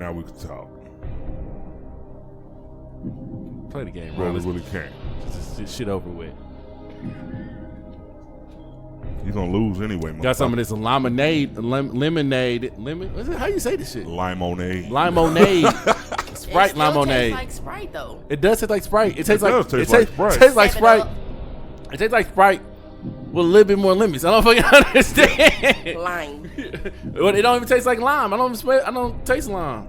now we can talk. Play the game, Bro, bro. we really can't. Just this shit over with. You're gonna lose anyway, Got some of this lemonade. What's it? How you say this shit? Limonade. Sprite It limonade. tastes like Sprite though. It does taste like Sprite. It tastes does like taste like Sprite. It tastes like Step it Sprite. up. It tastes like Sprite with a little bit more lemons. I don't fucking understand. Lime. But it don't even taste like lime. I don't taste lime.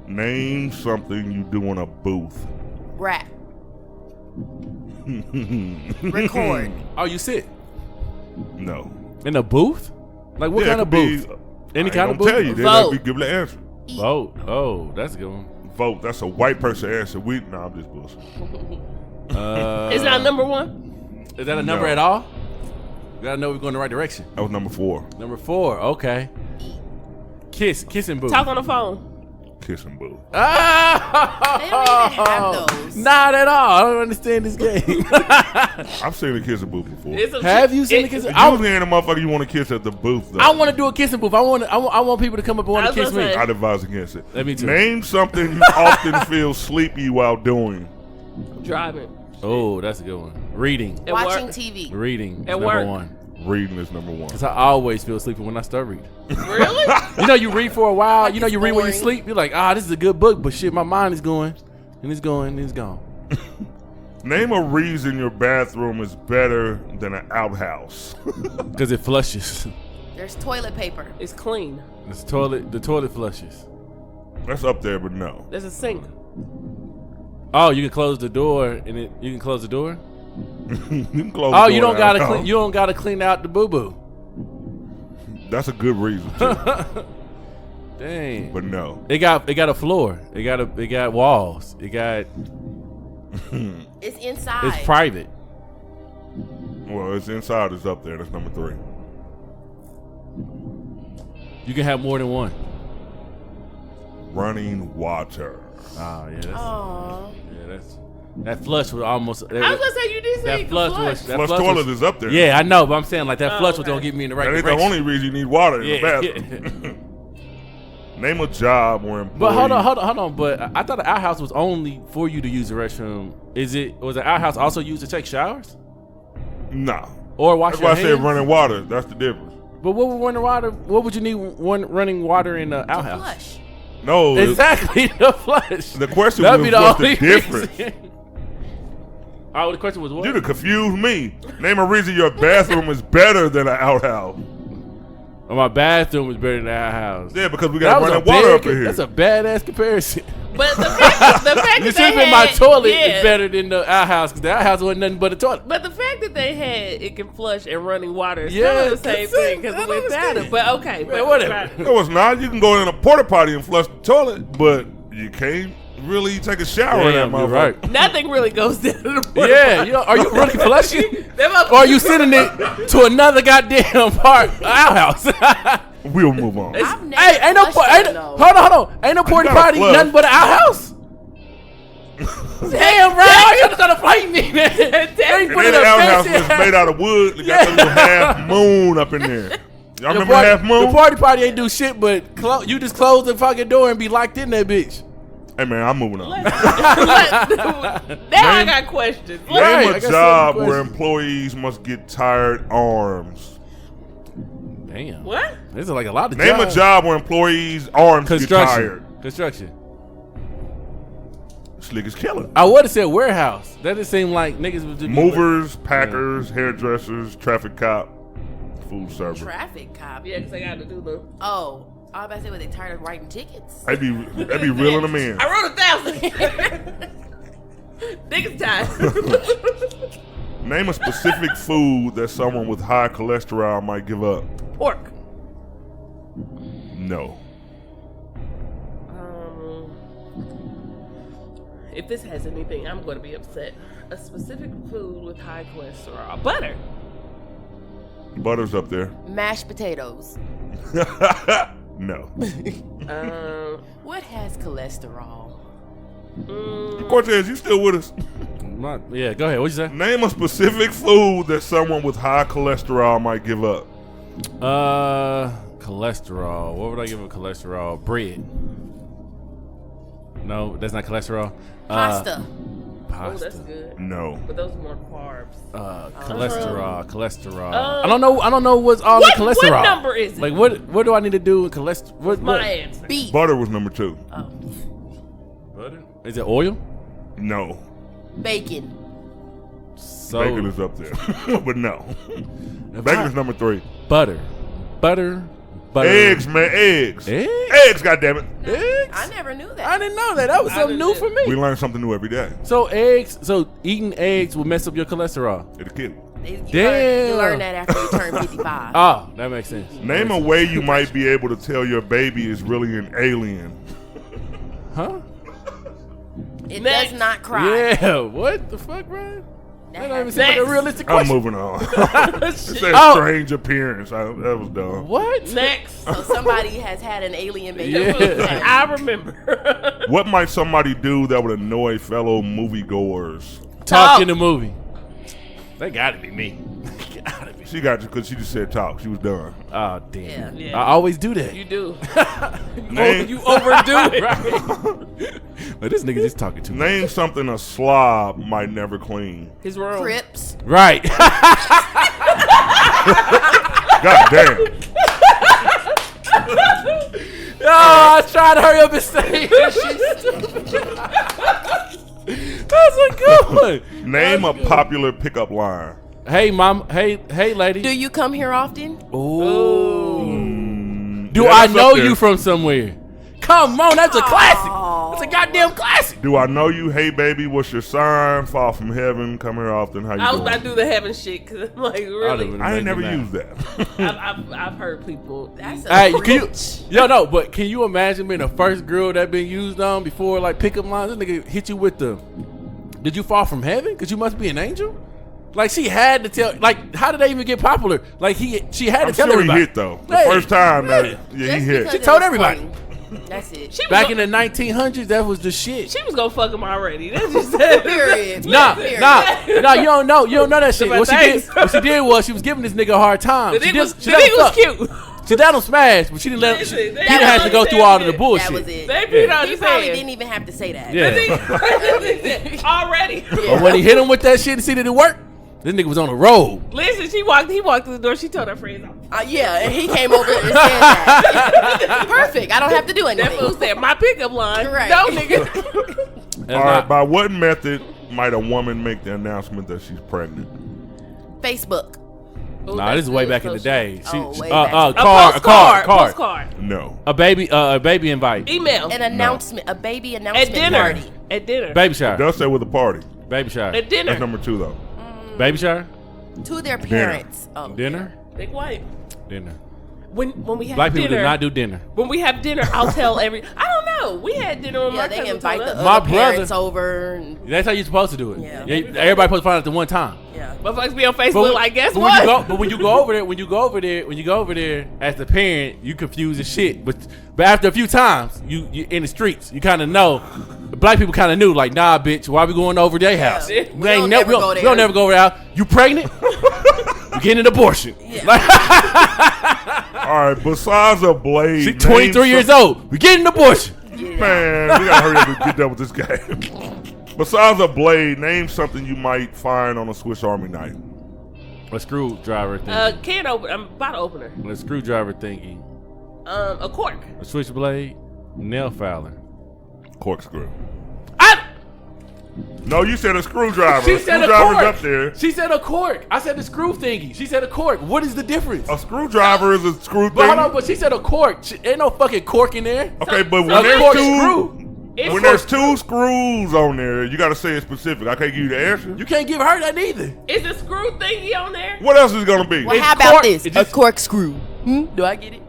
Name something you do in a booth. Rap. Record. Oh, you sit No. in a booth? Like what Yeah, kind it of could be- booth? Any I kind ain't of gonna booth? tell you. They Vote. let me give the answer. Vote. Oh, that's a good one. Vote. That's a white person answer. Nah, I'm just bullshit. Is that number one? Is that a number No. at all? You gotta know we're going the right direction. That was number 4. Number 4. Okay. Kissing booth. Talk on the phone. Kissing booth. Ah! They don't even have those. Not at all. I don't understand this game. I've seen a kissing booth before. It's a- Have you seen the it- kissing? Usually ain't a motherfucker you want to kiss at the booth, though. I want to do a kissing booth. I want people to come up and want I to was kiss gonna me. say. I'd advise against it. Let me too. Name something you often feel sleepy while doing. Driving. Oh, that's a good one. Reading. At Watching work. TV. Reading. At Is number work. 1. Reading is number 1. Because I always feel sleepy when I start reading. Really? You know, you read for a while. Like You know, it's you read when you boring. sleep. You're like, this is a good book. But shit, my mind is going. And it's going. And it's gone. Name a reason your bathroom is better than an outhouse. Because it flushes. There's toilet paper. It's clean. The toilet flushes. That's up there, but no. There's a sink. Oh, you can close the door and you can close the door? You can close Oh, the you door don't gotta now. clean. You don't gotta clean out the boo boo. That's a good reason, too. Dang. But no. It got a floor. It got walls. It's inside. It's private. Well, it's inside. It's up there. That's number 3. You can have more than one. Running water. Oh yeah. Aww. That flush was almost. I was gonna say you did say that you flush could was. That Flush flush toilet was, is up there. Yeah, I know, but I'm saying like that Oh, flush was okay. gonna get me in the right That ain't direction. the only reason you need water in Yeah, the bathroom. Name a job where employees. But hold on. But I thought the outhouse was only for you to use the restroom. Was the outhouse also used to take showers Nah. or wash That's your why I hands? said running water. That's the difference. But what would running water? What would you need running water in the outhouse? Flush. No. Exactly, the flush. The question That'd was be the what's only the difference? reason. Oh, the question was what? You done confused me. Name a reason your bathroom is better than an outhouse. Oh, my bathroom was better than our house. Yeah, because we That got was running water up in here. That's a badass comparison. But the fact that You they should had, my toilet yeah. is better than the outhouse because the outhouse wasn't nothing but a toilet. But the fact that they had it can flush and running water is Yeah, kind of the same that's it. thing because I it went understand. better. But okay, Man, whatever. right. No, it's not. You can go in a porta potty and flush the toilet, but you can't really take a shower in that Damn, you're motherfucker. right. Nothing really goes down to the Yeah, are you really flushing? Them up- Or are you sending it to another goddamn outhouse? We'll move on. I've never Hey, ain't no flushed them, though. hold on. Ain't no porta gotta potty, flush. nothing but an outhouse. Damn, bro, you just trying to fight me, man. They ain't And put then in the a outhouse fancy was made out of wood. They got the little half moon up in there. Y'all remember the half moon? The party party ain't do shit, but you just close the fucking door and be locked in that bitch. Hey man, I'm moving on. Now I got questions. Right, Name I a got job some where questions. employees must get tired arms. Damn. What? There's like a lot of Name a job where employees' arms get tired. Construction. Slick is killer. I would have said warehouse. That just seemed like niggas would just be Movers, packers, hairdressers, traffic cop, food server. Traffic cop. Yeah, because I got to do the. Oh, I was about to say, were they tired of writing tickets? They be reeling them in. I wrote 1,000. Niggas tired. Name a specific food that someone with high cholesterol might give up. Pork. No. If this has anything, I'm going to be upset. A specific food with high cholesterol. Butter. Butter's up there. Mashed potatoes. No. What has cholesterol? Cortez, you still with us? Yeah, go ahead. What'd you say? Name a specific food that someone with high cholesterol might give up. Cholesterol. What would I give a cholesterol? Bread. No, that's not cholesterol. Pasta. Oh, that's good. No. But those are more carbs. Cholesterol. I don't know what's all the cholesterol. What number is it? Like what do I need to do with cholesterol? What answer. Beef. Butter was number 2. Oh. Butter? Is it oil? No. Bacon. So Bacon is up there. But no. Bacon is number 3. butter. Eggs, man. Eggs. Eggs, goddammit. Eggs? I never knew that. I didn't know that. That was something new for me. We learn something new every day. So eating eggs will mess up your cholesterol. It's a kid. You learn that after you turn 55. Oh, that makes sense. Name a way you might be able to tell your baby is really an alien. Huh? It does not cry. Yeah, what the fuck, Brian? That don't even seem Next. like a realistic I'm question. moving on. It said strange appearance. That was dumb. What? Next. So somebody has had an alien baby. Yeah. I remember. What might somebody do that would annoy fellow moviegoers? Talk in the movie. That gotta be me. Gotta be. She got you because she just said talk. She was done. Oh, damn. Yeah. I always do that. You do. Name, You overdo it. Right? But this nigga just talking to me. name something a slob might never clean. His room. Crips. Right. God damn. I was trying to hurry up and say it. That's a good one. Name a popular pickup line. Hey, mom. Hey, lady. Do you come here often? Ooh. Do Yeah, I that's know up there. you from somewhere? Come on, that's a classic. Aw. That's a goddamn classic. Do I know you? Hey, baby, what's your sign? Fall from heaven. Come here often. How you I was doing? about to do the heaven shit because I'm like, really? I ain't never used that. I've heard people. That's a Hey, can you? rich. But can you imagine being the first girl that been used on before like pickup lines? This nigga hit you with the. Did you fall from heaven? Because you must be an angel. Like she had to tell. Like how did they even get popular? Like she had to I'm tell sure everybody. he hit though. The Hey, first time that yeah. he Just hit. because She it told was everybody. funny. That's it. She was Back go- in the 1900s, that was the shit. She was gonna fuck him already. That's just it. Period. Nah, Period. you don't know that shit. What Thanks. she did was she was giving this nigga a hard time. The She nigga was, she the let him nigga was fuck. cute. She let him smash, but she didn't let him. Listen, He that didn't have to go through all of the That bullshit. was it. They beat on He his probably head. didn't even have to say that. Yeah. Already. But when he hit him with that shit and see that it worked, this nigga was on the road. Listen, he walked through the door. She told her friends. Yeah, and he came over and said that. Perfect. I don't have to do That fool anything. said, my pickup line. Right. No, nigga. And All right. By what method might a woman make the announcement that she's pregnant? Facebook. Ooh, Nah, this is way that's back in the social. day. way back. A card. Postcard. No. A baby invite. Email. An announcement, a baby announcement At dinner. party. At dinner. Baby It shower. does say with a party. Baby shower. At dinner. That's number 2 though. Baby shower. To their parents. Oh. Dinner. Big white. Dinner. When we have Black dinner. people do not do dinner. When we have dinner, I'll tell I don't know. We had dinner with Yeah, my they cousin invite told the us. My other parents brother- over. And, That's how you're supposed to do it. Yeah. Everybody's supposed to find out at the one time. yeah. Motherfuckers be on Facebook like, guess but what? When you go over there, as the parent, you confuse as shit. But after a few times, you in the streets, you kind of know. Black people kind of knew, like, nah, bitch, why we going over their house? Yeah. We don't never go there. over there. You pregnant? You getting an abortion? Yeah. Like, All right. Besides a blade, she 23 years old. We getting an abortion. Man, we gotta hurry up and get done with this game. Besides a blade, name something you might find on a Swiss Army knife. A screwdriver thingy. Can open. I'm about to open her. A screwdriver thingy. A cork. A switchblade. Nail filer. Corkscrew. I. No, you said a screwdriver. She said a Screwdriver's cork. up there. She said a cork. I said the screw thingy. She said a cork. What is the difference? A screwdriver is a screw thing. But hold on, but she said a cork. Ain't no fucking cork in there. Okay, but A when there's cork two, screw. when there's 2 screws on there, you gotta say it specific. I can't give you the answer. You can't give her that either. Is a screw thingy on there? What else is it gonna be? Well, It's how about cork- this? it A just- corkscrew. Do I get it?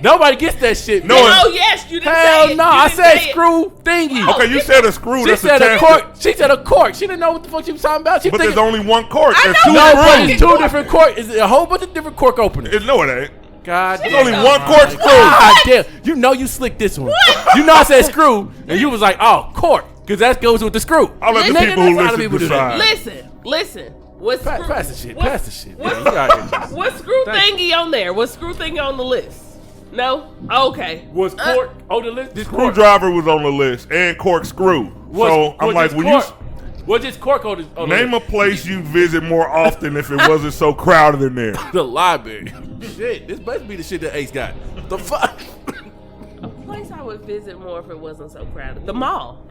Nobody gets that shit. No, man. Oh yes, you didn't say Hell it. no, You I didn't said say it. screw thingy. Okay, you said a screw. She That's said a attached. cork. She said a cork. She didn't know what the fuck she was talking about. She But thinking, there's only one cork. I There's know, 2 no, but screws. it's 2 different cork. It's a whole bunch of different cork openers. No, it ain't. God damn. There's only one corkscrew. God damn. You know you slicked this one. You know I said screw, and you was like, oh, cork. Because that goes with the screw. I'll let the Listen, people who that's how listen people do that. decide. Listen. What's screw? Pass the shit. what- Pass the shit. what- Man. You out here just- What screw Thank thingy on there? What screw thingy on the list? No? Okay. Was cork on the list? Screwdriver was on the list, and corkscrew. So I'm like, when you What's this cork on the name a place you visit more often if it wasn't so crowded in there. The library. Shit, this must be the shit that Ace got. The fuck? A place I would visit more if it wasn't so crowded. The mall.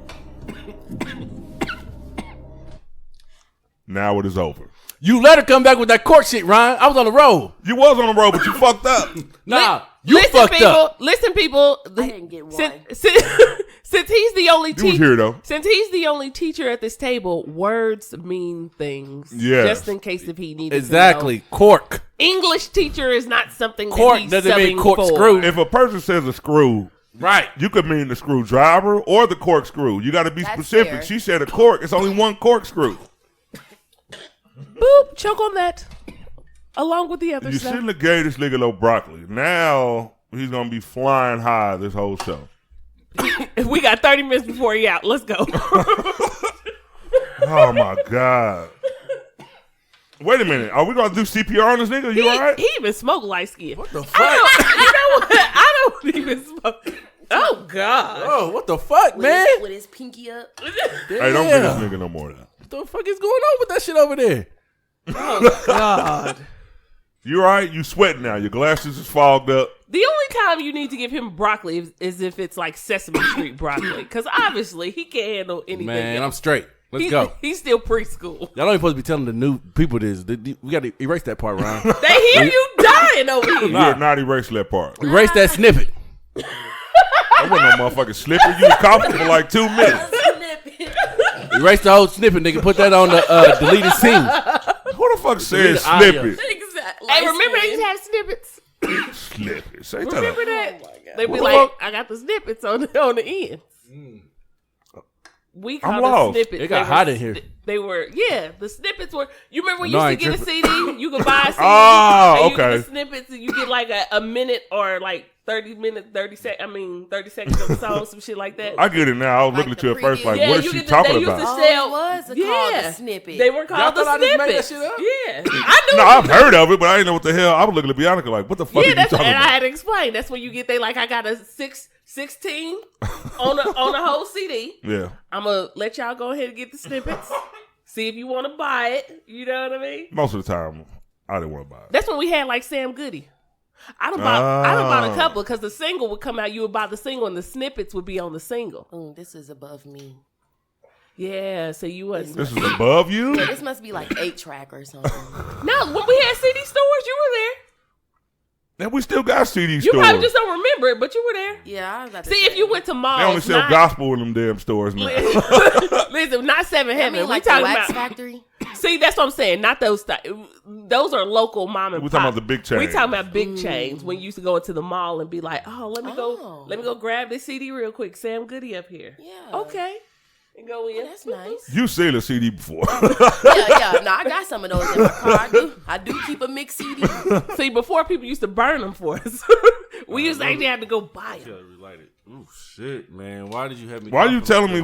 Now it is over. You let her come back with that cork shit, Ryan. I was on the road. You was on the road, but you fucked up. Nah, you fucked up. Listen, people. I didn't get one. Since he's the only You was here though. Since he's the only teacher at this table, words mean things. Yes. Just in case if he needed Exactly. to know. Cork. English teacher is not something Cork that he's doesn't mean subbing corkscrew. for. If a person says a screw, Right. you could mean the screwdriver or the corkscrew. You got to be That's specific. fair. She said a cork. It's only one corkscrew. Boop, choke on that. Along with the other You stuff. shouldn't have gave this nigga no broccoli. Now he's gonna be flying high this whole show. We got 30 minutes before he out. Let's go. Oh my god. Wait a minute. Are we gonna do CPR on this nigga? You all right? He even smoked light skin. What the fuck? You know what? I don't even smoke. Oh God. Oh, what the fuck, man? With his pinky up. Hey, don't get this nigga no more. Now. What the fuck is going on with that shit over there? Oh God. You all right? You sweating now. Your glasses is fogged up. The only time you need to give him broccoli is if it's like Sesame Street broccoli, because obviously he can't handle anything. Man, else. I'm straight. Let's go. He's still preschool. Y'all ain't supposed to be telling the new people this. We got to erase that part, Ryan. They hear you dying over here. You did not erase that part. Erase that snippet. That wasn't no motherfucking slipper. You was coughing for like 2 minutes. Erase the whole snippet, nigga. Put that on the deleted scene. Who the fuck said the audio. snippet? Exactly. Hey, remember they used to have snippets? Snippet. Say Remember that. that? They'd be What the like, fuck? I got the snippets on the ends. We I'm call lost. the snippets. It got hot in here. They were, the snippets were, you remember when No, I you used to ain't get a CD? You could buy a CD. Oh, and you okay. get the snippets and you get like a minute or like 30 seconds of the song, some shit like that. I get it now. I was looking Like at you the at first like, Yeah, what is you she get talking they used about? to Oh, sell, it was called a snippet. They were called Y'all thought the I just made that snippets. shit up? Yeah. I knew No, it. I've heard of it, but I didn't know what the hell. I was looking at Bianca like, what the fuck are Yeah, you that's talking and I about? had to explain. That's when you get they like I got a 16 on a whole CD. Yeah. I'm gonna let y'all go ahead and get the snippets. See if you want to buy it. You know what I mean? Most of the time, I didn't want to buy it. That's when we had like Sam Goody. I done bought a couple because the single would come out. You would buy the single and the snippets would be on the single. This is above me. Yeah, so you wasn't. This is above you? Yeah, this must be like 8-track or something. No, when we had CD stores, you were there. And we still got CD You stores. probably just don't remember it, but you were there. Yeah, I was about to See, say. if you went to malls, They only sell not, gospel in them damn stores now. listen, not Seven I Heaven. mean, like we the talking Wax about. Factory. See, that's what I'm saying. Not those. Those are local mom and We're pop. talking about the big chains. We talking about big chains. When you used to go into the mall and be like, "Oh, let me go grab this CD real quick." Sam Goody up here. Yeah. Okay. And go in. That's nice. You sell a CD before. Yeah. No, I got some of those in my car. I do keep a mixed CD. See, before people used to burn them for us, we used to actually have to go buy them. Related. Oh shit, man! Why did you have me? Why you telling me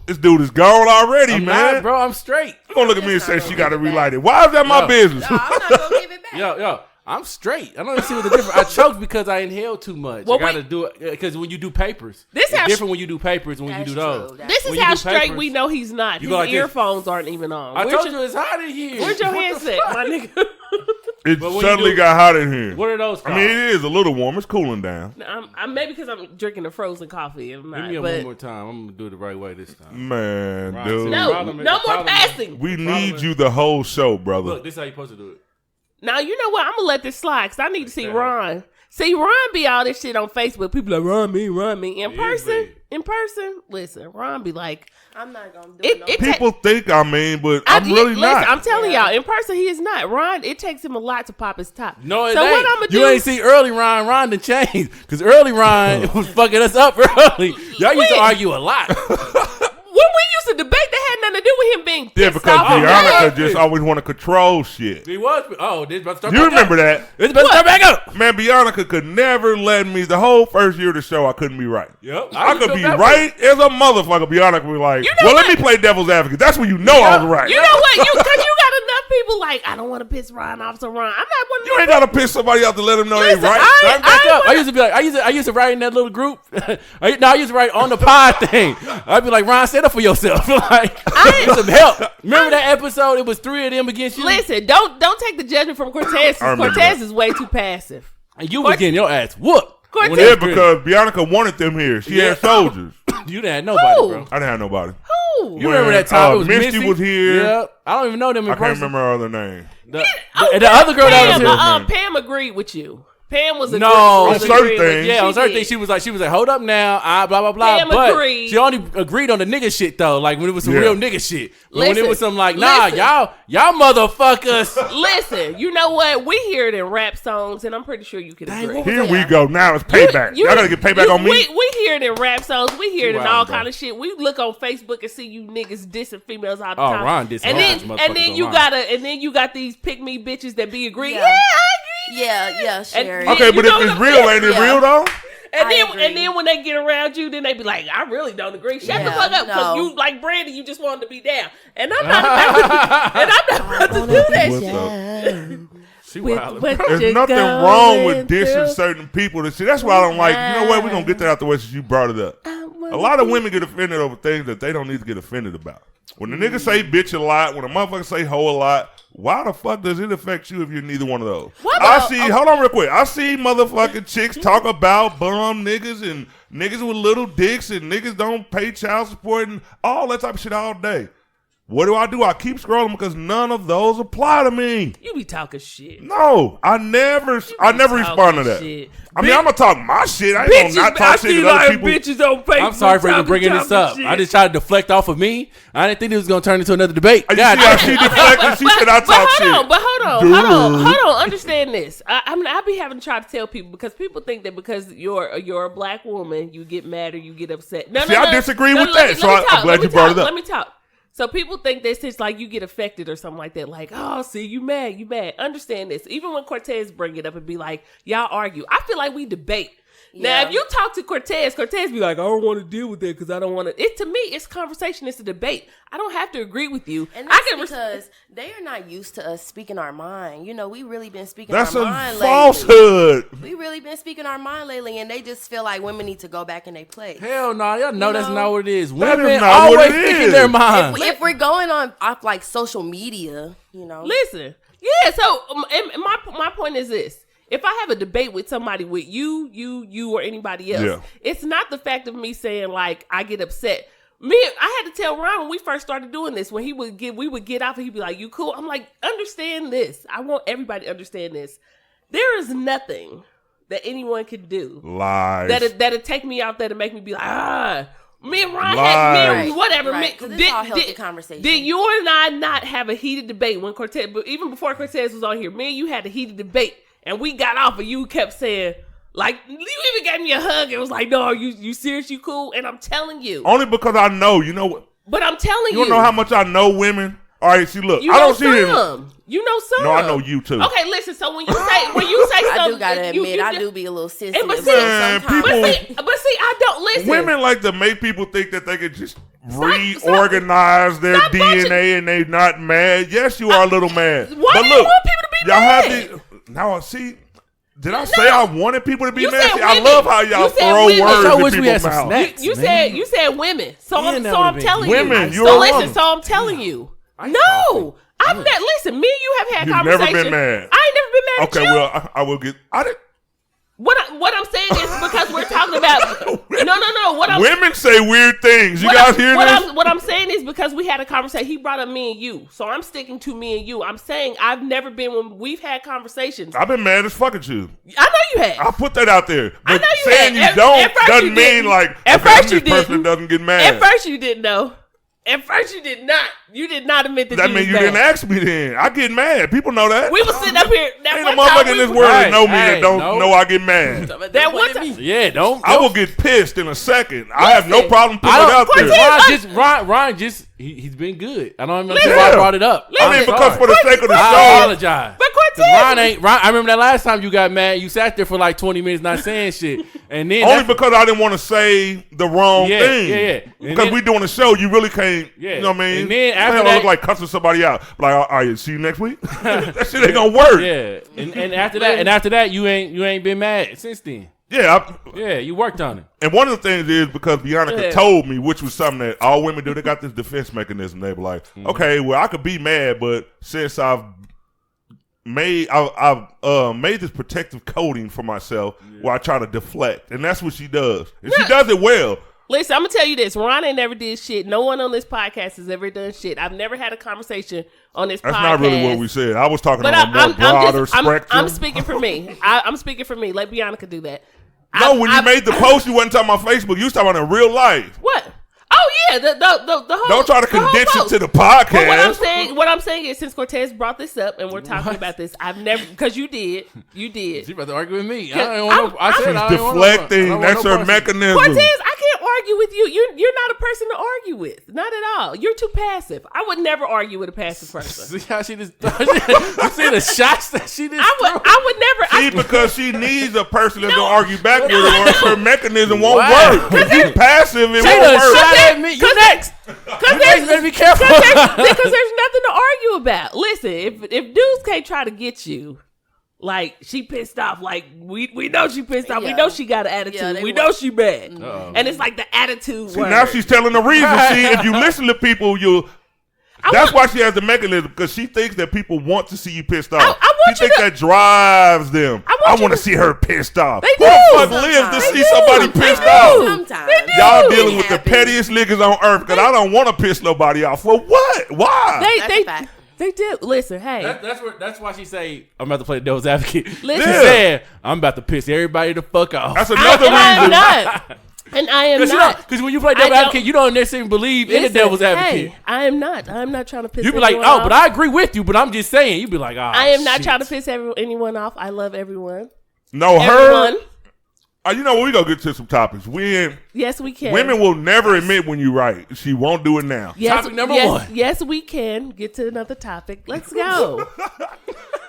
this dude is gone already, I'm man? not, bro. I'm straight. You gonna look at me and say she got to relight it. Why is that my business? No, I'm not gonna give it back. Yo, I'm straight. I don't even see what the difference. I choked because I inhaled too much. Well, I gotta do it because when you do papers, This it's how different when you do papers and when you That's do those. true. This When is you how do straight papers, we know he's not. you His go like this. earphones aren't even on. I Where's told your, you it's hot in here. where's your What the handset, fuck? my nigga? It But when you suddenly do- got hot in here. What are those I called? mean, it is a little warm. It's cooling down. I'm maybe because I'm drinking the frozen coffee. I'm Give not, me it but one more time. I'm gonna do it the right way this time. Man, Right, dude. see, no, Problem is- no the more problem is- passing. We Problem need is- you the whole show, brother. Look, this is how you supposed to do it. Now you know what? I'm gonna let this slide because I need to see Ron. See, Ron be all this shit on Facebook. People like Ron me. In person, listen, Ron be like, I'm not gonna do It- it. it- People think I mean, but I'm really listen, not. I'm telling Yeah. y'all, in person he is not. Ron, it takes him a lot to pop his top. No, it so ain't. what I'm gonna do? You ain't see early Ryan. Ryan done changed because early Ryan was fucking us up early. Y'all used to When? argue a lot. When we used to debate, that had nothing to do with him being pissed Yeah, because off. Bianca just always want to control shit. He was. Oh, this about to start You back remember up. that? It's about to start back up. Man, Bianca could never let me, the whole first year of the show, I couldn't be right. Yep. I could feel be that right as a motherfucker. Bianca would be like, You know well, what? let me play devil's advocate. That's when you know I was right. You know what? Because you got enough people like, I don't want to piss Ron off, so Ron, I'm not one of You ain't gotta piss somebody out to let them know they Listen, right. Back up. I used to be like, I used to write in that little group. I used to write on the pod thing. I'd be like, Ron, stand up for yourself. Like, get some help. Remember that episode? It was 3 of them against you. Listen, don't take the judgment from Cortez. Cortez is way too passive. And you was getting your ass whooped. Cortez. Yeah, because Bianca wanted them here. She had soldiers. You didn't have nobody, Who? bro. I didn't have nobody. Who? You remember that time? It was Misty was here. Yeah, I don't even know them in I can't person. remember her other name. The other girl that was Pam, here. Pam agreed with you. Pam was No, on was certain agreeing with things. you. Yeah, on certain did. things, she was like, hold up now, blah blah blah. Pam but agreed. she only agreed on the nigga shit though, like when it was some real nigga shit. But when it Listen, was some like, nah, listen. y'all motherfuckers. Listen, you know what? We hear it in rap songs, and I'm pretty sure you can agree. Here we go. Now it's payback. Y'all gotta get payback on me. We hear it in rap songs. We hear it in Wow, all bro. kind of shit. We look on Facebook and see you niggas dissing females all the Oh, time. Ron dissing and all then these motherfuckers and then on you Ron. you got these pick me bitches that be agreeing. Yeah. Yeah, I agree. Yeah, Sherry. And- Okay, you but know if it's what I'm real, saying? ain't it Yeah. real though? And I then agree. and then when they get around you, then they be like, I really don't agree. Shut the Yeah, fuck up, because no. you like Brandy, you just wanted to be down. And I'm not about to do that What's shit. up? She With wild. what There's you're nothing wrong with going dissing through. certain people. See, that's why I don't like. You know what? We're gonna get that out the way since you brought it up. A lot of women get offended over things that they don't need to get offended about. When the nigga say bitch a lot, when a motherfucker say hoe a lot, why the fuck does it affect you if you're neither one of those? Hold on real quick. I see motherfucking chicks talk about bum niggas and niggas with little dicks and niggas don't pay child support and all that type of shit all day. What do? I keep scrolling because none of those apply to me. You be talking shit. No, I never respond to that. Shit. I mean, I'm gonna talk my shit. I ain't gonna not talk shit to other people. Bitches on Facebook. I'm sorry for even bringing this up. I just tried to deflect off of me. I didn't think it was gonna turn into another debate. You see God how damn. she deflected? She said I talk shit. But hold on. Understand this. I be having to try to tell people because people think that because you're a black woman, you get mad or you get upset. See, I disagree with that, so I'm glad you brought it up. Let me talk. So people think this is like you get affected or something like that. Like, oh, see, you mad. Understand this. Even when Cortez bring it up and be like, y'all argue. I feel like we debate. Now, Yeah. if you talk to Cortez be like, I don't want to deal with that because I don't want to. To me, it's conversation. It's a debate. I don't have to agree with you. And I that's can because they are not used to us speaking our mind. You know, we really been speaking That's our a mind lately. falsehood. We really been speaking our mind lately, and they just feel like women need to go back in their place. Hell no, y'all know that's know, not what it is. that is Women not what always it think in is. their mind. If we're going on off like social media, you know, Listen, yeah. So and my point is this: if I have a debate with somebody, with you, or anybody else, Yeah. it's not the fact of me saying like I get upset. I had to tell Ron when we first started doing this. When we would get off, and he'd be like, "You cool?" I'm like, "Understand this. I want everybody to understand this. There is nothing that anyone can do Lies. that'll take me out there to make me be like Me and Ron Lies. whatever. Right, 'cause it's all healthy conversation. Did you and I not have a heated debate when Cortez? But even before Cortez was on here, me and you had a heated debate, and we got off, and you kept saying, like, you even gave me a hug. It was like, no, you serious? You cool? And I'm telling you, Only because I know. You know what? but I'm telling You you, don't know how much I know women. All right, see, look, you I know don't see it. some. You know some. No, I know you too. Okay, listen. So when you say I something, do gotta admit, I you- do be a little sensitive. but see- Man, sometimes. people- But see, I don't listen. Women like to make people think that they can just reorganize their stop DNA and they not mad. Yes, you are a little mad. Why but do look, you want people to be y'all mad? have the now. See, did I say I wanted people to be You mad? said See, I women. love how y'all You said throw women. words I in wish we had people's some mouths. snacks. You said women. So Man, I'm that I'm would've telling been- you. Women, you're so a listen. woman. So I'm telling you. Ice No, I've not. Listen, me and you have had You've conversations. never been mad. I ain't never been mad Okay, at you. well, I will get. I did. What I'm saying is because we're talking about no. What I'm Women say weird things. You what guys I'm- hear what this? I'm, what I'm saying is because we had a conversation, he brought up me and you. So I'm sticking to me and you. I'm saying I've never been when we've had conversations. I've been mad as fuck at you. I know you have. I put that out there. I But know you saying had. you don't At first doesn't you mean didn't. like At okay, I'm first you this person didn't. that doesn't get mad. At first you didn't know. At first you did not. You did not admit that. That you means was you didn't mad. ask me then. I get mad. People know that. We was sitting up here. That Ain't one no time motherfucker in we this was- world that Hey, know me hey, that don't no. know I get mad. That one time. Yeah, don't. I will get pissed in a second. I have no Listen, problem putting I it don't. out there. Ron just he's been good. I don't even know Listen. why I brought it up. I mean, Listen. because for the sake of the I show, apologize. But 'Cause Cortez, Ron. I remember that last time you got mad. You sat there for like 20 minutes not saying shit, And then only because I didn't want to say the wrong thing. Yeah. Because we doing a show, you really can't. Yeah. You know what I mean? And then after that, look like cussing somebody out. Like, all right, see you next week. That shit ain't gonna work. Yeah. And after that, you ain't been mad since then. Yeah. You worked on it. And one of the things is because Bianca told me, which was something that all women do, they got this defense mechanism. They were like, okay, well, I could be mad, but since I've made this protective coating for myself where I try to deflect, and that's what she does, and she does it well. Listen, I'm gonna tell you this: Ron ain't never did shit. No one on this podcast has ever done shit. I've never had a conversation on this podcast. That's not really what we said. I was talking on a more broader spectrum. I'm speaking for me. I'm speaking for me. Let Bianca do that. No, when you made the post, you wasn't talking about Facebook. You was talking about in real life. What? Oh yeah, the whole. Don't try to condense it to the podcast. But what I'm saying is, since Cortez brought this up and we're talking about this, I've never, because you did. She about to argue with me. She's deflecting. That's her mechanism. Cortez, I can't argue with you. You're not a person to argue with. Not at all. You're too passive. I would never argue with a passive person. See how she just? You see the shots that she just? I would never. See, because she needs a person that's gonna argue back with her, or her mechanism won't work. If you passive, it won't work. Me. You next. Because better be careful. Because there's nothing to argue about. Listen, if dudes can't try to get you, like she pissed off, like we know she pissed off. We know she got an attitude. We know she mad. And it's like the attitude. See, now she's telling the reason. See, if you listen to people, that's why she has the mechanism, because she thinks that people want to see you pissed off. She thinks that drives them. I want to see her pissed off. Who the fuck lives to see somebody pissed off? Sometimes. Y'all dealing with the pettiest niggas on earth, because I don't want to piss nobody off. For what? Why? They do. Listen, hey. That's why she say, I'm about to play the devil's advocate. Listen. She said, I'm about to piss everybody the fuck off. That's another reason. I'm not. And I am not. Because when you play devil's advocate, you don't necessarily believe in the devil's advocate. Hey, I am not. I'm not trying to piss you be like, off. but I agree with you, but I'm just saying. You be like, I am not trying to piss anyone off. I love everyone. No, her. You know what? We gonna get to some topics. Yes, we can. Women will never admit when you're right. She won't do it now. Topic number one. Yes, we can get to another topic. Let's go.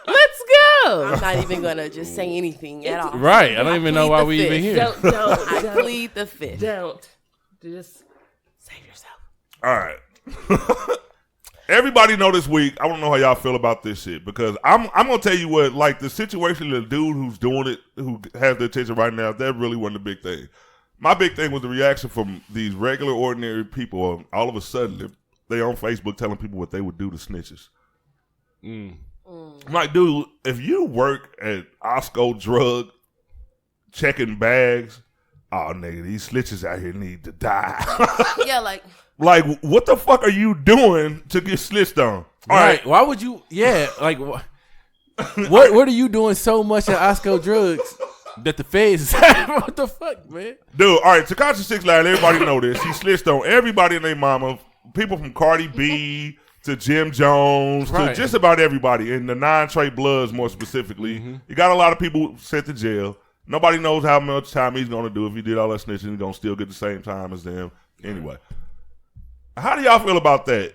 Let's go. I'm not even gonna just say anything at all. Right. I don't even know why we even here. Don't. I plead the fifth. Don't. Just save yourself. All right. Everybody know this week. I don't know how y'all feel about this shit, because I'm gonna tell you what, like the situation of the dude who's doing it, who has the attention right now, that really wasn't the big thing. My big thing was the reaction from these regular, ordinary people. All of a sudden, they on Facebook telling people what they would do to snitches. I'm like, dude, if you work at Osco Drug checking bags, oh nigga, these snitches out here need to die. Yeah, like what the fuck are you doing to get snitched on? All right. Why would you? Yeah, like what are you doing so much at Osco Drugs that the feds? What the fuck, man? Dude, all right, Tekashi 6ix9ine, everybody know this. He snitched on everybody and their mama, people from Cardi B to Jim Jones to just about everybody, and the 9 Trey Bloods more specifically. He got a lot of people sent to jail. Nobody knows how much time he's going to do. If he did all that snitching, he's going to still get the same time as them. Anyway, how do y'all feel about that?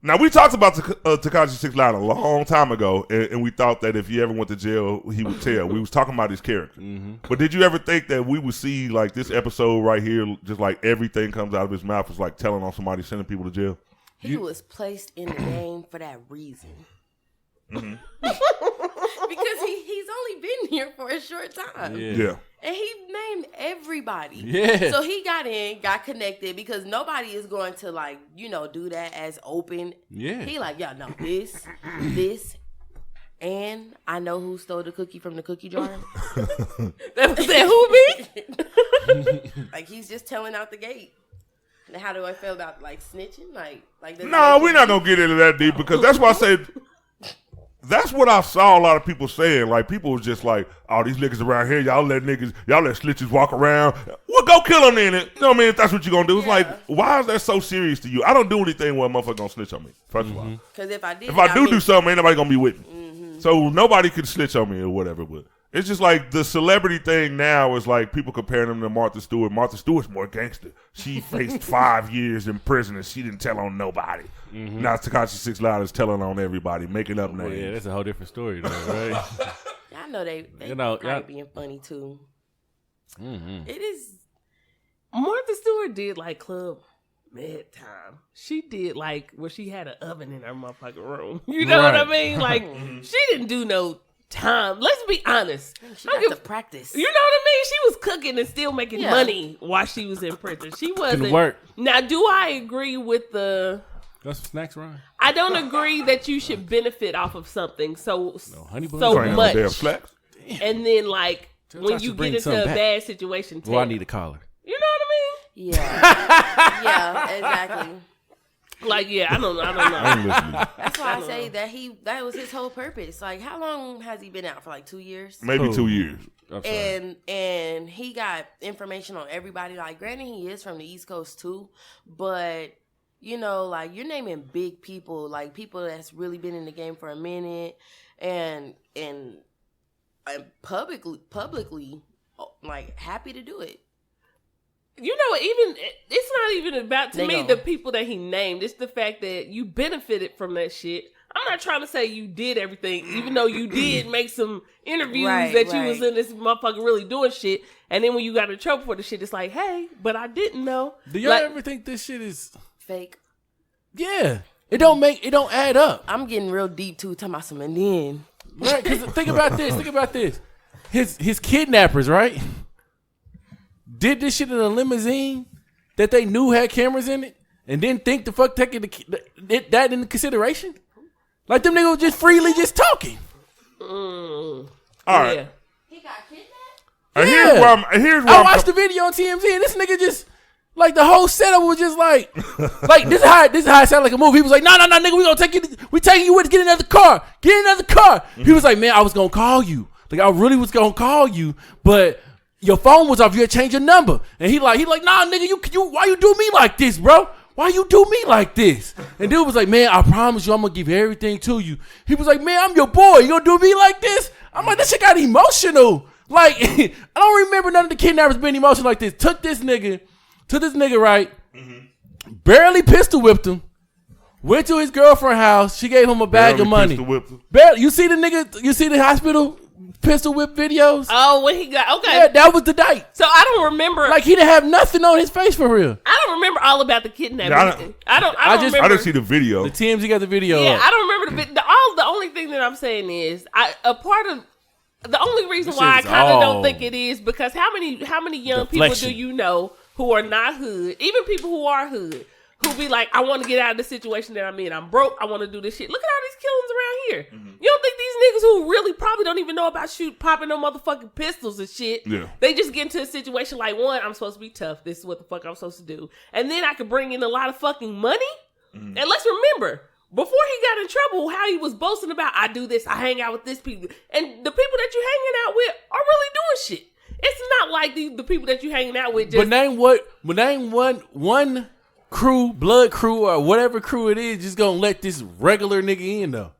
Now, we talked about Tekashi 6ix9ine a long time ago, and we thought that if he ever went to jail, he would tell. We was talking about his character. But did you ever think that we would see, like, this episode right here, just like everything comes out of his mouth was like telling on somebody, sending people to jail? he was placed in the game for that reason. Because he's only been here for a short time. Yeah. And he named everybody. Yeah. So he got in, got connected, because nobody is going to, like, do that as open. Yeah. He like, yeah, no, this, and I know who stole the cookie from the cookie jar. That who me? Like, he's just telling out the gate. And how do I feel about, like, snitching? Like no, we're not going to get into that deep, because that's why I said... That's what I saw a lot of people saying. Like, people was just like, oh, these niggas around here, y'all let snitches walk around. Well, go kill them then. You know what I mean? If that's what you're going to do. It's like, why is that so serious to you? I don't do anything where a motherfucker going to snitch on me, first of all. Because if I do something, ain't nobody going to be with me. So nobody could snitch on me or whatever. But it's just like the celebrity thing now is like people comparing them to Martha Stewart. Martha Stewart's more gangster. She faced 5 years in prison and she didn't tell on nobody. Now Tekashi 6ix9ine is telling on everybody, making up names. Yeah, that's a whole different story, though, right? I know they probably being funny too. It is. Martha Stewart did like Club Med Time. She did like where she had an oven in her motherfucking room. You know what I mean? Like she didn't do no time. Let's be honest. She got to practice. You know what I mean? She was cooking and still making money while she was in prison. She wasn't. Work. Now, do I agree with the? Got some snacks, Ryan? I don't agree that you should benefit off of something so Ain't much, no damn slacks. and then like when you get into a bad situation. Well, I need a collar. You know what I mean? Yeah. Yeah, exactly. Like, yeah, I don't know. I ain't listening. That's why I say that was his whole purpose. Like, how long has he been out for? Like 2 years? Maybe 2 years. And he got information on everybody. Like, granted, he is from the East Coast too, but you know, like you're naming big people, like people that's really been in the game for a minute, and publicly, like happy to do it. You know, even it's not even about the people that he named. It's the fact that you benefited from that shit. I'm not trying to say you did everything, even though you did make some interviews you was in this motherfucker really doing shit. And then when you got in trouble for the shit, it's like, hey, but I didn't know. Do y'all ever think this shit is fake? Yeah, it don't add up. I'm getting real deep too, talking about some and then. Right, because think about this. His kidnappers, right? Did this shit in a limousine that they knew had cameras in it, and didn't think the fuck taking that into consideration. Like them niggas just freely just talking. All right. Yeah. He got kidnapped? Here's where I watched the video on TMZ, and this nigga just like the whole setup was just like this is how it sounded like a movie. He was like, no, nigga, we gonna take you. We taking you with to get another car. He was like, man, I was gonna call you. Like I really was gonna call you, but your phone was off. You had to change your number. And he like, nah, nigga, you why you do me like this, bro? Why you do me like this? And dude was like, man, I promise you I'm going to give everything to you. He was like, man, I'm your boy. You going to do me like this? I'm like, that shit got emotional. Like, I don't remember none of the kidnappers being emotional like this. Took this nigga, right? Mm-hmm. Barely pistol whipped him. Went to his girlfriend's house. She gave him a bag of money. Barely, you see the nigga, you see the hospital pistol whip videos? Oh, when he got, okay. Yeah, that was the date. So I don't remember. Like he didn't have nothing on his face for real. I don't remember all about the kidnapping. I don't remember. I didn't see the video. The TMZ got the video. Yeah, up. I don't remember the only thing that I'm saying is the only reason why I kind of don't think it is because how many young people do you know who are not hood, even people who are hood, who be like, I want to get out of the situation that I'm in. I'm broke. I want to do this shit. Look at all these killings around here. Mm-hmm. You don't think these niggas who really probably don't even know about popping no motherfucking pistols and shit. Yeah. They just get into a situation like, one, I'm supposed to be tough. This is what the fuck I'm supposed to do. And then I could bring in a lot of fucking money. Mm-hmm. And let's remember, before he got in trouble, how he was boasting about, I do this, I hang out with this people. And the people that you hanging out with are really doing shit. It's not like the people that you hanging out with just... But name one crew, blood crew, or whatever crew it is, just gonna let this regular nigga in though.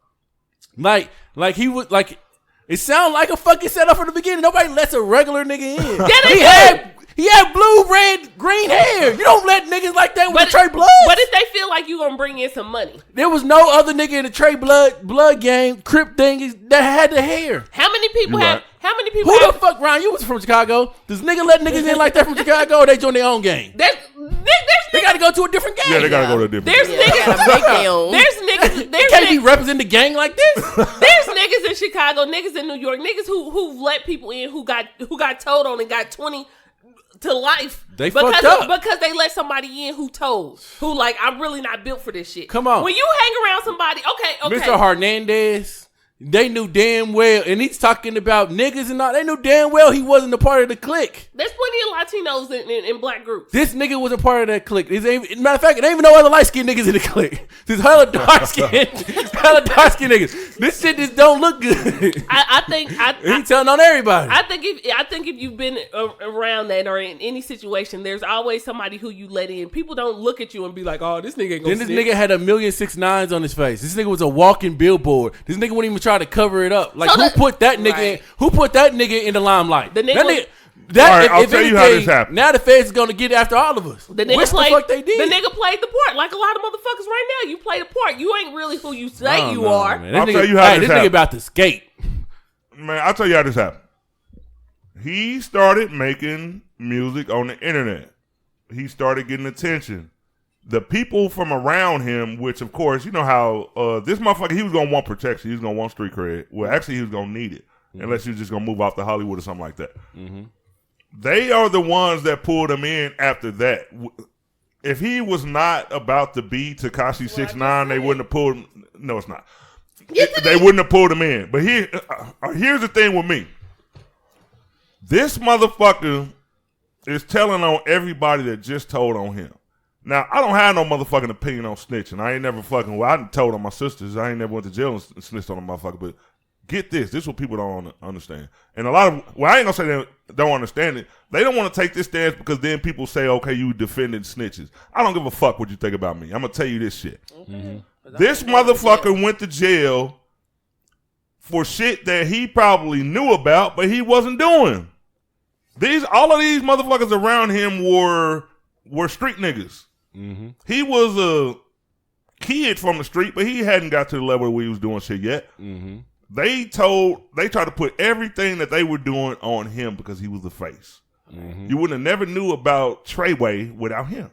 Like he would like. It sounded like a fucking setup from the beginning. Nobody lets a regular nigga in. He had blue, red, green hair. You don't let niggas like that with the Trey Blood. But if they feel like you gonna bring in some money, there was no other nigga in the Trey Blood gang, Crip thing that had the hair. How many people have? How many people? Who the fuck, Ryan? You was from Chicago. Does nigga let niggas in like that from Chicago, or they join their own gang? They got to go to a different gang. Yeah, they got to go to a different gang. There's niggas. They can't be representing the gang like this. There's niggas in Chicago, niggas in New York, niggas who've let people in who got told on and got 20 to life. They fucked up because they let somebody in who like, I'm really not built for this shit. Come on. When you hang around somebody, okay. Mr. Hernandez. They knew damn well, and he's talking about niggas and all. They knew damn well he wasn't a part of the clique. There's plenty of Latinos in black groups. This nigga was a part of that clique. Matter of fact, there ain't even no other light skinned niggas in the clique. There's hella dark skinned niggas. This shit just don't look good. I think he's telling on everybody. I think if you've been around that or in any situation, there's always somebody who you let in. People don't look at you and be like, oh, this nigga ain't gonna. Then this nigga had 1,000,000 6ix9ines on his face. This nigga was a walking billboard. This nigga wouldn't even try to cover it up. Like, who put that nigga in? Who put that nigga in the limelight? The nigga. I'll tell you how this happened. Now the feds is gonna get after all of us. The nigga they did. The nigga played the part like a lot of motherfuckers right now. You play the part. You ain't really who you say you are. I'll tell you how this happened. Nigga about to skate. Man, I'll tell you how this happened. He started making music on the internet. He started getting attention. The people from around him, which of course, you know how this motherfucker, he was going to want protection. He was going to want street cred. Well, actually, he was going to need it. Unless you're just going to move off to Hollywood or something like that. Mm-hmm. They are the ones that pulled him in after that. If he was not about to be Tekashi 6ix9ine, they wouldn't have pulled him. No, it's not. They wouldn't have pulled him in. But here's the thing with me. This motherfucker is telling on everybody that just told on him. Now, I don't have no motherfucking opinion on snitching. I ain't never fucking, well, I done told on my sisters. I ain't never went to jail and snitched on a motherfucker. But get this. This is what people don't understand. And a lot of, well, I ain't going to say they don't understand it. They don't want to take this stance because then people say, okay, you defending snitches. I don't give a fuck what you think about me. I'm going to tell you this shit. Okay. Mm-hmm. This motherfucker went to jail for shit that he probably knew about, but he wasn't doing. All of these motherfuckers around him were street niggas. Mm-hmm. He was a kid from the street, but he hadn't got to the level where he was doing shit yet. Mm-hmm. They tried to put everything that they were doing on him because he was the face. Mm-hmm. You wouldn't have never knew about Treyway without him.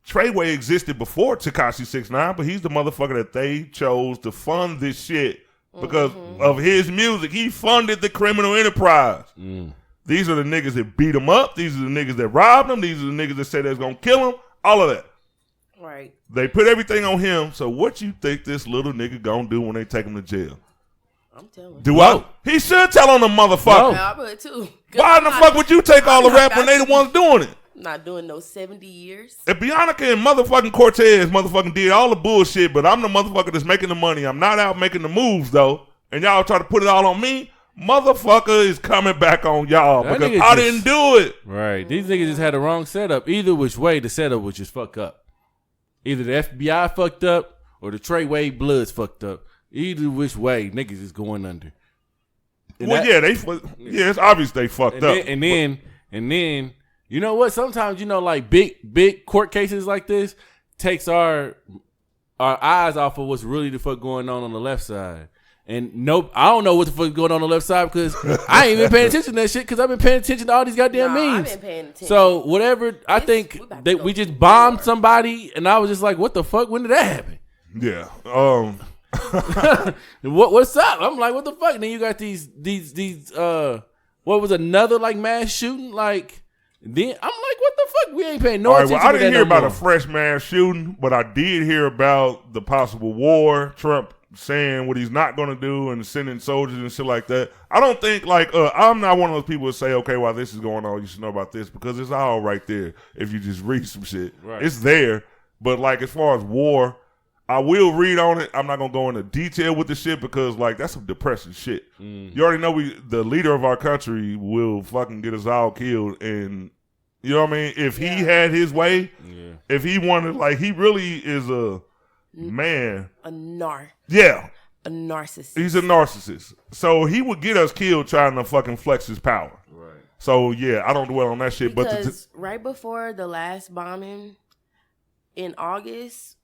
Treyway existed before Tekashi 6ix9ine, but he's the motherfucker that they chose to fund this shit because of his music. He funded the criminal enterprise. Mm. These are the niggas that beat him up. These are the niggas that robbed him. These are the niggas that said they was going to kill him. All of that. Right. They put everything on him. So what you think this little nigga going to do when they take him to jail? I'm telling. Do I? He should tell on the motherfucker. Yeah, I would too. Why in the fuck would you take all the rap when they the ones doing it? I'm not doing no 70 years. If Bianca and motherfucking Cortez motherfucking did all the bullshit, but I'm the motherfucker that's making the money. I'm not out making the moves though. And y'all try to put it all on me. Motherfucker is coming back on y'all because I didn't do it. Right. These niggas just had the wrong setup. Either which way, the setup was just fuck up. Either the FBI fucked up or the Treyway Bloods fucked up. Either which way, niggas is going under. And it's obvious they fucked up. And then, you know what? Sometimes, like big court cases like this takes our eyes off of what's really the fuck going on the left side. And I don't know what the fuck is going on the left side because I ain't even paying attention to that shit because I've been paying attention to all these goddamn memes. I've been paying attention. So whatever, I think that we just bombed somebody and I was just like, what the fuck? When did that happen? Yeah. What's up? I'm like, what the fuck? And then you got these what was another like mass shooting? Like, then I'm like, what the fuck? We ain't paying no attention to that. I didn't hear about a fresh mass shooting, but I did hear about the possible war. Trump saying what he's not going to do and sending soldiers and shit like that. I don't think I'm not one of those people that say, okay, while this is going on, you should know about this because it's all right there if you just read some shit. Right. It's there. But like as far as war, I will read on it. I'm not going to go into detail with the shit because like that's some depressing shit. You already know the leader of our country will fucking get us all killed and you know what I mean? If he had his way, if he wanted, like he really is a man. A narcissist. Yeah. A narcissist. He's a narcissist. So he would get us killed trying to fucking flex his power. Right. So yeah, I don't dwell on that shit. Because right before the last bombing in August,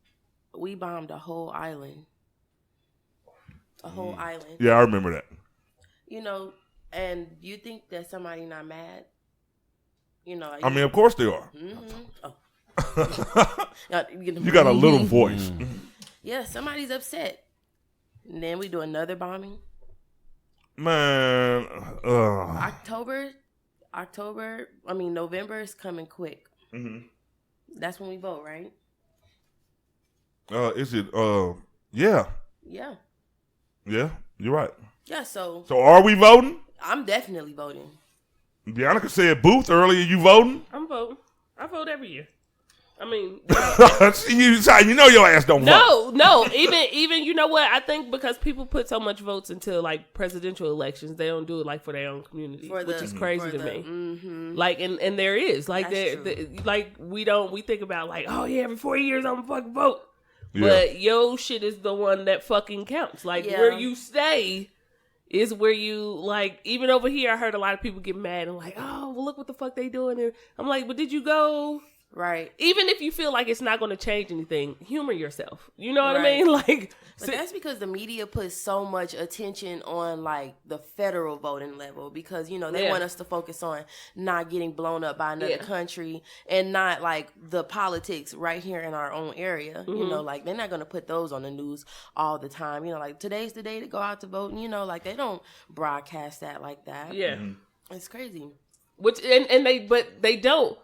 we bombed a whole island. A whole island. Yeah, I remember that. And you think that somebody not mad? I mean, of course they are. Mm-hmm. Oh. You got a little voice. Yeah, somebody's upset. And then we do another bombing. Man. November is coming quick. Mm-hmm. That's when we vote, right? Is it? Yeah. Yeah. Yeah, you're right. Yeah, so are we voting? I'm definitely voting. Bianca said Booth earlier. You voting? I'm voting. I vote every year. I mean, you know your ass don't vote. No. Even you know what? I think because people put so much votes into like presidential elections, they don't do it like for their own community, which is crazy to me. Mm-hmm. Like, and there is like we think about like, oh yeah, every 4 years I'm gonna fucking vote, but yo shit is the one that fucking counts. Like where you stay is where you like. Even over here, I heard a lot of people get mad and like, oh well, look what the fuck they doing. And I'm like, but did you go Right. Even if you feel like it's not going to change anything, humor yourself. You know what I mean? Like, but that's because the media puts so much attention on like the federal voting level because they want us to focus on not getting blown up by another country and not like the politics right here in our own area. Like they're not going to put those on the news all the time. Like today's the day to go out to vote. And, like they don't broadcast that like that. Yeah, it's crazy. But they don't.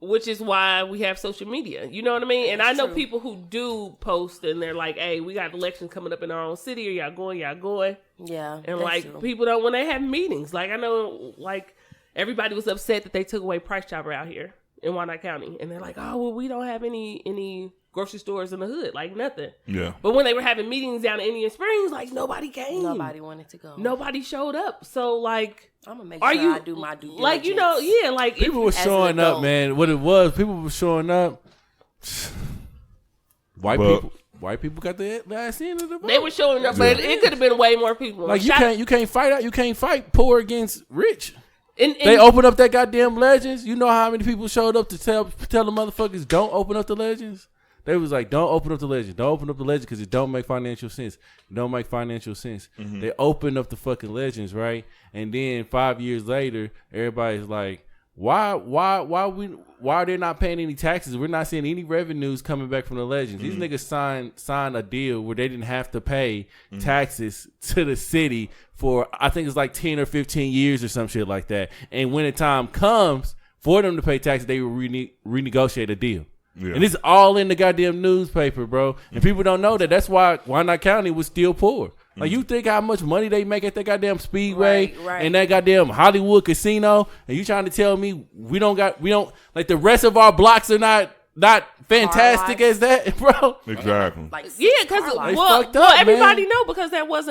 Which is why we have social media. You know what I mean? And I know people who do post and they're like, hey, we got elections coming up in our own city. Are y'all going? Yeah. And like people don't, when they have meetings, like I know like everybody was upset that they took away Price Chopper out here in Wyandotte County. And they're like, oh, well, we don't have any grocery stores in the hood. Like nothing. Yeah. But when they were having meetings down in Indian Springs, like nobody came. Nobody wanted to go. Nobody showed up. So like, I'm gonna make sure I do my due diligence. Like, like people were showing up, man. What it was, people were showing up. White people got the ass in the vote. They were showing up, but it could have been way more people. Like you can't fight poor against rich. And they opened up that goddamn Legends. You know how many people showed up to tell the motherfuckers don't open up the Legends? They was like, don't open up the Legend. Don't open up the Legend because it don't make financial sense. It don't make financial sense. Mm-hmm. They opened up the fucking Legends, right? And then 5 years later, everybody's like, why are they not paying any taxes? We're not seeing any revenues coming back from the Legends. Mm-hmm. These niggas signed a deal where they didn't have to pay taxes to the city for, I think it's like 10 or 15 years or some shit like that. And when the time comes for them to pay taxes, they will renegotiate a deal. Yeah. And it's all in the goddamn newspaper, bro. And people don't know that. That's why Wyandotte County was still poor. Like, you think how much money they make at that goddamn Speedway and that goddamn Hollywood casino, and you trying to tell me we don't like the rest of our blocks are not fantastic as that, bro? Exactly. Because everybody know because that was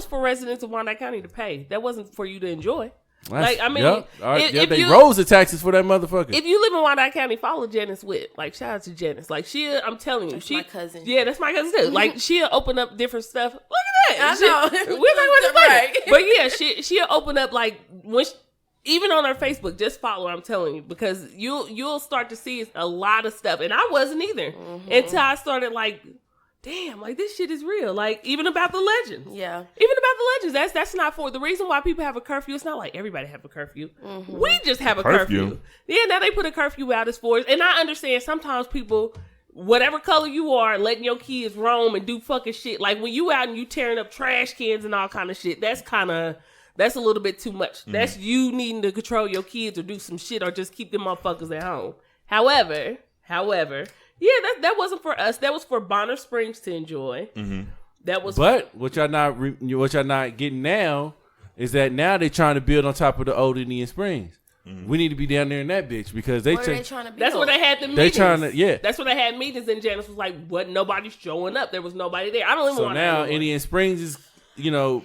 for residents of Wyandotte County to pay. That wasn't for you to enjoy. Like, I mean, they rose the taxes for that motherfucker. If you live in Wyandotte County, follow Janice Witt. Like, shout out to Janice. Like, I'm telling you, that's my cousin. Yeah, that's my cousin too. Like, she'll open up different stuff. Look at that. I know. We're talking about right. But yeah, she'll open up like even on her Facebook. Just follow her, I'm telling you, because you'll start to see a lot of stuff. And I wasn't either until I started like. Damn, like this shit is real. Like even about the Legends. Yeah. Even about the Legends. That's not for the reason why people have a curfew. It's not like everybody have a curfew. Mm-hmm. We just have a curfew. Yeah, now they put a curfew out as for us. And I understand sometimes people, whatever color you are, letting your kids roam and do fucking shit. Like when you out and you tearing up trash cans and all kind of shit, that's a little bit too much. Mm-hmm. That's you needing to control your kids or do some shit or just keep them motherfuckers at home. However, yeah, that wasn't for us. That was for Bonner Springs to enjoy. Mm-hmm. That was. But what y'all not getting now is that now they trying to build on top of the old Indian Springs. Mm-hmm. We need to be down there in that bitch because they trying to. That's where they had the meetings. That's where they had meetings, and Janice was like, "What? Nobody's showing up. There was nobody there. I don't even want to." So now Indian Springs is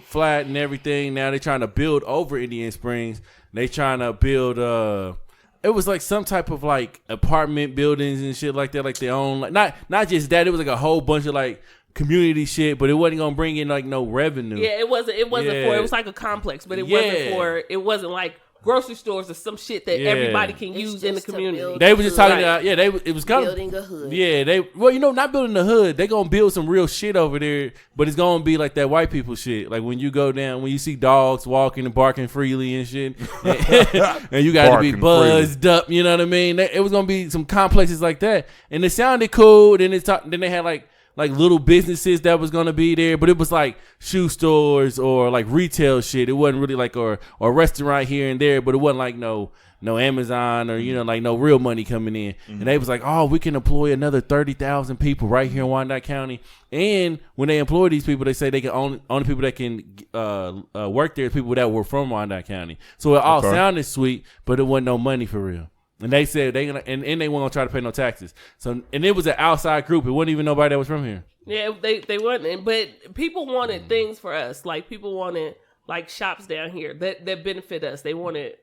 flat and everything. Now they're trying to build over Indian Springs. They trying to build. It was like some type of like apartment buildings and shit like that, like their own. Like not just that. It was like a whole bunch of like community shit, but it wasn't gonna bring in like no revenue. Yeah, it wasn't for. It was like a complex, but it wasn't for. It wasn't like grocery stores or some shit that everybody can use in the community. They were just talking about it was kind of building a hood. Yeah, not building a hood. They gonna build some real shit over there, but it's gonna be like that white people shit. Like when you go down, when you see dogs walking and barking freely and shit, and you got to be buzzed up. You know what I mean? It was gonna be some complexes like that, and it sounded cool. Then they had like little businesses that was gonna be there, but it was like shoe stores or like retail shit. It wasn't really like or a restaurant here and there, but it wasn't like no Amazon or like no real money coming in. Mm-hmm. And they was like, oh, we can employ another 30,000 people right here in Wyandotte County. And when they employ these people, they say they can only people that can work there is people that were from Wyandotte County. So it all sounded sweet, but it wasn't no money for real. And they said they weren't gonna try to pay no taxes. So and it was an outside group. It wasn't even nobody that was from here. Yeah, they wasn't. But people wanted things for us. Like people wanted like shops down here that benefit us. They wanted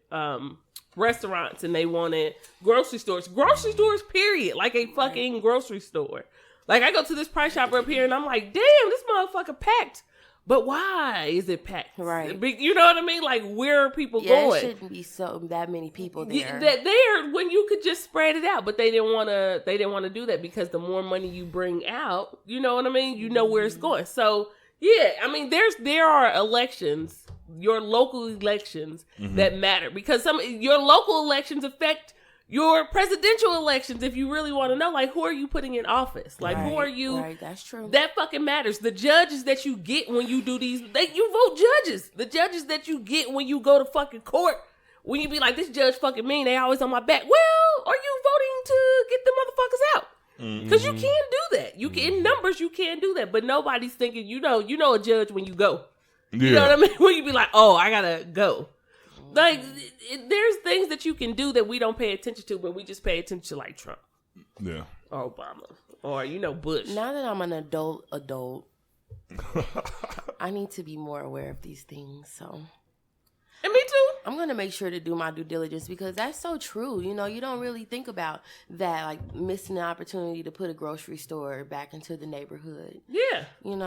restaurants and they wanted grocery stores. Grocery stores, period. Like a fucking grocery store. Like I go to this Price Chopper up here and I'm like, damn, this motherfucker packed. But why is it packed? Right. You know what I mean? Like, where are people Yeah, going? it shouldn't be that many people there. That there when you could just spread it out, but they didn't want to. They didn't want to do that because the more money you bring out, you know what I mean. You know where it's going. So yeah, I mean, there are elections, your local elections that matter because your local elections affect your presidential elections. If you really want to know, like, who are you putting in office? Like, who are you? Right, that's true. That fucking matters. The judges that you get when you do these, you vote judges. The judges that you get when you go to fucking court, when you be like, this judge fucking mean, they always on my back. Well, are you voting to get the motherfuckers out? Because you can do that. You can, in numbers, you can do that. But nobody's thinking, you know a judge when you go. You know what I mean? When you be like, oh, I gotta go. Like, there's things that you can do that we don't pay attention to, but we just pay attention to, like Trump. Yeah. Or Obama. Or, Bush. Now that I'm an adult, I need to be more aware of these things, so. And me too. I'm going to make sure to do my due diligence because that's so true. You don't really think about that, like missing the opportunity to put a grocery store back into the neighborhood. Yeah. And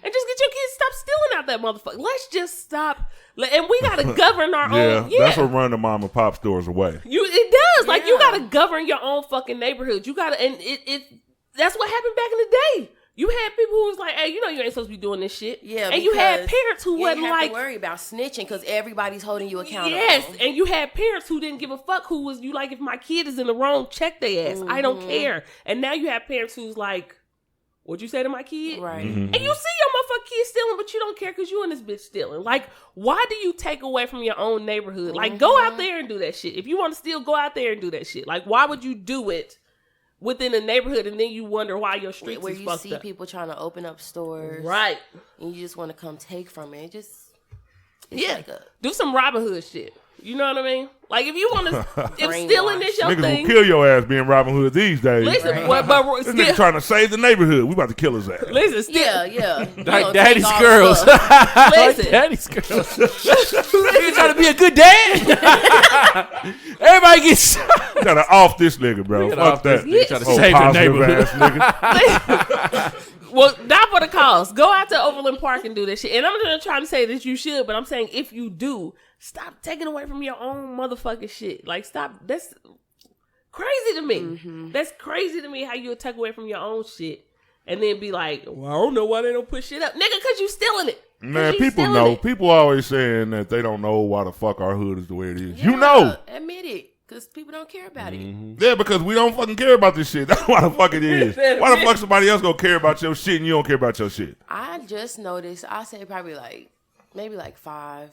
just get your kids stop stealing out that motherfucker. Let's just stop. And we got to govern our own. Yeah. That's what run the mom and pop stores away. It does. Like, you got to govern your own fucking neighborhood. You got to, and that's what happened back in the day. You had people who was like, hey, you ain't supposed to be doing this shit. Yeah, and you had parents who wasn't like, to worry about snitching because everybody's holding you accountable. Yes, and you had parents who didn't give a fuck who was, you like, if my kid is in the wrong, check their ass. I don't care. And now you have parents who's like, what'd you say to my kid? Right. And you see your motherfucking kid stealing, but you don't care because you and this bitch stealing. Like, why do you take away from your own neighborhood? Like, go out there and do that shit. If you want to steal, go out there and do that shit. Like, why would you do it within a neighborhood and then you wonder why your streets where is you fucked see up? people trying to open up stores, Right? And you just want to come take from it. It's like do some Robin Hood shit. You know what I mean? Like, if you want to, if stealing is your niggas thing, will kill your ass being Robin Hood these days. Listen, Right. but This nigga trying to save the neighborhood. We about to kill his ass. listen, still, yeah. Like daddy's girls. listen. Like daddy's girls. Nigga trying to be a good dad. Everybody gets You gotta off this nigga, bro. Fuck that. Nigga trying to Oh, save the positive neighborhood. ass nigga. Well, not for the cause. Go out to Overland Park and do that shit. And I'm not trying to say that you should, but I'm saying if you do, stop taking away from your own motherfucking shit. Like, stop. That's crazy to me. That's crazy to me how you'll take away from your own shit and then be like, well, I don't know why they don't put shit up. Nigga, because you stealing it. Man, people know. It. People always saying that they don't know why the fuck our hood is the way it is. You know. Admit it. Because people don't care about it. Yeah, because we don't fucking care about this shit. That's why the fuck it is. Why the fuck somebody else gonna care about your shit and you don't care about your shit? I just noticed, I say probably maybe 5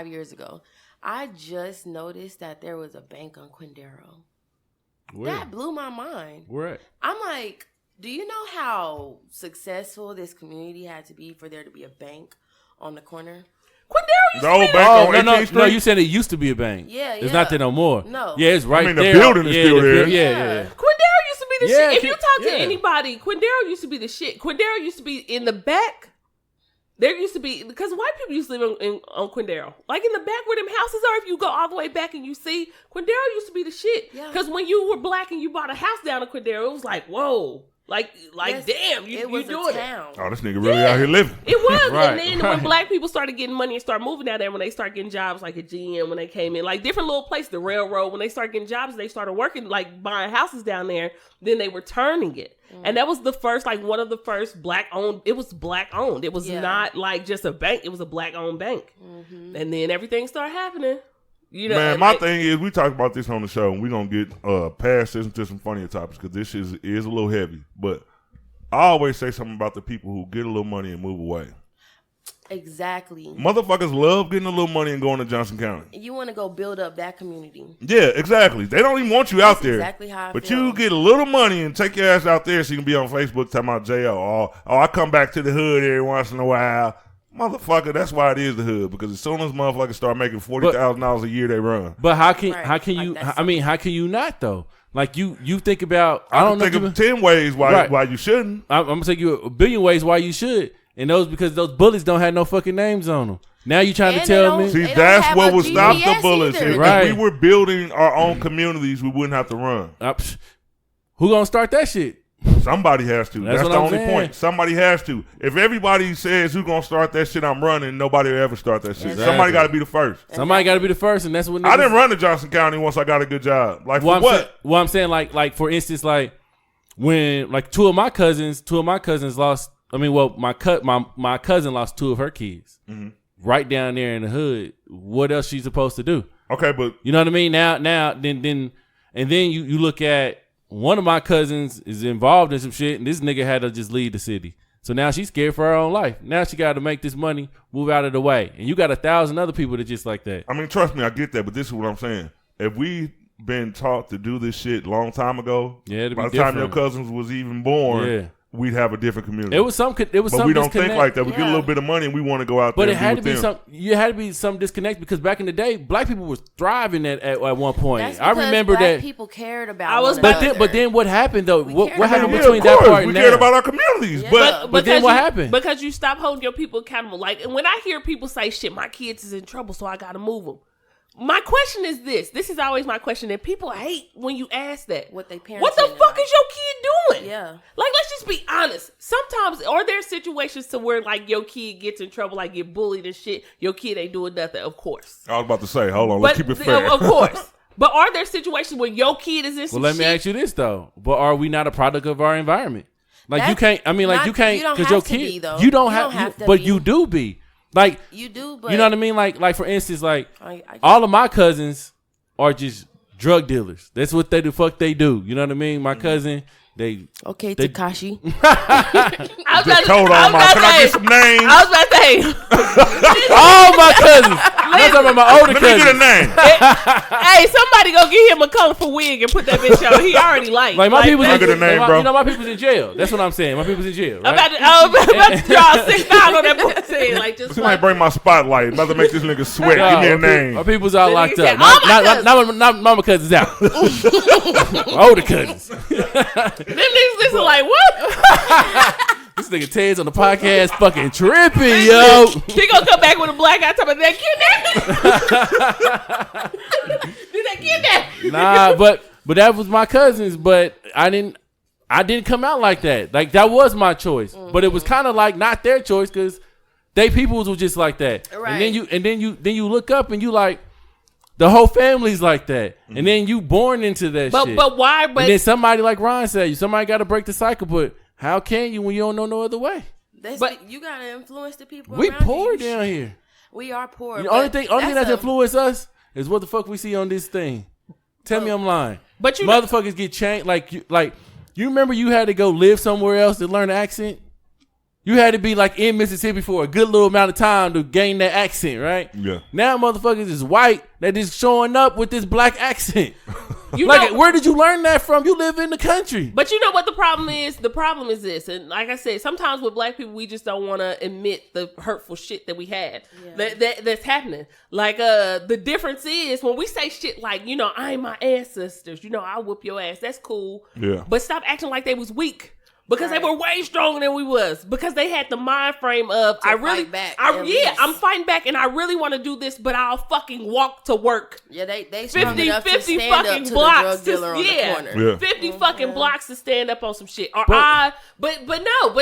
years ago, I just noticed that there was a bank on Quindaro. Where? That blew my mind. Where at? I'm like, do you know how successful this community had to be for there to be a bank on the corner? Quindaro used The to old be bank on 18th No, Street? you said it used to be a bank. Yeah, It's not there no more. No. Yeah, it's right I mean, the there. building is still there. Yeah. Quindaro used to be the Yeah, shit. If you talk to yeah. anybody, Quindaro used to be the shit. Quindaro used to be in the back. There used to be, because white people used to live on Quindaro. Like in the back where them houses are, if you go all the way back and you see, Quindaro used to be the shit. Because when you were black and you bought a house down in Quindaro, it was like, whoa. Like Yes, damn, you was doing a it. town. Oh, this nigga really out here living. It was. Right, And then when black people started getting money and started moving down there, when they started getting jobs like at GM, when they came in, like different little places, the railroad, when they started getting jobs, they started working, like buying houses down there, then they were turning it. And that was the first, like one of the first black owned, it was black owned. It was not like just a bank, it was a black owned bank. And then everything started happening. You know, Man, my thing is, we talked about this on the show, and we're going to get past this into some funnier topics because this is a little heavy. But I always say something about the people who get a little money and move away. Exactly. Motherfuckers love getting a little money and going to Johnson County. You want to go build up that community. Yeah, exactly. They don't even want you out there. Exactly how I But feel. you get a little money and take your ass out there so you can be on Facebook talking about J.O. Oh, I come back to the hood every once in a while. Motherfucker, that's why it is the hood. Because as soon as motherfuckers start making $40,000 a year, they run. But how can Right. you? Like I mean, how can you not though? Like you think about. I don't know. Think of 10 ways why you shouldn't. I'm gonna take you a billion ways why you should, and those because those bullets don't have no fucking names on them. Now you trying to And tell they me? don't- See, They that's have what a would stop the GPS bullets. either. If Right. we were building our own communities, we wouldn't have to run. Who gonna start that shit? Somebody has to. That's what the I'm only saying. point. Somebody has to. If everybody says who's gonna start that shit, I'm running. Nobody will ever start that shit. Exactly. Somebody got to be the first. Somebody got to be the first, and that's when I didn't run to Johnson County once I got a good job. Like for what? Well, I'm saying like for instance, like when like two of my cousins lost. I mean, well, my cousin lost 2 of her kids right down there in the hood. What else she's supposed to do? Okay, but You know what I mean? Now, then you look at one of my cousins is involved in some shit, and this nigga had to just leave the city. So now she's scared for her own life. Now she got to make this money, move out of the way, and you got 1,000 other people that just like that. I mean, trust me, I get that, but this is what I'm saying. If we been taught to do this shit long time ago, Yeah, by the time your cousins was even born, we'd have a different community. It was some, but we don't think like that. We get a little bit of money and we want to go out there. But it and had to be be with them. you had to be some disconnect because back in the day, black people was thriving at one point. That's I remember black that. people cared about. I was one about another. But then what happened though? What cared happened about between of that course, part and we now? cared about our communities, Yeah. But then because what happened? Because you stop holding your people accountable. Like, and when I hear people say, "Shit, my kids is in trouble, so I got to move them." My question is this. This is always my question, and people hate when you ask that. What they parents What the in fuck their is your kid doing? Yeah. Like, let's just be honest. Sometimes, are there situations to where, like, your kid gets in trouble, like, get bullied and shit? Your kid ain't doing nothing, of course. I was about to say, hold on, let's keep it fair. Of course. But are there situations where your kid is in some Well, let me shit? ask you this though. But are we not a product of our environment? Like you That's can't. I mean, like not- you can't you don't because have your to be, kid. though. You don't You have. don't have to but be. you do be. Like You do, but you know what I mean. Like for instance, like I all of my cousins are just drug dealers. That's what they the fuck they do. You know what I mean? My cousin, they Okay, They- Tekashi. I was about to- Hold I on, was Ma. about Can to I say- get some names? I was about to say, all my cousins. I'm talking about my older Let me cousins. get a name. hey, somebody go get him a colorful wig and put that bitch on. He already like. Like my people's Can I get a name, bro? You know my people's in jail. That's what I'm saying. My people's in jail. Right? I was about to draw 6ix9ine on that pussy. Like, just Somebody like, bring my spotlight. About to make this nigga sweat. Give me a name. My people's all Then he locked said, up. all my Not my cousins out. My older cousins. them niggas listen like, what? This nigga Ted's on the podcast fucking tripping, yo. He gonna come back with a black eye talking about that kidnapping. Did that kidnapping? Nah, but that was my cousins, but I didn't come out like that. Like that was my choice. But it was kind of like not their choice because they peoples was just like that. Right. And then you look up and you like the whole family's like that. And then you born into that shit. But why? But and then somebody like Ron said, somebody got to break the cycle. But how can you when you don't know no other way? But you gotta influence the people. We around poor you. down here. We are poor. The only thing that's a- influenced us is what the fuck we see on this thing. Tell me I'm lying. But you know- motherfuckers get changed. Like you remember you had to go live somewhere else to learn the accent. You had to be like in Mississippi for a good little amount of time to gain that accent, right? Yeah. Now motherfuckers is white that is showing up with this black accent. you Like, know, where did you learn that from? You live in the country. But you know what the problem is? The problem is this, and like I said, sometimes with black people, we just don't want to admit the hurtful shit that we had that's happening. Like, the difference is when we say shit like, you know, I ain't my ancestors, you know, I'll whoop your ass. That's cool. Yeah. But stop acting like they was weak. Because they were way stronger than we was. Because they had the mind frame of, To fight back, at least. I'm fighting back and I really want to do this, but I'll fucking walk to work. Yeah, they strong 50 enough to 50 stand up fucking to the blocks drug dealer on the corner. Yeah. 50 fucking blocks to stand up on some shit. Or but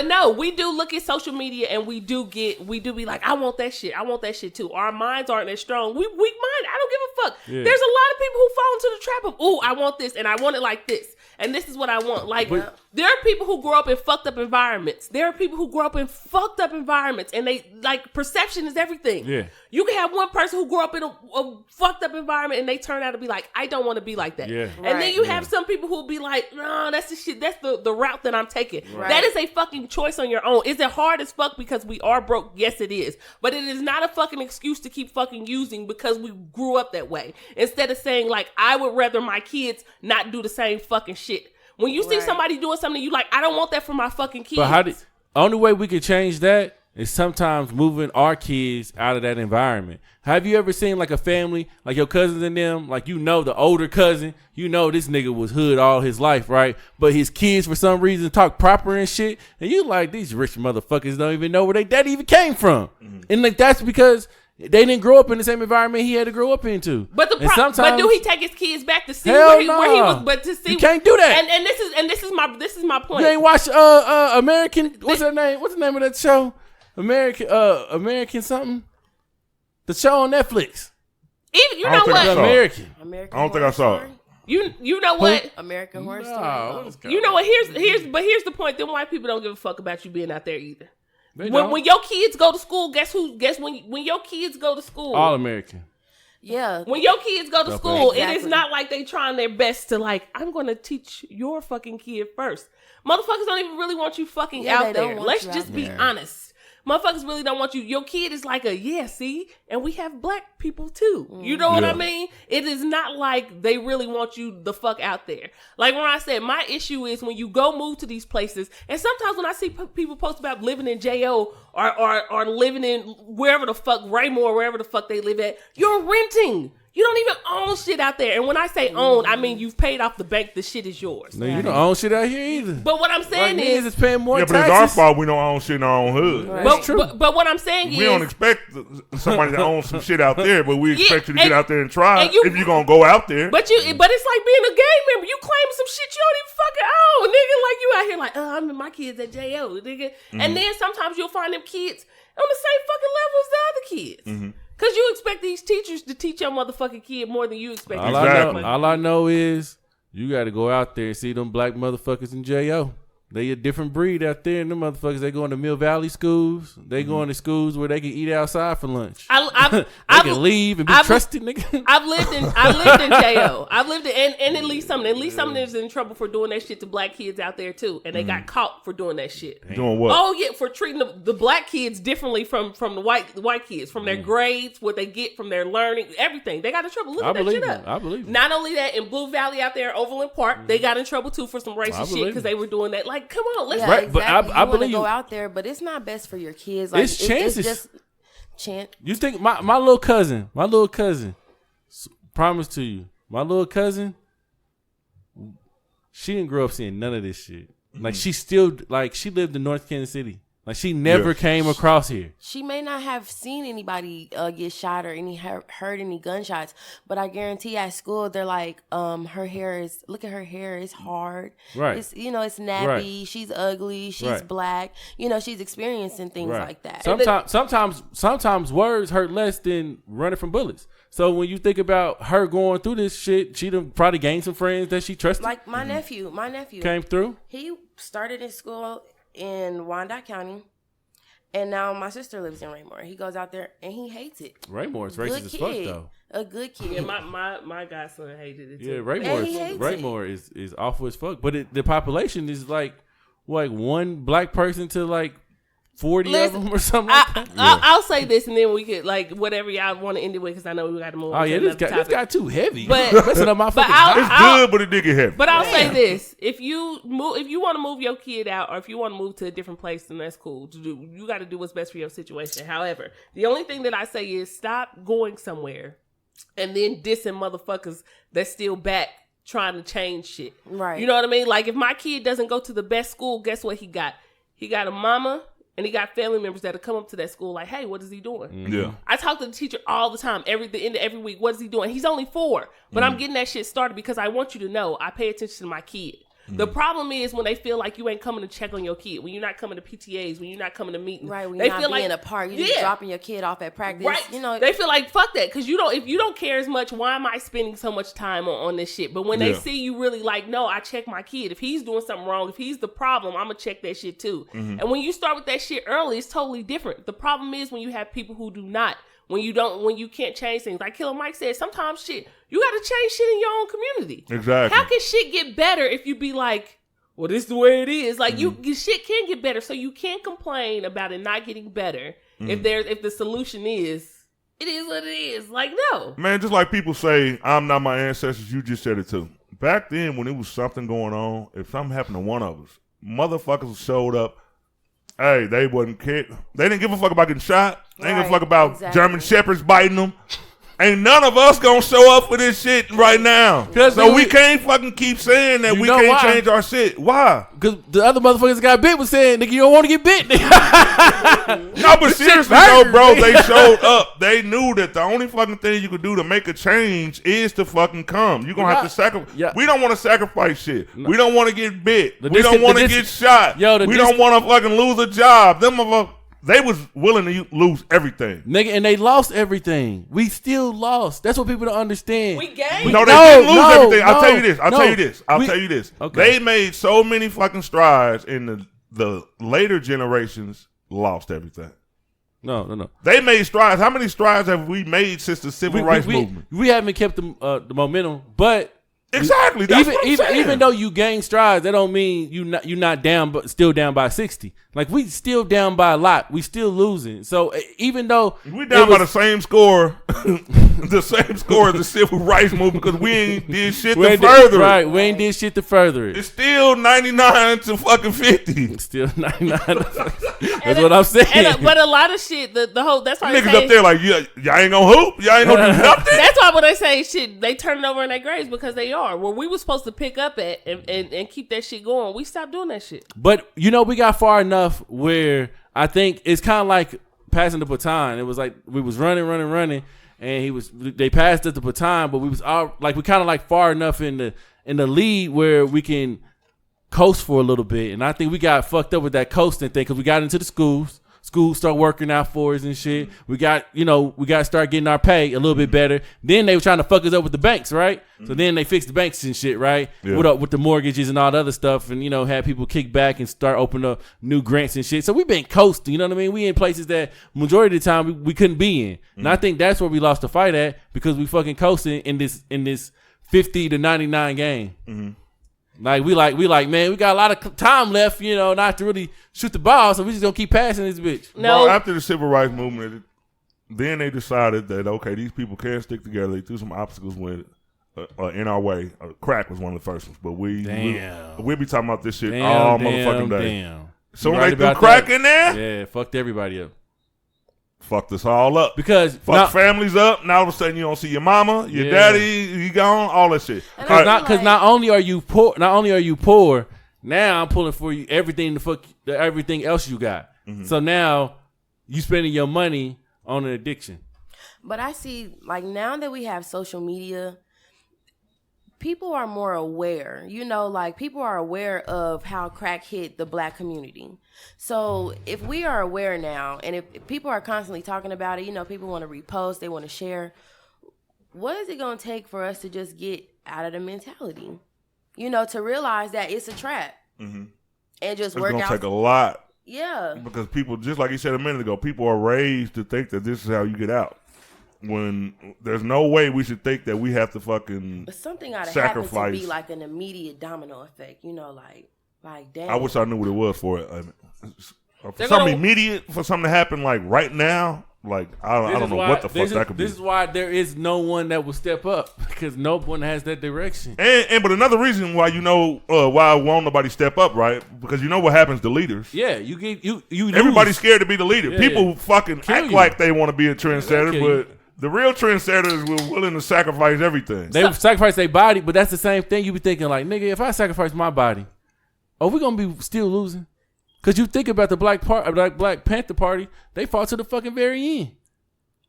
no, we do look at social media and we do be like, I want that shit too. Our minds aren't as strong. We weak mind. I don't give a fuck. Yeah. There's a lot of people who fall into the trap of, ooh, I want this and I want it like this. And this is what I want. Like, there are people who grow up in fucked up environments. There are people who grow up in fucked up environments, and they, like, perception is everything. Yeah. You can have one person who grew up in a fucked up environment, and they turn out to be like, I don't want to be like that. Yeah. And then Right. you have some people who will be like, no, that's the shit. That's the route that I'm taking. Right. That is a fucking choice on your own. Is it hard as fuck because we are broke? Yes, it is. But it is not a fucking excuse to keep fucking using because we grew up that way. Instead of saying, like, I would rather my kids not do the same fucking shit. When you see Right. somebody doing something, you like, I don't want that for my fucking kids. But only way we could change that is sometimes moving our kids out of that environment. Have you ever seen like a family, like your cousins and them, like you know the older cousin, you know this nigga was hood all his life, right? But his kids for some reason talk proper and shit, and you like these rich motherfuckers don't even know where they daddy even came from. And like that's because they didn't grow up in the same environment he had to grow up into. But but do he take his kids back to see Hell where he was? But to see you can't do that. And this is my point. You ain't watch American. What's her name? What's the name of that show? American something. The show on Netflix. Even you know what? American. I don't think I saw it. You know what? American Horror No, You know what? Here's the point. Them white people don't give a fuck about you being out there either. When your kids go to school, guess when your kids go to school? All American. Yeah. When your kids go to school, Exactly. it is not like they trying their best to like, I'm going to teach your fucking kid first. Motherfuckers don't even really want you fucking out there. Let's just be honest. Motherfuckers really don't want you. Your kid is like see, and we have black people too. You know what I mean? It is not like they really want you the fuck out there. Like when I said, my issue is when you go move to these places, and sometimes when I see people post about living in JO or living in wherever the fuck, Raymore, wherever the fuck they live at, you're renting. You don't even own shit out there. And when I say own, I mean you've paid off the bank. The shit is yours. No, you don't own shit out here either. But what I'm saying is it's paying more taxes. But it's our fault we don't own shit in our own hood. Right. But, true. But what I'm saying is we don't expect somebody to own some shit out there, but we expect you to get out there and try if you're gonna go out there. But it's like being a gang member. You claim some shit you don't even fucking own, nigga. Like you out here like, I'm in my kids at JO, nigga. And then sometimes you'll find them kids on the same fucking level as the other kids. Because you expect these teachers to teach your motherfucking kid more than you expect. All I know is you got to go out there and see them black motherfuckers in J.O. They a different breed out there. And them motherfuckers, they going to Mill Valley schools. They going to schools where they can eat outside for lunch. They can leave and be trusted, nigga. I've lived in J.O. I've lived in, and at least some is in trouble for doing that shit to black kids out there too. And they got caught for doing that shit. Doing what? Oh yeah, for treating the black kids differently from the white kids, from their grades, what they get from their learning, everything. They got in trouble. Look at that shit up. I believe it. Not only that, in Blue Valley out there, Overland Park, they got in trouble too for some racist shit because they were doing that. Like, come on, let's Right, exactly. but I believe you go out there, but it's not best for your kids. Like, it's chances. It's just chance. You think my little cousin, promise to you, my little cousin, she didn't grow up seeing none of this shit. Like she lived in North Kansas City. Like she never came across here. She may not have seen anybody get shot or heard any gunshots, but I guarantee at school they're like, her hair is. Look at her hair; it's hard. Right. It's it's nappy. Right. She's ugly. She's black. She's experiencing things like that. Sometimes words hurt less than running from bullets. So when you think about her going through this shit, she done probably gained some friends that she trusted. Like my nephew came through. He started in school in Wyandotte County, and now my sister lives in Raymore. He goes out there and he hates it. Raymore is racist as fuck though. A good kid. Yeah, my godson hated it too. Yeah, Raymore is awful as fuck. But the population is like one black person to like 40 of them or something like that. I'll say this and then we could like whatever y'all want to end it with because I know we got to move. Oh yeah, this got too heavy. But messing up my fucking it's good, but it did get heavy. But I'll say this: if you want to move your kid out, or if you want to move to a different place, then that's cool. You got to do what's best for your situation. However, the only thing that I say is stop going somewhere and then dissing motherfuckers that's still back trying to change shit. Right. You know what I mean? Like if my kid doesn't go to the best school, guess what he got? He got a mama. And he got family members that'll come up to that school like, hey, what is he doing? Yeah. I talk to the teacher all the time, the end of every week. What is he doing? He's only 4. But I'm getting that shit started because I want you to know I pay attention to my kid. The problem is when they feel like you ain't coming to check on your kid, when you're not coming to PTAs, when you're not coming to meetings. Right, when they you're feel not being like, a part. You're just dropping your kid off at practice. Right. They feel like, fuck that. Because if you don't care as much, why am I spending so much time on this shit? But when they see you really like, no, I check my kid. If he's doing something wrong, if he's the problem, I'm going to check that shit too. And when you start with that shit early, it's totally different. The problem is when you have people who do not. When you can't change things. Like Killer Mike said, sometimes shit, you got to change shit in your own community. Exactly. How can shit get better if you be like, well, this is the way it is. Like your shit can get better, so you can't complain about it not getting better. If the solution is, it is what it is. Like no, man. Just like people say, I'm not my ancestors. You just said it too. Back then, when it was something going on, if something happened to one of us, motherfuckers showed up. Hey, they wasn't care. They didn't give a fuck about getting shot. They didn't give a fuck about German shepherds biting them. Ain't none of us gonna show up for this shit right now. So we can't fucking keep saying that we can't change our shit. Why? Because the other motherfuckers got bit was saying, nigga, you don't want to get bit. No, but seriously though, bro, they showed up. They knew that the only fucking thing you could do to make a change is to fucking come. You're gonna have to sacrifice. Yeah. We don't want to sacrifice shit. No. We don't want to get bit. We don't want to get shot. We don't want to fucking lose a job. Them motherfuckers. They was willing to lose everything. Nigga, and they lost everything. We still lost. That's what people don't understand. We gained. No, they didn't lose everything. I'll tell you this. Okay. They made so many fucking strides, and the later generations lost everything. No. They made strides. How many strides have we made since the civil rights movement? We haven't kept the momentum, but exactly. That's what I'm saying. Even though you gain strides, that don't mean you not down, but still down by 60. Like we still down by a lot. We still losing. So even though we down by the same score, the same score as the civil rights movement, because we ain't did shit to further it. Right, we ain't did shit to further it. It's still 99 to fucking 50. It's still 99. That's what I'm saying. But a lot of shit, the whole that's why niggas up there like y'all ain't gonna hoop, y'all ain't gonna do nothing. That's why when they say shit, they turn it over in their graves because they are where we were supposed to pick up at and keep that shit going. We stopped doing that shit. But we got far enough where I think it's kind of like passing the baton. It was like we was running, and they passed us the baton, but we was all like we kind of like far enough in the lead where we can coast for a little bit. And I think we got fucked up with that coasting thing because we got into the schools. Schools start working out for us and shit. We got to start getting our pay a little bit better. Then they were trying to fuck us up with the banks, right? So then they fixed the banks and shit, right? Yeah. With the mortgages and all the other stuff, and had people kick back and start opening up new grants and shit. So we've been coasting, you know what I mean? We in places that majority of the time we couldn't be in. And I think that's where we lost the fight at because we fucking coasting in this 50 to 99 game. Mm-hmm. Like we like man, we got a lot of time left, not to really shoot the ball, so we just gonna keep passing this bitch. No, after the civil rights movement, then they decided that okay, these people can stick together. They threw some obstacles with in our way. Crack was one of the first ones, but we be talking about this shit all motherfucking day. So they threw crack in there. Yeah, fucked everybody up. Fucked us all up because fucked families up. Now all of a sudden you don't see your mama, your daddy, he gone, all that shit. Because not only are you poor, now I'm pulling for you everything else you got. Mm-hmm. So now you spending your money on an addiction. But I see like now that we have social media, people are more aware, like people are aware of how crack hit the black community. So if we are aware now, and if people are constantly talking about it, people want to repost, they want to share. What is it going to take for us to just get out of the mentality? To realize that it's a trap and just work out. It's going to take a lot. Yeah. Because people, just like you said a minute ago, people are raised to think that this is how you get out. When there's no way we should think that we have to fucking but something ought to sacrifice. Happen to be like an immediate domino effect, like damn. I wish I knew what it was for it. For something immediate, for something to happen like right now, like I don't know what the fuck that could be. This is why there is no one that will step up because no one has that direction. But another reason why why won't nobody step up, right? Because what happens to leaders. Yeah, you everybody's scared to be the leader. Yeah, people fucking act like they want to be a trendsetter, but the real trendsetters were willing to sacrifice everything. They sacrifice their body, but that's the same thing. You be thinking like, nigga, if I sacrifice my body, are we gonna be still losing? Because you think about the Black Panther Party, they fought to the fucking very end.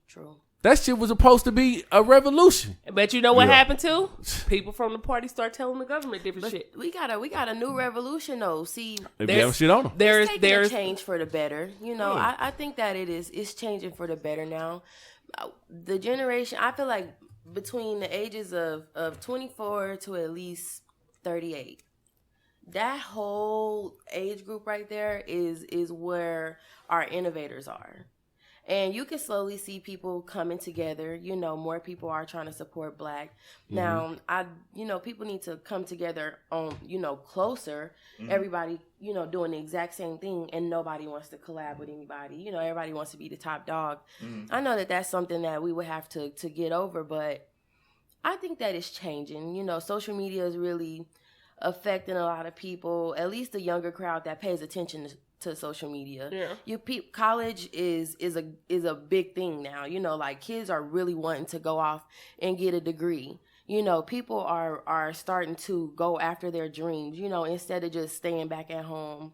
True. That shit was supposed to be a revolution. But you know what happened too? People from the party start telling the government different shit. We got a new revolution though. See, there's shit on them. There's a change for the better. I think that it's changing for the better now. The generation, I feel like between the ages of 24 to at least 38. That whole age group right there is where our innovators are. And you can slowly see people coming together. More people are trying to support Black. Mm-hmm. Now, people need to come together on, closer. Mm-hmm. Everybody, doing the exact same thing, and nobody wants to collab with anybody. Everybody wants to be the top dog. Mm-hmm. I know that that's something that we would have to get over, but I think that it's changing. Social media is really affecting a lot of people, at least the younger crowd that pays attention to social media. Yeah. College is a big thing now. You know, like kids are really wanting to go off and get a degree. You know, people are starting to go after their dreams, you know, instead of just staying back at home,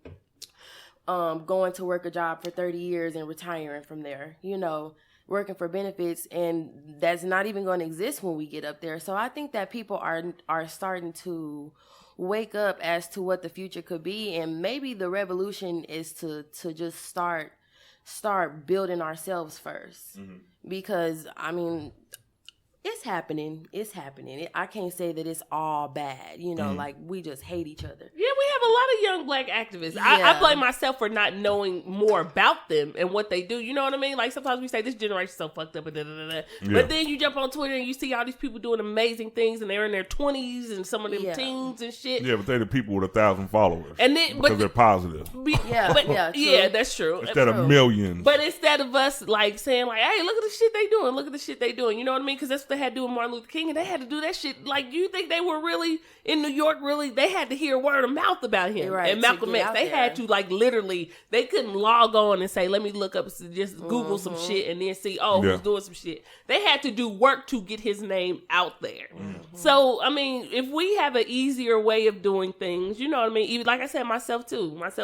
going to work a job for 30 years and retiring from there, you know, working for benefits, and that's not even going to exist when we get up there. So I think that people are starting to wake up as to what the future could be, and maybe the revolution is to just start building ourselves first. Because I mean, it's happening. I can't say that it's all bad, you know, like we just hate each other. Yeah, we have a lot of young black activists. I blame myself for not knowing more about them and what they do. You know what I mean? Like sometimes we say this generation's so fucked up, but then you jump on Twitter and you see all these people doing amazing things, and they're in their 20s and some of them teens and shit. Yeah, but they're the people with 1,000 followers, and then because they're positive. Yeah, that's true. Instead of millions. But instead of us like saying like, hey, look at the shit they doing. You know what I mean? Because that's what they had to do with Martin Luther King, and they had to do that shit. Like, you think they were really in New York? Really, they had to hear word of mouth about him. Right, and Malcolm X. They had to like literally. They couldn't log on and say, let me look up, just Google some shit, and then see, who's doing some shit. They had to do work to get his name out there. So I mean, if we have an easier way of doing things, you know what I mean? Even like I said, myself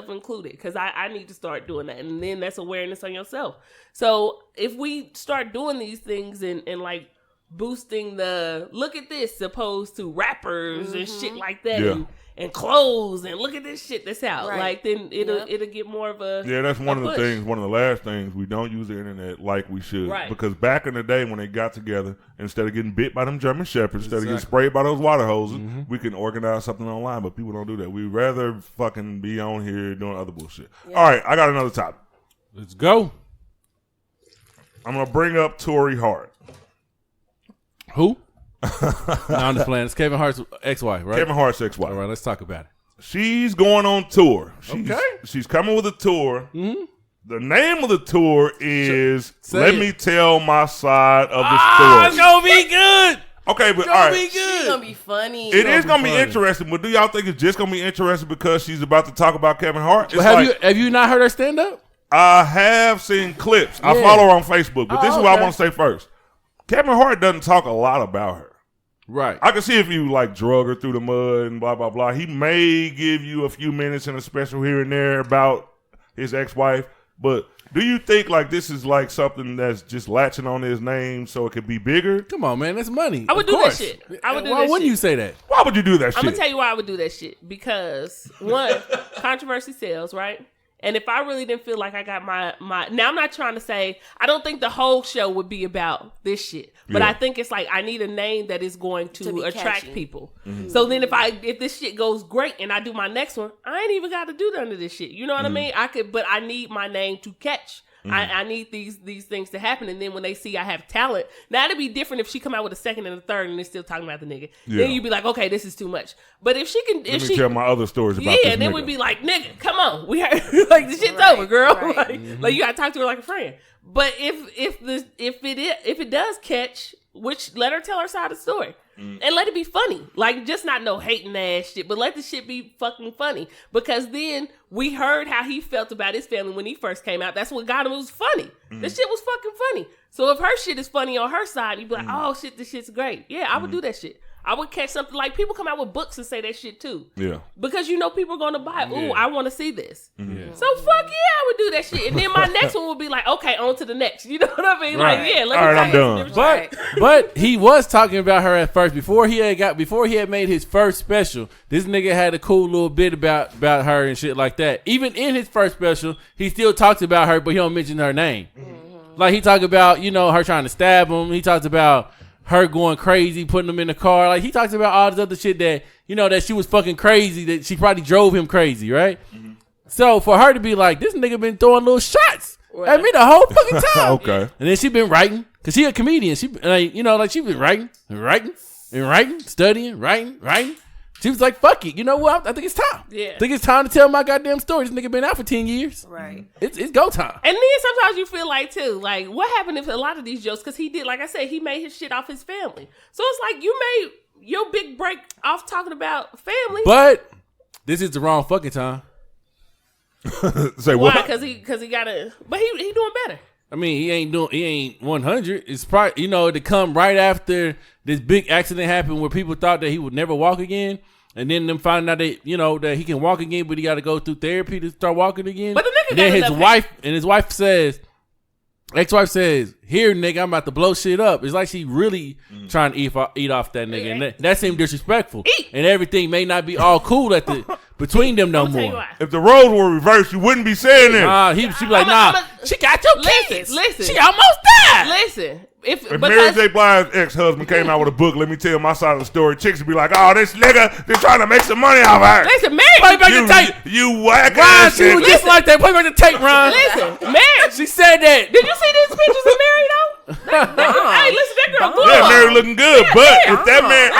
included, because I need to start doing that, and then that's awareness on yourself. So if we start doing these things and like boosting the look at this opposed to rappers and shit like that and clothes and look at this shit that's out, like then it'll get more of a that's one of the push. things, one of the last things, we don't use the internet like we should, because back in the day when they got together, instead of getting bit by them German shepherds, instead of getting sprayed by those water hoses, we can organize something online, but people don't do that. We'd rather fucking be on here doing other bullshit. All right, I got another topic. Let's go. I'm gonna bring up Tory Hart. Who? No, I'm just playing. It's Kevin Hart's ex-wife, right? Kevin Hart's ex-wife. All right, let's talk about it. She's going on tour. She's coming with a tour. The name of the tour is Let Me Tell My Side of the Story. It's going to be good. Okay, but all right. It's going to be funny. It is going to be interesting, but do y'all think it's just going to be interesting because she's about to talk about Kevin Hart? Have you not heard her stand up? I have seen clips. I follow her on Facebook, but this is what I want to say first. Kevin Hart doesn't talk a lot about her. Right. I can see if you like drug her through the mud and blah, blah, blah. He may give you a few minutes in a special here and there about his ex-wife. But do you think like this is like something that's just latching on his name so it could be bigger? Come on, man. That's money. I would do that shit. Why wouldn't you say that? Why would you do that shit? I'm going to tell you why I would do that shit. Because, one, controversy sells, right? And if I really didn't feel like I got my now I'm not trying to say, I don't think the whole show would be about this shit. But I think it's like I need a name that is going to attract catchy. People. So then if this shit goes great and I do my next one, I ain't even got to do none of this shit. You know what I mean? But I need my name to catch. I need these things to happen, and then when they see I have talent, now it'd be different if she come out with a second and a third, and they're still talking about the nigga. Yeah. Then you'd be like, okay, this is too much. But if she can, let me tell my other stories about this then nigga. we'd be like, nigga, come on, we heard, like the shit's over, girl. Right. Like you gotta talk to her like a friend. But if it does catch, which let her tell her side of the story. And let it be funny. Like, just not no hating ass shit, but let the shit be fucking funny. Because then we heard how he felt about his family when he first came out. That's what got him. It was funny. This shit was fucking funny. So if her shit is funny on her side, you'd be like, oh shit, this shit's great. Yeah, I would do that shit. I would catch something like people come out with books and say that shit too. Yeah. Because you know people are going to buy, ooh, I want to see this. Yeah. So fuck yeah, I would do that shit. And then my next one would be like, okay, on to the next. You know what I mean? Right. Like, yeah, let me I'm done. But he was talking about her at first. Before he had made his first special, this nigga had a cool little bit about her and shit like that. Even in his first special, he still talks about her, but he don't mention her name. Like he talked about, her trying to stab him. He talked about her going crazy, putting him in the car. Like he talks about all this other shit that, that she was fucking crazy, that she probably drove him crazy, right? So for her to be like, this nigga been throwing little shots at me the whole fucking time. Okay. And then she been writing, cause she a comedian. She she been writing, studying, writing. She was like, fuck it. You know what? I think it's time. Yeah. I think it's time to tell my goddamn story. This nigga been out for 10 years. Right. It's go time. And then sometimes you feel like, too, like, what happened if a lot of these jokes, because he did, like I said, he made his shit off his family. So it's like, you made your big break off talking about family. But this is the wrong fucking time. Say Why? what? Because he got a. But he doing better. I mean, he ain't 100. It's probably, to come right after this big accident happened where people thought that he would never walk again. And then them finding out that, that he can walk again, but he got to go through therapy to start walking again. But the nigga and then got his enough wife, and his wife says, ex-wife says, here, nigga, I'm about to blow shit up. It's like she really trying to eat off that nigga. And that seemed disrespectful. And everything may not be all cool between them no more. If the roles were reversed, you wouldn't be saying that. She'd be like, she got your kids. Listen. She almost died. Listen. If Mary J. Blige's ex-husband came out with a book, let me tell my side of the story. Chicks would be like, oh, this nigga, they're trying to make some money off her. Listen, Mary. Play back the tape. You whack Ron, ass she was nigga. just like that. Play back the tape, Ron. Listen, Mary. She said that. Did you see these pictures of Mary though? Hey, listen, that girl good. Yeah, Mary looking good, but if that man,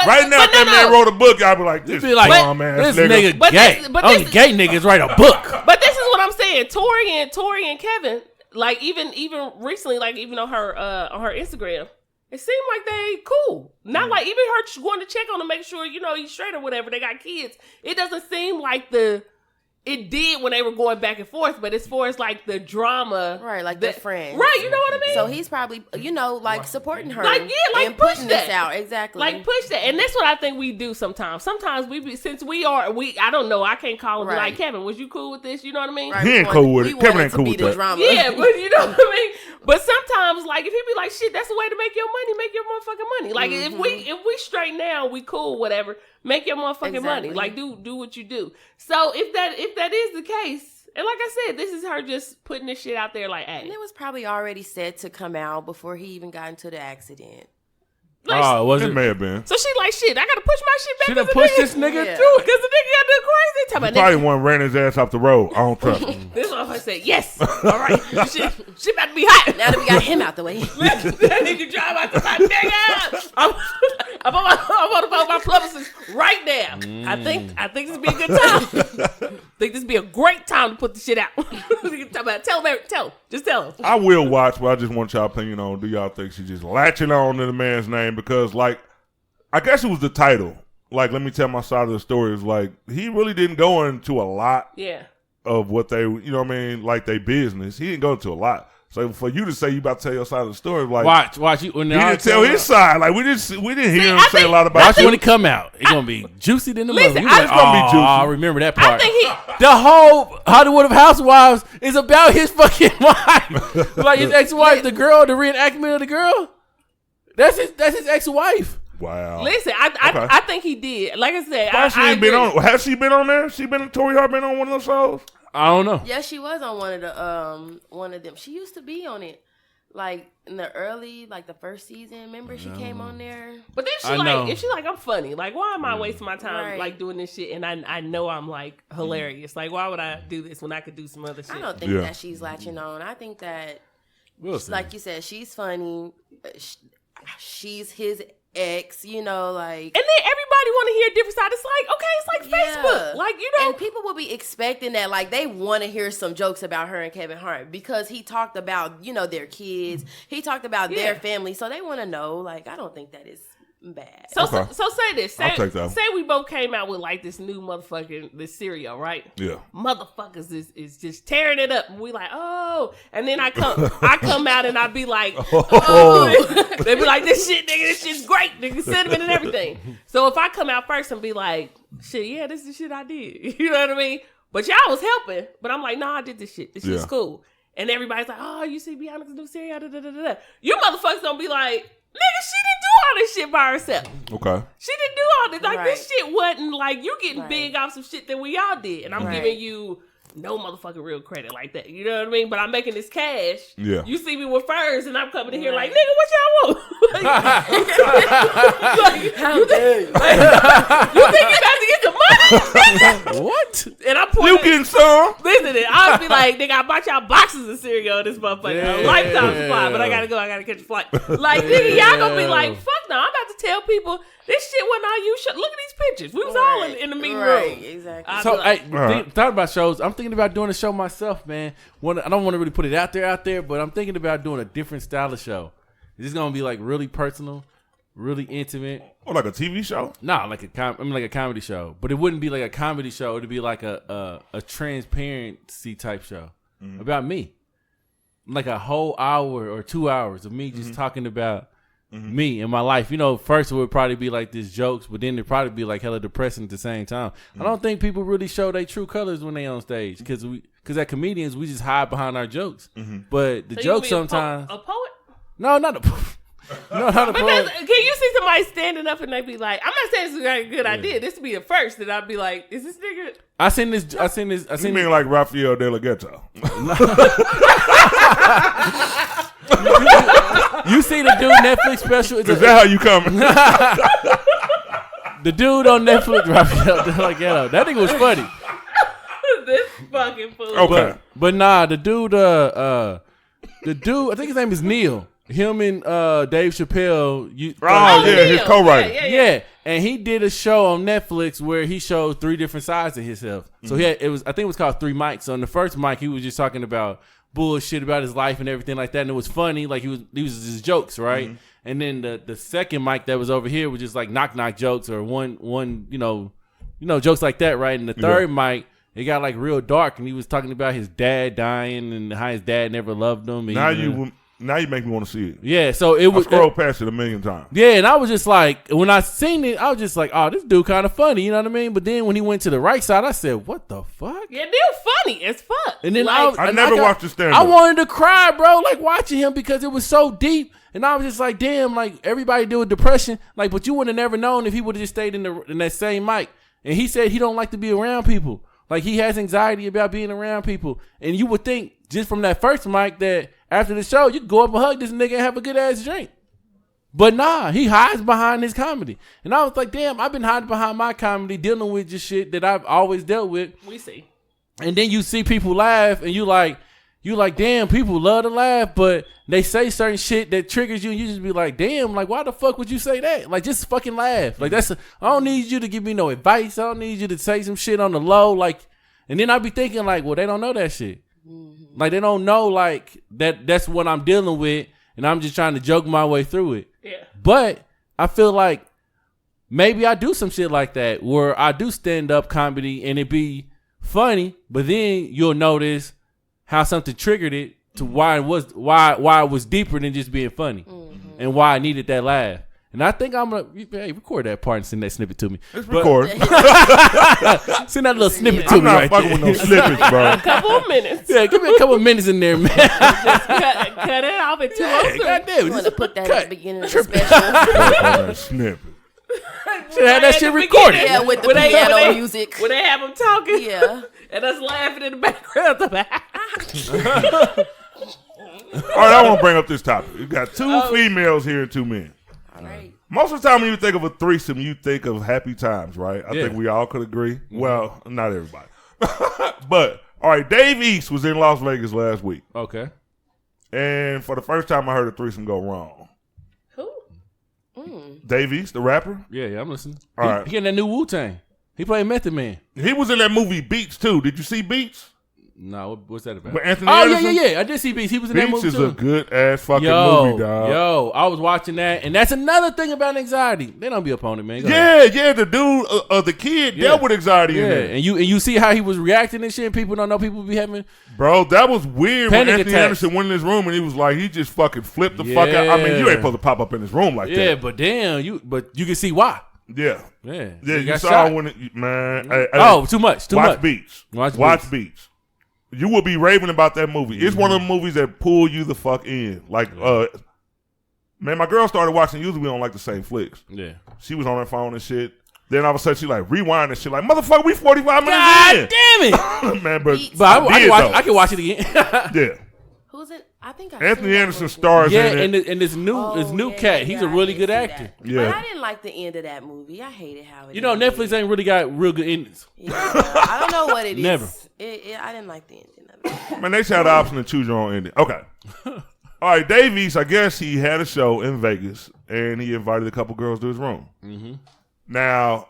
right now, if that man wrote a book, I'd be like, this be like, man, this nigga gay. Only gay niggas write a book. But this is what I'm saying. Tori and Kevin, like even recently, like even on her Instagram, it seemed like they cool. Not like even her going to check on him, make sure he's straight or whatever. They got kids. It doesn't seem like it did when they were going back and forth, but as far as like the drama, right, like the friends, right? You know what I mean? So he's probably like supporting her, like and push pushing that this out, exactly, like push that, and that's what I think we do sometimes. Sometimes I don't know, I can't call him and be like, Kevin, was you cool with this? You know what I mean? Right, he ain't cool with it. Kevin ain't cool with that. Drama. Yeah, but you know what I mean. But sometimes, like if he be like, shit, that's the way to make your money. Make your motherfucking money. Like if we straight now, we cool, whatever. Make your motherfucking money. Like do what you do. So if that is the case, and like I said, this is her just putting this shit out there like, hey. And it was probably already set to come out before he even got into the accident. Like, was it may have been. So she like, shit, I gotta push my shit back. Should have pushed this nigga through it. Because the nigga got done crazy. He probably one ran his ass off the road. I don't trust him. This motherfucker said, yes. All right. Shit about to be hot. Now that we got him out the way. That nigga drive out the hot nigga. I'm on my publicist right now. I think this would be a good time. I think this would be a great time to put the shit out. Tell him. Just tell him. I will watch, but I just want y'all opinion on, do y'all think she's just latching on to the man's name? Because, like, I guess it was the title. Like, let me tell my side of the story. It's like, he really didn't go into a lot of what they, like their business. He didn't go into a lot. So for you to say you about to tell your side of the story, like watch you. He didn't tell his side. Like we didn't hear him say a lot about. Watch when it come out. It's gonna be juicy than the movie. It's gonna be juicy. I remember that part. I think the whole Hollywood of Housewives is about his fucking wife. Like his ex-wife, the girl, the reenactment of the girl. That's his ex-wife. Wow. Listen, I think he did. Like I said, has she been on there? Tori Hart been on one of those shows? I don't know. Yeah, she was on one of them. She used to be on it, like in the early, like the first season. Remember, she came on there. But then if she's like, I'm funny. Like, why am I wasting my time like doing this shit? And I know I'm like hilarious. Like, why would I do this when I could do some other shit? I don't think that she's latching on. I think that, like you said, she's funny. She's his ex, like, and then everybody want to hear a different side. It's like, okay, it's like Facebook, like, and people will be expecting that, like, they want to hear some jokes about her and Kevin Hart because he talked about their kids, he talked about their family, so they want to know. Like, I don't think that is bad. So say this. Say we both came out with like this new this cereal, right? Yeah. Motherfuckers is just tearing it up. And we like, oh. And then I come out and I be like, oh. They be like, this shit's great. Nigga, cinnamon and everything. So if I come out first and be like, shit, yeah, this is the shit I did. You know what I mean? But y'all was helping. But I'm like, nah, I did this shit. This shit's cool. And everybody's like, oh, you see Bianca's new cereal? Da, da, da, da. You motherfuckers don't be like, nigga, she didn't do all this shit by herself. Okay. She didn't do all this. Like, this shit wasn't like you getting big off some shit that we all did. And I'm giving you no motherfucking real credit like that. You know what I mean? But I'm making this cash. Yeah. You see me with furs and I'm coming in here like, nigga, what y'all want? You think you about to get the money? What? And I'm pointing. You getting some? Listen, I'll be like, nigga, I bought y'all boxes of cereal in this motherfucker. Lifetime supply, but I gotta go. I gotta catch a flight. Like, nigga, y'all gonna be like, fuck no. I'm about to tell people this shit wasn't all you. Look at these pictures. We was all in the meeting room. Exactly. So, talking about shows, I'm thinking about doing a show myself, man. I don't want to really put it out there, but I'm thinking about doing a different style of show. It's gonna be like really personal. really intimate. Or like a TV show? Nah, like a comedy show. But it wouldn't be like a comedy show. It'd be like a transparency type show about me. Like a whole hour or 2 hours of me just talking about me and my life. You know, first it would probably be like this jokes, but then it'd probably be like hella depressing at the same time. I don't think people really show their true colors when they on stage because as comedians, we just hide behind our jokes. But the jokes sometimes... A poet? No, not a poet. No, not a poet. Can you see somebody standing up and they be like, I'm not saying this is a good idea. This would be the first. And I'd be like, is this nigga... I seen this. You mean like Rafael De La Ghetto? You see the dude Netflix special? Is that how you coming? The dude on Netflix, Rafael De La Ghetto. That nigga was funny. This fucking fool. Okay. But nah, the dude, I think his name is Neil. Him and Dave Chappelle. His co-writer. Yeah, and he did a show on Netflix where he showed 3 different sides of himself. So I think it was called 3 Mics. So on the first mic, he was just talking about bullshit about his life and everything like that, and it was funny. Like he was just jokes, right? And then the second mic that was over here was just like knock jokes or one jokes like that, right? And the third mic, it got like real dark, and he was talking about his dad dying and how his dad never loved him. And, now you make me want to see it. Yeah, so it was. I scrolled past it a million times. Yeah, and I was just like, when I seen it, I was just like, oh, this dude kind of funny, you know what I mean? But then when he went to the right side, I said, what the fuck? Yeah, they're funny as fuck. And then I never watched the stand-up. I wanted to cry, bro, like watching him because it was so deep. And I was just like, damn, like everybody deal with depression. Like, but you would have never known if he would have just stayed in that same mic. And he said he don't like to be around people. Like he has anxiety about being around people. And you would think just from that first mic that after the show, you could go up and hug this nigga and have a good ass drink. But nah, he hides behind his comedy. And I was like, damn, I've been hiding behind my comedy, dealing with just shit that I've always dealt with. We see. And then you see people laugh and you like, damn, people love to laugh, but they say certain shit that triggers you and you just be like, damn, like why the fuck would you say that? Like just fucking laugh. Like I don't need you to give me no advice. I don't need you to say some shit on the low. Like, and then I be thinking like, well, they don't know that shit. Like they don't know like that's what I'm dealing with, and I'm just trying to joke my way through it. Yeah. But I feel like maybe I do some shit like that where I do stand up comedy and it be funny, but then you'll notice how something triggered it to why it was deeper than just being funny, and why I needed that laugh. And I think I'm gonna record that part and send that snippet to me. It's recorded. Send that little snippet to me. I'm not right fucking there. with no snippets, bro. A couple of minutes. Yeah, give me a couple of minutes in there, man. cut it off at 2:03. God damn, You want to put that cut. at the beginning of the special. Snippet. Should have that shit recorded. Yeah, with the piano music. When they have them talking. Yeah. And us laughing in the background. All right, I want to bring up this topic. You got 2 females here and 2 men. All right. Most of the time when you think of a threesome, you think of happy times, right? I Yeah. think we all could agree. Well, not everybody. But, all right, Dave East was in Las Vegas last week. Okay. And for the first time, I heard a threesome go wrong. Who? Dave East, the rapper, Yeah, I'm listening. All right. He getting that new Wu-Tang. He played Method Man. he was in that movie Beats, too. Did you see Beats? No, what's that about? With Anthony Oh, Anderson? yeah. I did see Beats. He was in that Beats movie, is too. a good-ass fucking movie, dog. I was watching that, and that's another thing about anxiety. They don't be up on it, man. Go ahead. Yeah, the dude, the kid dealt with anxiety in there. And you see how he was reacting and shit. People don't know people be having. Bro, that was weird when Panic Anthony attacks. Anderson went in his room and he was like, he just fucking flipped the fuck out. I mean, you ain't supposed to pop up in his room like Yeah, that. but damn, you can see why. Yeah. Yeah, Yeah, he you got saw shot. when it, man. Hey, Too much. watch Beats. Watch Beats. You will be raving about that movie. It's one of the movies that pull you the fuck in. Like, man, my girl started watching. Usually we don't like the same flicks. Yeah. She was on her phone and shit. Then all of a sudden she like rewind and shit. Like, motherfucker, we 45 minutes God in. damn it! Man, but I can watch it again. Yeah. Who's it? I think Anthony Anderson stars Yeah, in it. and this new cat, he's a really good actor. Yeah. But I didn't like the end of that movie. I hated how it You know, ended. Netflix ain't really got real good endings. Yeah, I don't know what it is. Never. I didn't like the ending of it. Man, they should have the option to choose your own ending. Okay. All right, Dave East, I guess he had a show in Vegas, and he invited a couple girls to his room. Mm-hmm. Now,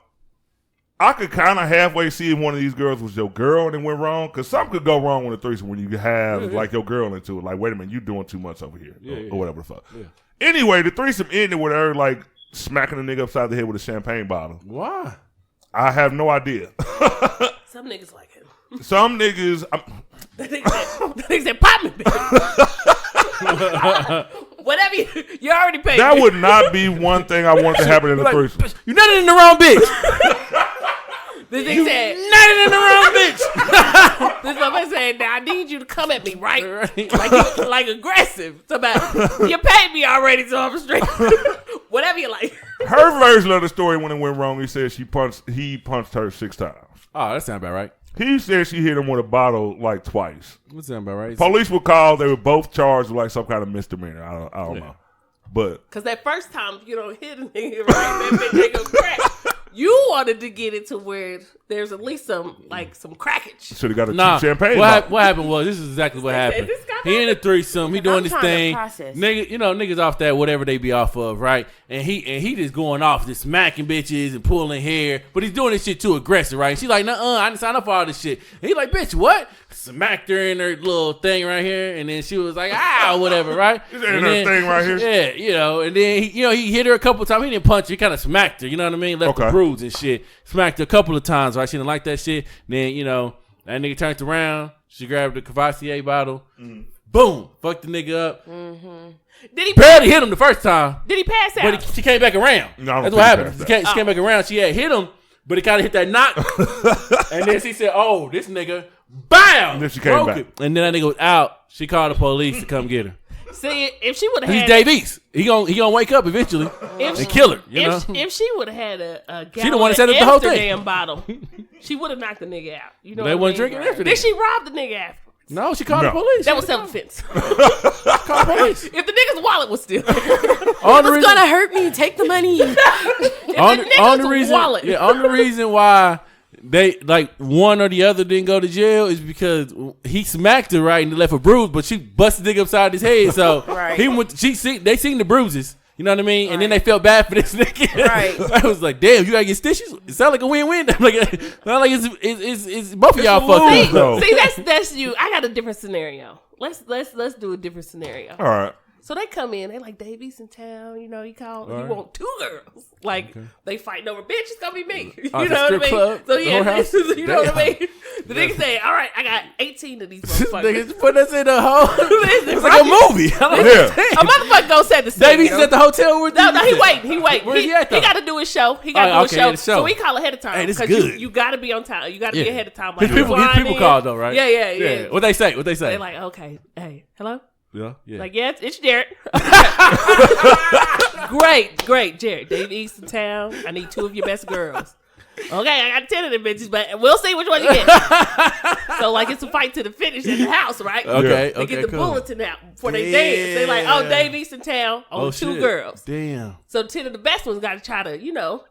I could kind of halfway see if one of these girls was your girl and it went wrong, because something could go wrong with a threesome when you have, like, your girl into it. Like, wait a minute, you doing too much over here, or whatever the fuck. Yeah. Anyway, the threesome ended with her, like, smacking a nigga upside the head with a champagne bottle. Why? I have no idea. Some niggas like him. Some niggas. The nigga said, pop me, bitch. Whatever you already paid. That would not be one thing I want to happen in the threesome. You nutted in the wrong bitch. This nigga said, Nutted in the wrong bitch. this motherfucker said, now I need you to come at me, right? Like aggressive. So about, you paid me already, so I'm straight. Whatever you like. Her version of the story when it went wrong, he said he punched her 6 times. Oh, that sounds about right. He said she hit him with a bottle like twice. That sounds about right. Police were called. They were both charged with like some kind of misdemeanor. I don't know. But Because that first time you don't hit a nigga, right? That bitch ain't gonna crack. You wanted to get it to where there's at least some crackage. should have got a cheap champagne. What happened was, this is exactly what happened. This guy He in a threesome. He doing this trying to thing. process. Nigga, niggas off that whatever they be off of, right? And he just going off, just smacking bitches and pulling hair. But he's doing this shit too aggressive, right? And she's like, nuh-uh, I didn't sign up for all this shit. And he like, bitch, what? Smacked her in her little thing right here. And then she was like, whatever, right? Is in her thing right here? Yeah, and then he hit her a couple times. He didn't punch her. He kind of smacked her, you know what I mean? Left the bruise and shit. Smacked her a couple of times, right? She didn't like that shit. Then, that nigga turned around. She grabbed the Cavassier bottle. Mm-hmm. Boom. Fucked the nigga up. Mm-hmm. Did he barely hit him the first time? Did he pass out? But she came back around. No, that's what happened. She came back around. She had hit him, but he kind of hit that knock. And then she said, oh, this nigga, bam! And then she came back. And then that nigga was out. She called the police to come get her. See, if she would have He's had... Dave East. He gonna wake up eventually and kill her, you know? If she would have had a gallon she the one that set up of the whole thing. Amsterdam bottle, she would have knocked the nigga out. You know They what wasn't drinking Amsterdam. Did she rob the nigga after? No, she called the police. That was self-defense. Called the police. If the nigga's wallet was still... It's gonna hurt me. Take the money. On the reason why they like one or the other didn't go to jail is because he smacked her right and left a bruise, but she busted nigga upside his head. So Right. they seen the bruises. You know what I mean? Right. And then they felt bad for this nigga. Right. I was like, damn, you gotta get stitches. It sounds like a win-win. It's both of y'all fucked up. See, that's you. I got a different scenario. Let's do a different scenario. All right. So they come in, they like, Davies in town, he want 2 girls. Like, they fighting over, bitch, it's gonna be me. You know what I mean? Club, so yeah, you know what I mean? The Yeah. nigga say, all right, I got 18 of these motherfuckers. Niggas put us in a hole. It's like right? a movie. A motherfucker go set the scene. Davies at the hotel with No, he waiting. Where's he at, though? He got to do his show. He got to do his show. So we call ahead of time. Hey, this is Because good. you got to be on time. You got to be ahead of time. His people called though, right? Yeah. What they say? They're like, okay, hey, hello? Yeah. Like, yeah, it's Jared. Great, Jared. Dave East in town. I need 2 of your best girls. Okay, I got 10 of them bitches, but we'll see which one you get. So, like, it's a fight to the finish in the house, right? Okay, They get the bulletin out before they dance. They like, oh, Dave East in town. Only 2 girls. Damn. So 10 of the best ones got to try to,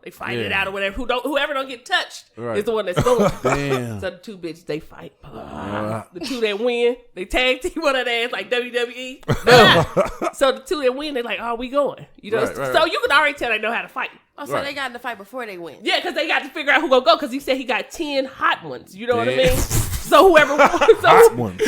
they fight it out or whatever. Whoever don't get touched Right. is the one that's going. Damn. So the 2 bitches, they fight. The 2 that win, they tag team one of their ass like WWE. So the 2 that win, they like, oh, we going. So you can already tell they know how to fight. Oh, so they got in the fight before they win. Yeah, because they got to figure out who gonna go. Because he said he got 10 hot ones. You know what I mean? So whoever, whoever wins,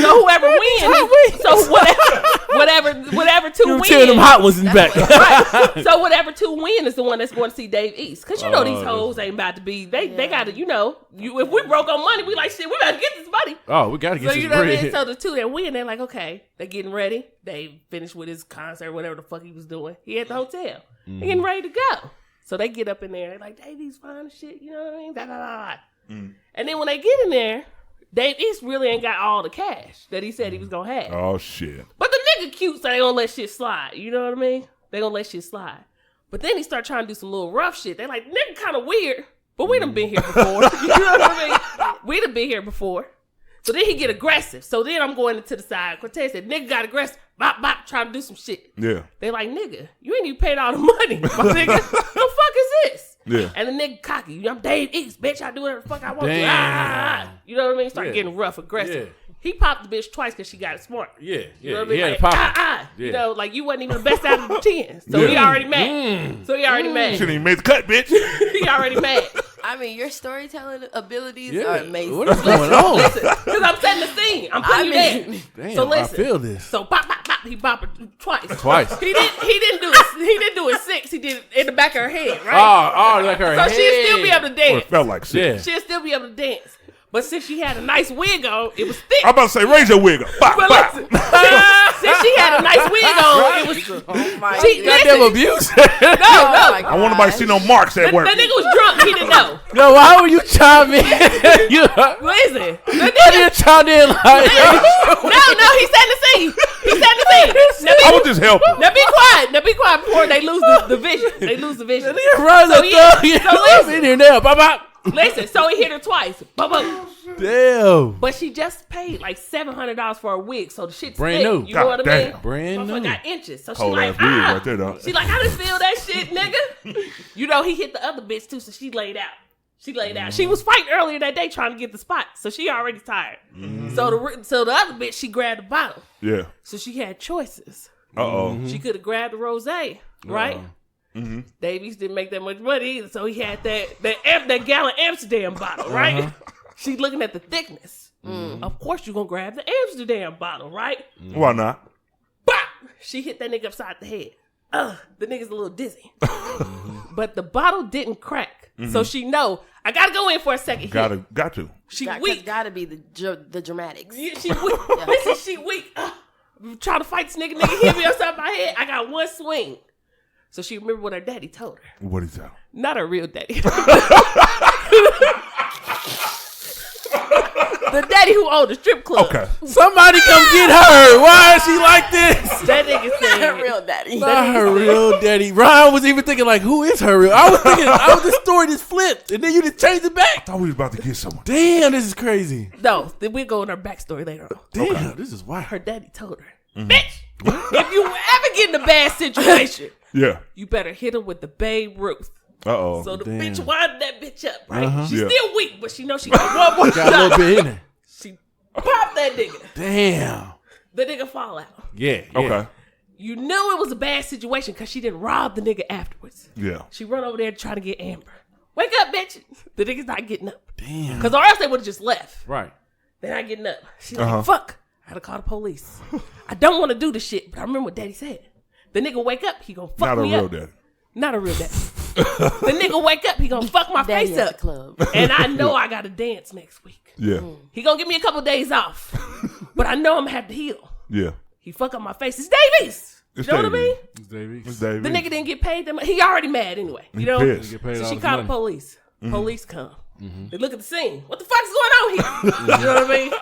whatever 2 win. 10 of them hot ones in the back. Right. So whatever 2 win is the one that's going to see Dave East. Because these hoes ain't about to be. They got to. If we broke on money, we like shit. We got to get this money. Oh, we got to get so this you know what I bread. mean? So the 2 that win, they're like, okay, they're getting ready. They finished with his concert, whatever the fuck he was doing. He at the hotel. They're getting ready to go. So they get up in there. They're like, Davey's fine and shit. You know what I mean? Blah, blah, blah. And then when they get in there, Dave East really ain't got all the cash that he said he was going to have. Oh, shit. But the nigga cute, so they gonna let shit slide. You know what I mean? They gonna let shit slide. But then he start trying to do some little rough shit. They like, nigga kind of weird, but we done been here before. You know what I mean? We done been here before. So then he get aggressive. So then I'm going into the side. Cortez said, nigga got aggressive. Bop, bop, trying to do some shit. Yeah. They like, nigga, you ain't even paid all the money. My nigga, the fuck is this? Yeah. And the nigga cocky. I'm Dave East, bitch. I do whatever the fuck I want Damn. to. You know what I mean? Start getting rough, aggressive. Yeah. He popped the bitch twice because she got it smart. Yeah. You know what I mean? He had Like, to pop it. You know, like you wasn't even the best out of the 10. So he already mad. So he already mad. Shouldn't even made the cut, bitch. He already mad. I mean, your storytelling abilities are amazing. What is going on? Because I'm setting the scene. I'm putting you there. Damn, So listen. I feel this. So pop, pop, pop. He bopped her twice. Twice. He didn't do it 6. He did it in the back of her head, right? Oh, like her So head. she'd still be able to Well, dance. it felt like shit. Yeah. She'd still be able to dance. But since she had a nice wig on, it was thick. I'm about to say, raise your wig up. Bop, But bop. listen, since she had a nice wig on, it was. Oh my She, Goddamn listen, abuse. no. I want nobody to see no marks at The work. nigga was drunk. He didn't know. No, why would you chime in? you Listen, the you nigga. chimed in like. No, he said the scene. He said the scene. I was just helping. Now be quiet. Now be quiet before they lose the vision. They lose the vision. Runs So a he- thug. so I'm listen. in here now. Bop, bop. Listen, so he hit her twice. Boom, boom. Damn. But she just paid like $700 for a wig, so the shit's Brand thick. new. You know what I mean? Goddamn. Brand Motherfucker new. got inches. So she Cold like, ass wig ah. right there, dog. She like, I didn't feel that shit, nigga. You know, he hit the other bitch too, so she laid out. She laid out. She was fighting earlier that day trying to get the spot, so she already tired. So the other bitch, she grabbed the bottle. Yeah. So she had choices. Uh-oh. She could have grabbed the rosé, right? Davies didn't make that much money either, so he had that gallon Amsterdam bottle, right? She's looking at the thickness. Of course, you're gonna grab the Amsterdam bottle, right? Why not? Bop! She hit that nigga upside the head. The nigga's a little dizzy, but the bottle didn't crack, so she know I gotta go in for a second. Got to. She Got, weak. gotta be the dramatics. Yeah, she weak. Listen, she weak. I'm trying to fight this nigga. Nigga hit me upside my head. I got one swing. So she remembered what her daddy told her. What is that? Not her real daddy. The daddy who owned the strip club. Okay. Somebody come get her. Why is she like this? That nigga Not said, her real daddy. Not her real daddy. Ryan was even thinking like, who is her real? I was thinking, this story just flipped, and then you just changed it back. I thought we was about to get someone. Damn, this is crazy. no, then we'll go in her backstory later on. Damn, this is wild. Her daddy told her, bitch, if you ever get in a bad situation, Yeah. you better hit her with the Babe Ruth. Uh-oh. So the Damn. bitch winded that bitch up, right? She's Yeah. still weak, but she knows she got one more Got a little shot. bit in it. She popped that nigga. Damn. The nigga fall out. Yeah. Okay. You knew it was a bad situation because she didn't rob the nigga afterwards. Yeah. She run over there to try to get Amber. Wake up, bitch. The nigga's not getting up. Damn. Because or else they would have just left. Right. They're not getting up. She's like, fuck. I had to call the police. I don't want to do this shit, but I remember what daddy said. The nigga wake up, he gonna fuck Not a me real up. daddy. Not a real daddy. The nigga wake up, he gonna fuck my Daddy face at the up. club. And I know I gotta dance next week. Yeah. He gonna give me a couple days off. But I know I'm gonna have to heal. Yeah. He fuck up my face. It's Davies. It's You know what I mean? Davies. It's Davies. The nigga didn't get paid that much. He already mad anyway. You know? pissed. Get paid So all she this called the money. police. Police come. They look at the scene. What the fuck's going on here? You know what I mean?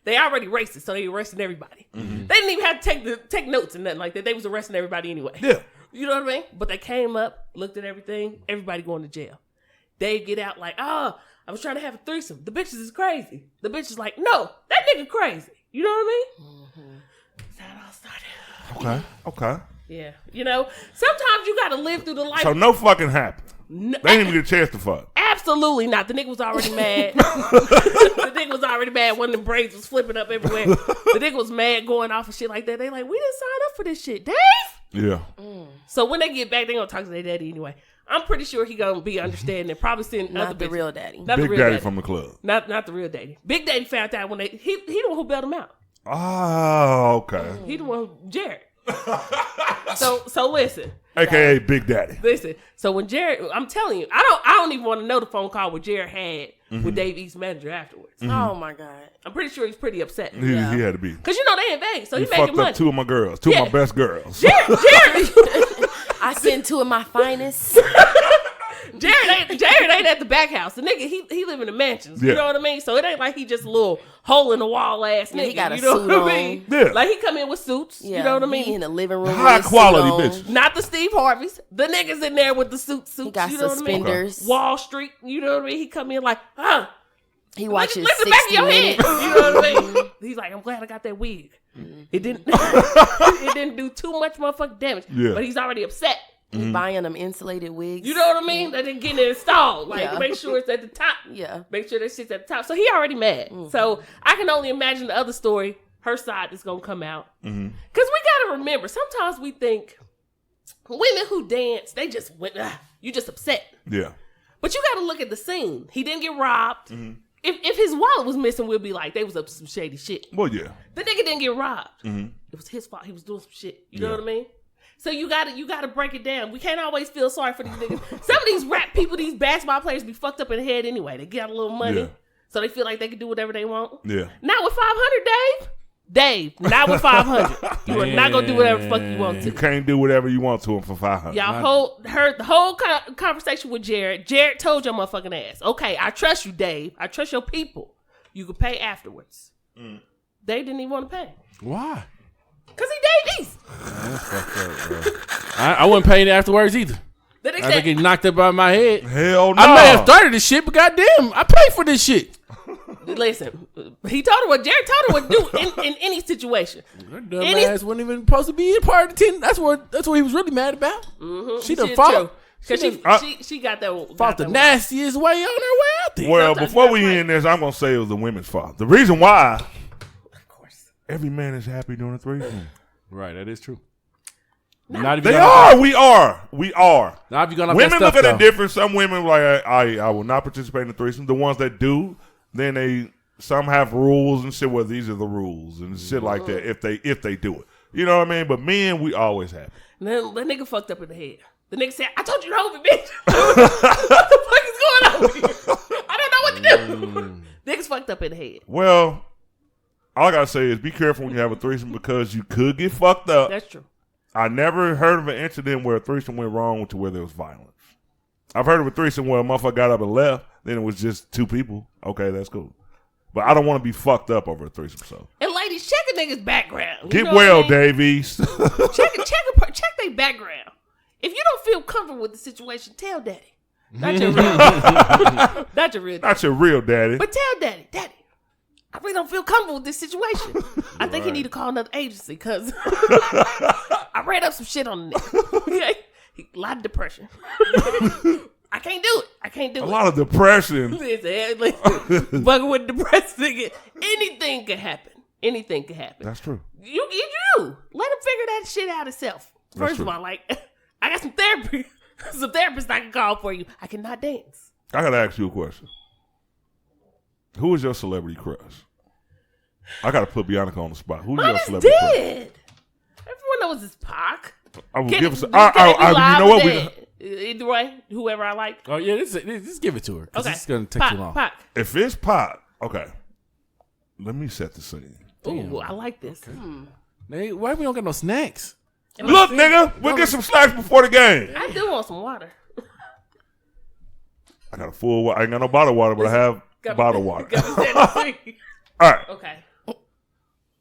They already racist, so they arresting everybody. They didn't even have to take notes and nothing like that. They was arresting everybody anyway. Yeah. You know what I mean? But they came up, looked at everything. Everybody going to jail. They get out like, oh, I was trying to have a threesome. The bitches is crazy. The bitch is like, no, that nigga crazy. You know what I mean? That's how it all started. Okay. Yeah. You know, sometimes you got to live through the life. So no fucking happened. No, They didn't even get a chance to fuck. absolutely not. The nigga was already mad. The nigga was already mad. One of them braids was flipping up everywhere. The nigga was mad going off and shit like that. They like, we didn't sign up for this shit, Dave. Yeah. So when they get back, they gonna talk to their daddy anyway. I'm pretty sure he gonna be understanding and probably send other Not the bitches. real daddy. Not the Big real Daddy daddy. from the club. Not the real daddy. Big Daddy found out when he the one who bailed him out. Oh, okay. He the one who, Jared. So listen. AKA Big Daddy. Listen, so when Jared, I'm telling you, I don't even want to know the phone call what Jared had with Dave East's manager afterwards. Oh my God. I'm pretty sure he's pretty upset. He had to be. Cause you know they in Vegas, so He he making fucked money. up two of my girls. Two Yeah. of my best girls. Jared, I sent two of my finest. Jared ain't at the back house. The nigga, he live in the mansions. You Yeah. know what I mean? So it ain't like he just a little hole in the wall ass nigga. Yeah, he got a you know suit what I on. mean? Yeah. Like he come in with suits. Yeah, You know what I He mean? in the living room. High with his quality suit on. bitch. Not the Steve Harveys. The niggas in there with the suits. He got you know what I mean? suspenders. Wall Street. You know what I mean? He come in like, He watches Look at the back of 60 your head. Minutes. You know what I mean? He's like, I'm glad I got that wig. It didn't. It didn't do too much motherfucking damage. Yeah. But he's already upset. He buying them insulated wigs. You know what I mean? They didn't get it installed. Like, Yeah. make sure it's at the top. Yeah. Make sure that shit's at the top. So he already mad. So I can only imagine the other story. Her side is gonna come out. Because we gotta remember, sometimes we think women who dance, they just went. You just upset. Yeah. But you gotta look at the scene. He didn't get robbed. If his wallet was missing, we'll be like, they was up to some shady shit. Well, yeah. The nigga didn't get robbed. It was his fault. He was doing some shit. You know what I mean? So you gotta break it down. We can't always feel sorry for these niggas. Some of these rap people, these basketball players, be fucked up in the head anyway. They got a little money, so they feel like they can do whatever they want. Yeah. Not with 500, Dave, not with 500. You are not gonna do whatever the fuck you want to. You can't do whatever you want to him for 500. Y'all heard the whole conversation with Jared. Jared told your motherfucking ass, okay, I trust you, Dave. I trust your people. You can pay afterwards. They didn't even want to pay. Why? Because he Dave East. That's fucked up, bro. I wouldn't pay it afterwards either. Then they I said, get knocked up out my head. Hell no. I may have started this shit, but goddamn, I paid for this shit. listen, he told her what Jared told her what to do in any situation. That dumbass wasn't even supposed to be a part of the team. That's what he was really mad about. Mm-hmm. She done fought. Because she got that. Fought the nastiest way on her way out there. Well, before we end this, I'm going to say it was the women's fault. The reason why, of course, every man is happy doing a threesome. Right, that is true. They are. We are. Now, if you gonna women look at it different. Some women like I will not participate in the threesome. The ones that do, then some have rules and shit. Well, these are the rules and shit like that. If they do it, you know what I mean. But men, we always happy. Then the nigga fucked up in the head. The nigga said, "I told you to hold it, bitch. What the fuck is going on with you? I don't know what to do." Niggas fucked up in the head. Well, all I gotta say is be careful when you have a threesome because you could get fucked up. That's true. I never heard of an incident where a threesome went wrong to where there was violence. I've heard of a threesome where a motherfucker got up and left, then it was just two people. Okay, that's cool. But I don't want to be fucked up over a threesome. So, and ladies, check a nigga's background. Get well, Davies. check their background. If you don't feel comfortable with the situation, tell daddy. Not your real daddy. Not your real daddy. Not your real daddy. But tell daddy, I really don't feel comfortable with this situation. I think he need to call another agency because I read up some shit on the nigga. Okay? A lot of depression. I can't do it. A lot of depression. Listen, bugging with depressed nigga. Anything can happen. That's true. You. Let him figure that shit out himself. First of all, like, I got some therapy. Some therapists I can call for you. I cannot dance. I got to ask you a question. Who is your celebrity crush? I got to put Bianca on the spot. Who's your celebrity crush? Everyone knows it's Pac. I will give us. You know what? Either way, whoever I like. Oh yeah, just give it to her. Okay, it's gonna take too long. Pac. If it's Pac, okay. Let me set the scene. Ooh, I like this. Hey, why we don't got no snacks? Look, nigga, we'll get some snacks before the game. I do want some water. I got a full. I ain't got no bottled water, but I have bottled water. All right. Okay.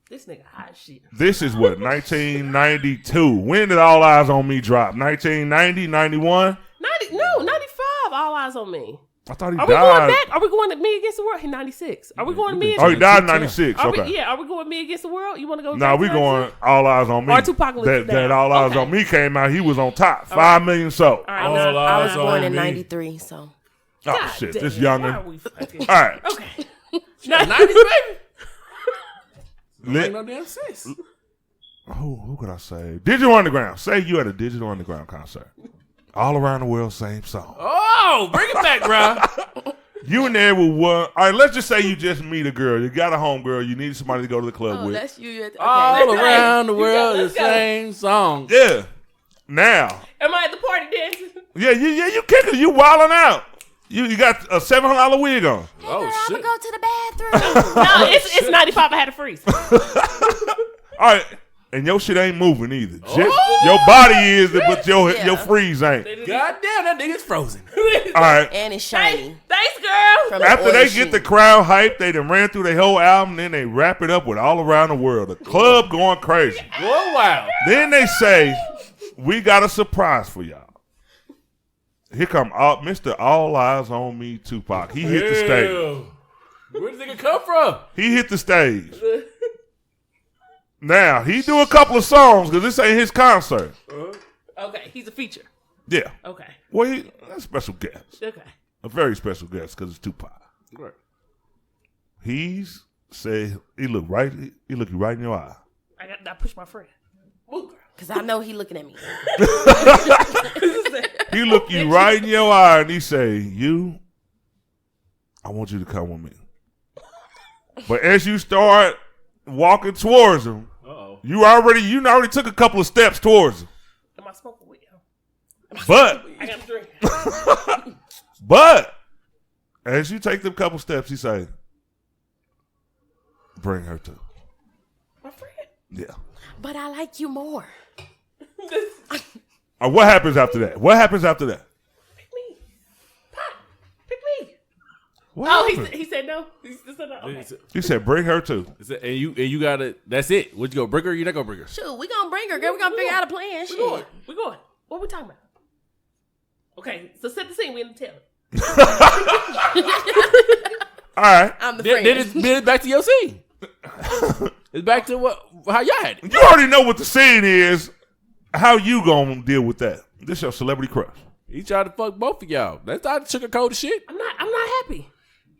This nigga hot shit. This is what, 1992. When did All Eyes on Me drop? 1990, 91? 95. All Eyes on Me. I thought he died. Are we going to Me Against the World? He 96. Are we going to Me Against the World? Oh, he died in 96. Okay. Are we going Me Against the World? You want to go? No, we going All Eyes on Me. Or Tupacalypse that All Eyes on Me came out. He was on top. 5 million sold. I was born in 93, so. Oh, God shit. Damn, this younger. All right. Okay. 90s, baby. Ain't no damn sense. Who could I say? Digital Underground. Say you at a Digital Underground concert. All around the world, same song. Oh, bring it back, bro. You in there with one. All right, let's just say you just meet a girl. You got a home girl. You need somebody to go to the club with. That's you. Okay. All around the world, the same song. Yeah. Now. Am I at the party dancing? Yeah, you kicking. You wilding out. You got a $700 wig on. Hey girl, I'm gonna go to the bathroom. No, it's 95. I had a freeze. All right, and your shit ain't moving either. Your body is, but your freeze ain't. God damn, that nigga's frozen. All right, and it's shiny. Thanks, girl. After they get the crowd hyped, they done ran through the whole album. Then they wrap it up with All Around the World. The club going crazy. Oh wow. Then they say, "We got a surprise for y'all." Here come Mr. All Eyes on Me, Tupac. He hit the stage. Where did this nigga come from? He hit the stage. Now, he do a couple of songs because this ain't his concert. Okay, he's a feature. Yeah. Okay. Well, that's a special guest. Okay. A very special guest because it's Tupac. Right. He's said he look you right in your eye. I pushed my friend. Because I know he looking at me. He look you right in your eye and he say, I want you to come with me. But as you start walking towards him, You already took a couple of steps towards him. Am I smoking weed? But I got a drink. But as you take them couple steps, he say, bring her to. My friend. Yeah. But I like you more. What happens after that? What happens after that? Pick me. Pop. Pick me. What he said no. He said no. Okay. He said, bring her too. And you gotta. That's it. Would you go bring her? Or you not gonna bring her? Shoot, we gonna bring her, girl. We gonna figure out a plan. Shit. We going. What we talking about? Okay, so set the scene. We in the tell it. All right. I'm the friend. Then it's back to your scene. It's back to how y'all had it. You already know what the scene is. How you gonna deal with that? This your celebrity crush. He tried to fuck both of y'all. That's not sugarcoat the shit. I'm not happy.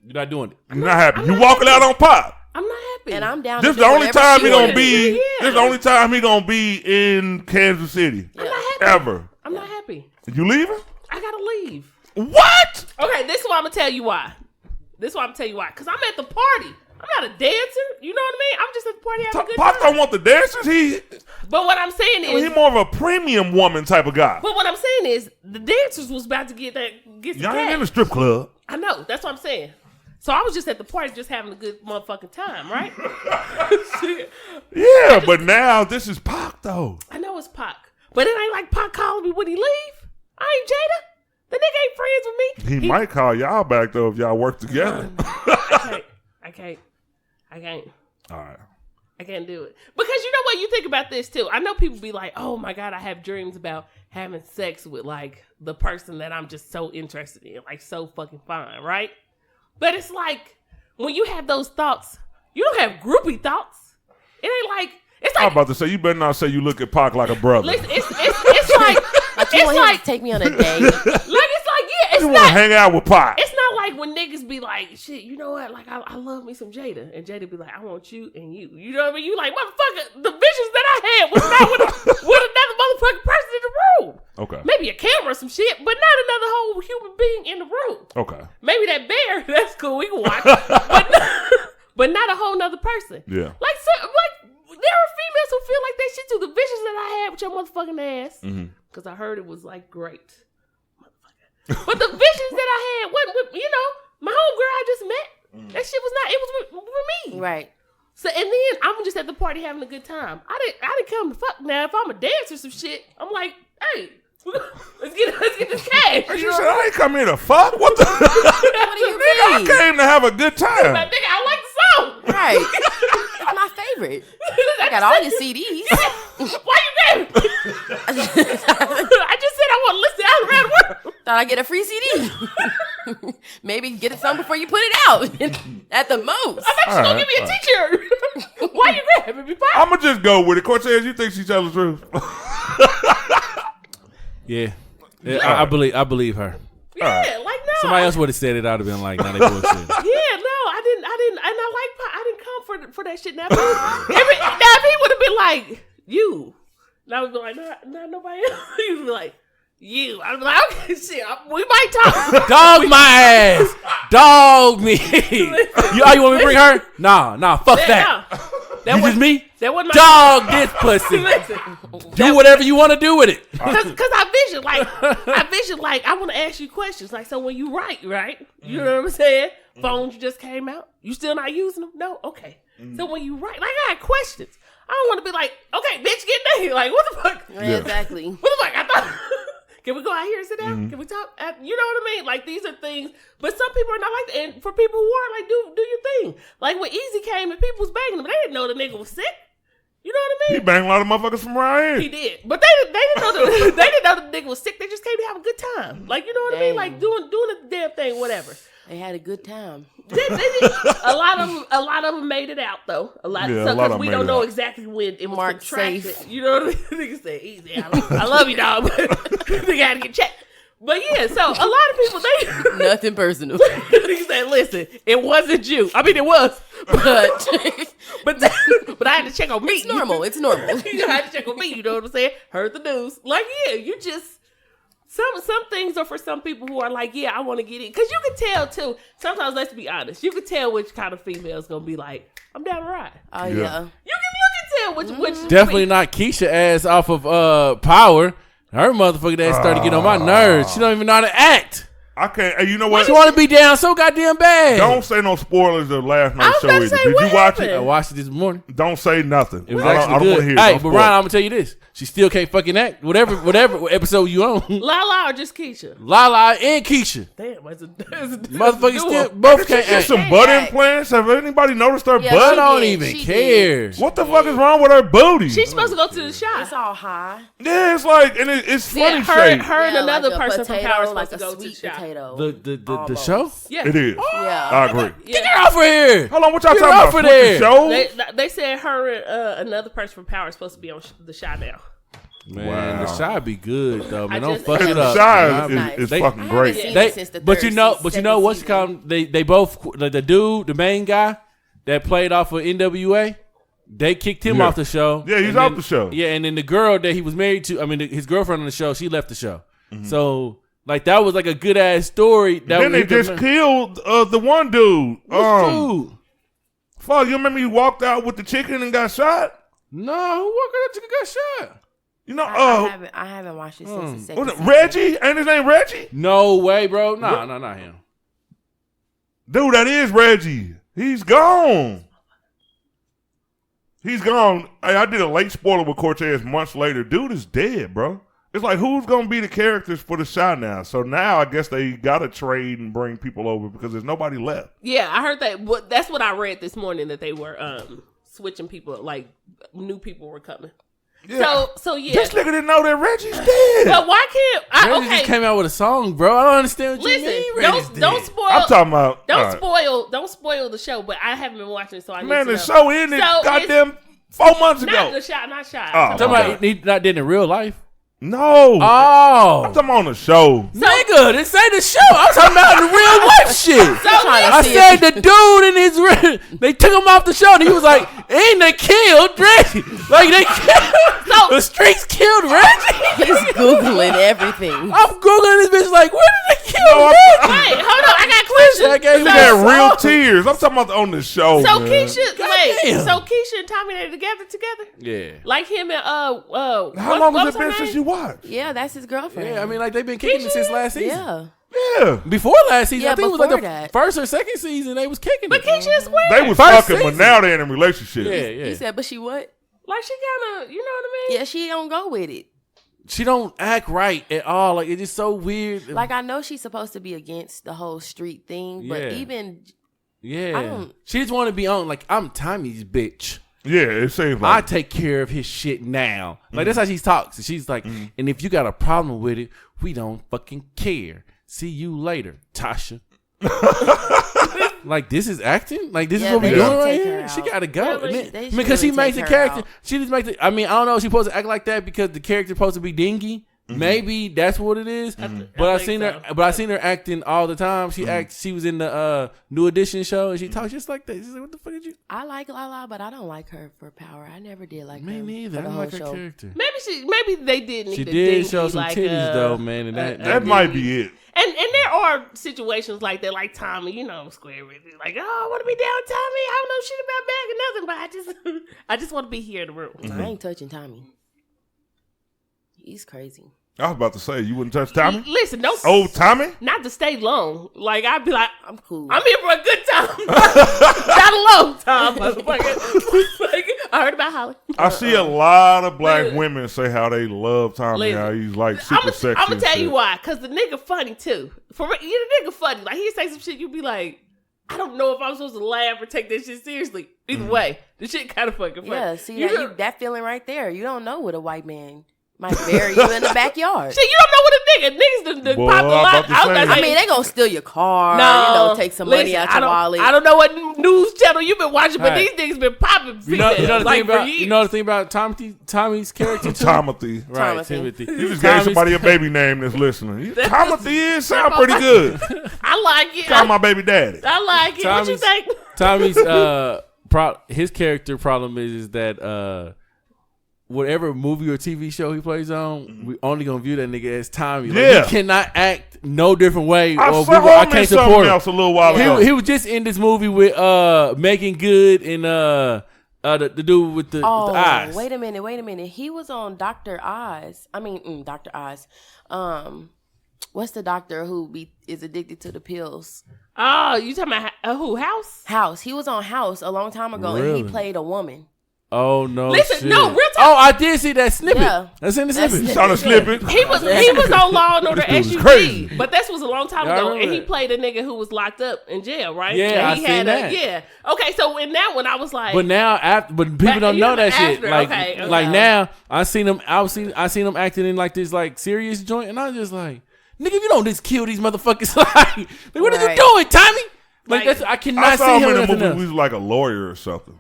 You're not doing it. You're not happy. You walking out on Pop. I'm not happy. And I'm down. This to the do only whatever time she he gonna wanna be. Yeah. This the only time he gonna be in Kansas City. I'm not happy. Ever. I'm not happy. You leaving? I gotta leave. What? Okay, this is why I'm gonna tell you why. Because I'm at the party. I'm not a dancer. You know what I mean? I'm just at the party having a good Pop time. don't want the dancers. But what I'm saying is, He more of a premium woman type of guy. but what I'm saying is, the dancers was about to get some Y'all ain't in the cash. strip club. I know. That's what I'm saying. So I was just at the party, just having a good motherfucking time, right? Yeah, but now this is Pac though. I know it's Pac, but it ain't like Pac calling me when he leave. I ain't Jada. The nigga ain't friends with me. He might call y'all back though if y'all work together. I can't. All right. I can't do it. Because you know what? You think about this too. I know people be like, oh my God, I have dreams about having sex with like the person that I'm just so interested in. Like so fucking fine, right? But it's like, when you have those thoughts, you don't have groupie thoughts. It ain't like, it's like. I'm about to say, you better not say you look at Pac like a brother. Listen, it's like, You want him to take me on a date. like, it's like, yeah, it's You want to not. hang out with Pac. It's not like when niggas be like, shit, you know what? Like, I love me some Jada. And Jada be like, I want you and you. You know what I mean? You like, motherfucker, the visions that I had was not with another motherfucking person in the room. Okay. Maybe a camera or some shit, but not another whole human being in the room. Okay. Maybe that bear, that's cool, we can watch. but not a whole nother person. Yeah. Like there are females who feel like that shit too. The visions that I had with your motherfucking ass. Because I heard it was like great. But the visions that I had wasn't with, my homegirl I just met. That shit was not, it was with me. Right. So, and then I'm just at the party having a good time. I didn't come to fuck. Now, if I'm a dancer or some shit, I'm like, hey, let's get this cash. You said I ain't come here to fuck. What the? What do you Nigga, I mean? came to have a good time. Like, nigga, I like the song. Right. It's my favorite. I got all your CDs. Why you mad? I just said I want to listen out around the world. Thought I'd get a free CD. Maybe get it some before you put it out. At the most. I thought you gonna give me a t-shirt. Why you grabbing me? I'm going to just go with it. Cortez, you think she telling the truth? Yeah. I believe her. Yeah, like no. Somebody else would have said it. I'd have been like, nah, they bullshit. Yeah, no, I didn't, and I didn't come for that shit. Now, if he would have been like you, and I would be like, not nobody else. He would be like, you. I'd be like, okay, shit, we might talk. Dog my ass. Dog me. You want me to bring her? Nah, fuck that. That You just me? That wasn't my Dog this pussy. Listen, Do whatever you want to do with it. Cause I vision like I want to ask you questions. Like, so when you write, right? You know what I'm saying? Phones just came out. You still not using them? No? Okay. So when you write, like I had questions. I don't want to be like, okay, bitch, get down here. Like, what the fuck? Yeah, exactly. What the fuck? I thought, can we go out here and sit down? Can we talk? You know what I mean? Like, these are things, but some people are not like that. And for people who are, like, do your thing. Like, when Easy came and people was banging him, they didn't know the nigga was sick. You know what I He mean? banged a lot of motherfuckers from around He here. did. But they didn't know the nigga was sick. They just came to have a good time. Like, you know what I mean? Like, doing the damn thing, whatever. They had a good time. They did. A lot of them made it out though. A lot of because them we made don't it know out. exactly when it was Marked contracted. safe. You know what I mean? Niggas say easy. I love you, dog. But they gotta get checked. But yeah, so a lot of people they Nothing personal. niggas say, listen, it wasn't you. I mean, it was, But but I had to check on me. it's normal. It's normal. You had to check on me. You know what I'm saying? Heard the news. Like, yeah, you just. Some things are for some people who are like, yeah, I want to get in. Because you can tell, too. Sometimes, let's be honest. You can tell which kind of female is going to be like, I'm down to ride. Oh, Yeah. yeah. You can look and which Definitely not Keisha ass off of Power. Her motherfucking ass started getting on my nerves. She don't even know how to act. I can't. Hey, you know what? She want to be down so goddamn bad. Don't say no spoilers of last night's show either. say, Did what you watch happened? I it? watched it this morning. Don't say nothing. It was I actually don't good. want to hear. Hey, Don't but spoil Ryan, it. I'm gonna tell you this: she still can't fucking act. Whatever episode you on, Lala or just Keisha? Lala and Keisha, Damn, it's a motherfuckers still both can't Get act. some butt implants. Have anybody noticed her Yeah, butt? I don't did. even She care. did. What the fuck is wrong with her booty? She's supposed to go to the shop. It's all high. Yeah, it's like, and it's funny Yeah, shape. her and Yeah, another like a person from potato, Power is like supposed to a go to the sweet shop. potato. The Almost. show. Yeah, It is. Yeah. I agree. Get her off of here. Hold on, what y'all Get talking off about? of Switching there. shows? they said her and another person from Power is supposed to be on the shop now. Man, Wow. the shy be good though. Man, I don't just- fuck And it the up. Shy Nice. is They- fucking I great. haven't seen They, it since the but you third know, season, but you know what's second called? They both like the dude, the main guy that played off of NWA. They kicked him Yeah. off the show. Yeah, he's And off then- the show. Yeah, and then the girl that he was married to, I mean, his girlfriend on the show, she left the show. So like that was like a good ass story. That Then they was- just killed the one dude. Dude. Fuck, you remember he walked out with the chicken and got shot? No, who walked out and got shot? You know, I haven't watched it since the second was it season. Reggie? Ain't his name Reggie? No way, bro. Nah, not him. Dude, that is Reggie. He's gone. He's gone. Hey, I did a late spoiler with Cortez months later. Dude is dead, bro. It's like, who's going to be the characters for the shot now? So now I guess they got to trade and bring people over because there's nobody left. Yeah, I heard that. That's what I read this morning, that they were switching people, like new people were coming. Yeah. So yeah. This nigga didn't know that Reggie's dead. But why can't Reggie just came out with a song, bro. I don't understand what you mean. Listen, Reggie's don't dead. spoil. I'm talking about. Don't spoil the show. But I haven't been watching it, so I need Man, to the know. show ended So goddamn 4 months Not ago. the shot, not shot. Oh. Talking about he not did in real life. No. Oh, I'm talking about on the show. nigga, this ain't the show. I'm talking about the real life shit. I said the dude in his they took him off the show and he was like, ain't they killed Reggie? Like they killed the streets killed Reggie. He's Googling everything. I'm googling this bitch like, where did they kill Reggie? Wait, hold on. I got questions. I gave He you had that real song. tears. I'm talking about on the show. So man. Keisha, Goddamn. so Keisha and Tommy, they're together? Yeah. Like him and How long has it been since you watched? Yeah, that's his girlfriend. Yeah, I mean, like they've been kicking it since last season. yeah. Yeah. Before last season, Yeah, I think it was like before the that. first or second season they was kicking But it. Keisha is weird. They was First fucking, but season. now they're in a relationship. Yeah, yeah. He said, but she what? Like she kind of, you know what I mean? Yeah, she don't go with it. She don't act right at all. Like it's just so weird. Like, I know she's supposed to be against the whole street thing, but Yeah. even yeah, I don't- she just want to be on. Like I'm Tommy's bitch. Yeah, it seems I like. take care of his shit now. Like that's how she talks. And she's like, and if you got a problem with it, we don't fucking care. See you later, Tasha. Like this is acting. Like this is Yeah, what we they doing should right take here. her She out. gotta go. Really? And then- They should because she really makes take the her character. out. She just makes the. I mean, I don't know. If she's supposed to act like that because the character's supposed to be dingy. Maybe that's what it is. But I think seen so. her. But I seen her acting all the time. She acts. She was in the New Edition show and she talks just like that. She's like, "What the fuck did you?" I like Lala, but I don't like her for Power. I never did like Me her neither. for I the don't whole like her show. character. Maybe they did need She the did dingy, show some like, titties though, man, and That might be it. And there are situations like that, like Tommy, you know, square with it. Like, oh, I want to be down, Tommy. I don't know shit about bag or nothing, but I just want to be here in the room. I ain't touching Tommy. He's crazy. I was about to say, you wouldn't touch Tommy? Listen, don't. Oh, Tommy? Not to stay long. Like, I'd be like, I'm cool. I'm here for a good time. Not a long time, motherfucker. Like, I heard about Holly. I see a lot of black women say how they love Tommy, Listen, how he's like super sexy. I'm gonna and tell shit. you why. Because the nigga funny, too. For real, the nigga funny. Like, he'd say some shit, you'd be like, I don't know if I'm supposed to laugh or take this shit seriously. Either way, the shit kind of fucking funny. Yeah, see You that, know- that feeling right there. You don't know what a white man might bury you in the backyard. Shit, you don't know what a niggas done Boy, popped a I'm lot. about to I was say. gonna I say, mean, they gonna steal your car, no, take some money listen, out your wallet. I don't know what news channel you've been watching, but Hey. these niggas been popping. You know the females, thing for about years. you know the thing about Tommy's character too. Timothy. Right, Timothy. Timothy. You just gave somebody a baby name that's listening. Timothy is sound pretty good. I like it. Call my baby daddy. I like it. What you think? Tommy's his character problem is that whatever movie or TV show he plays on, we only gonna view that nigga as Tommy. Like, Yeah. he cannot act no different way, I or saw I him in can't something support him. else a little while ago. He was just in this movie with Megan Good and The dude with the eyes. Wait a minute. He was on Dr. Oz. Dr. Oz. What's the doctor who is addicted to the pills? Oh, you talking about who? House? House. He was on House a long time ago, and he played a woman. Oh no! Listen, shit. no, real talk. Oh, I did see that snippet. Yeah. That's in the snippet. You saw the snippet? He was on Law and Order This dude is SUV, crazy. but this was a long time Yeah, I ago, remember and he that. played a nigga who was locked up in jail, right? Yeah, and he I seen that. Yeah. Okay, so in that one, I was like, But now, but people don't know that shit. after, Like, okay. like now, I seen him acting in like this like serious joint, and I was just like, nigga, you don't just kill these motherfuckers. like what are you doing, Tommy? Like that's I I cannot saw see him him in in a nothing movie. else. He was like a lawyer or something.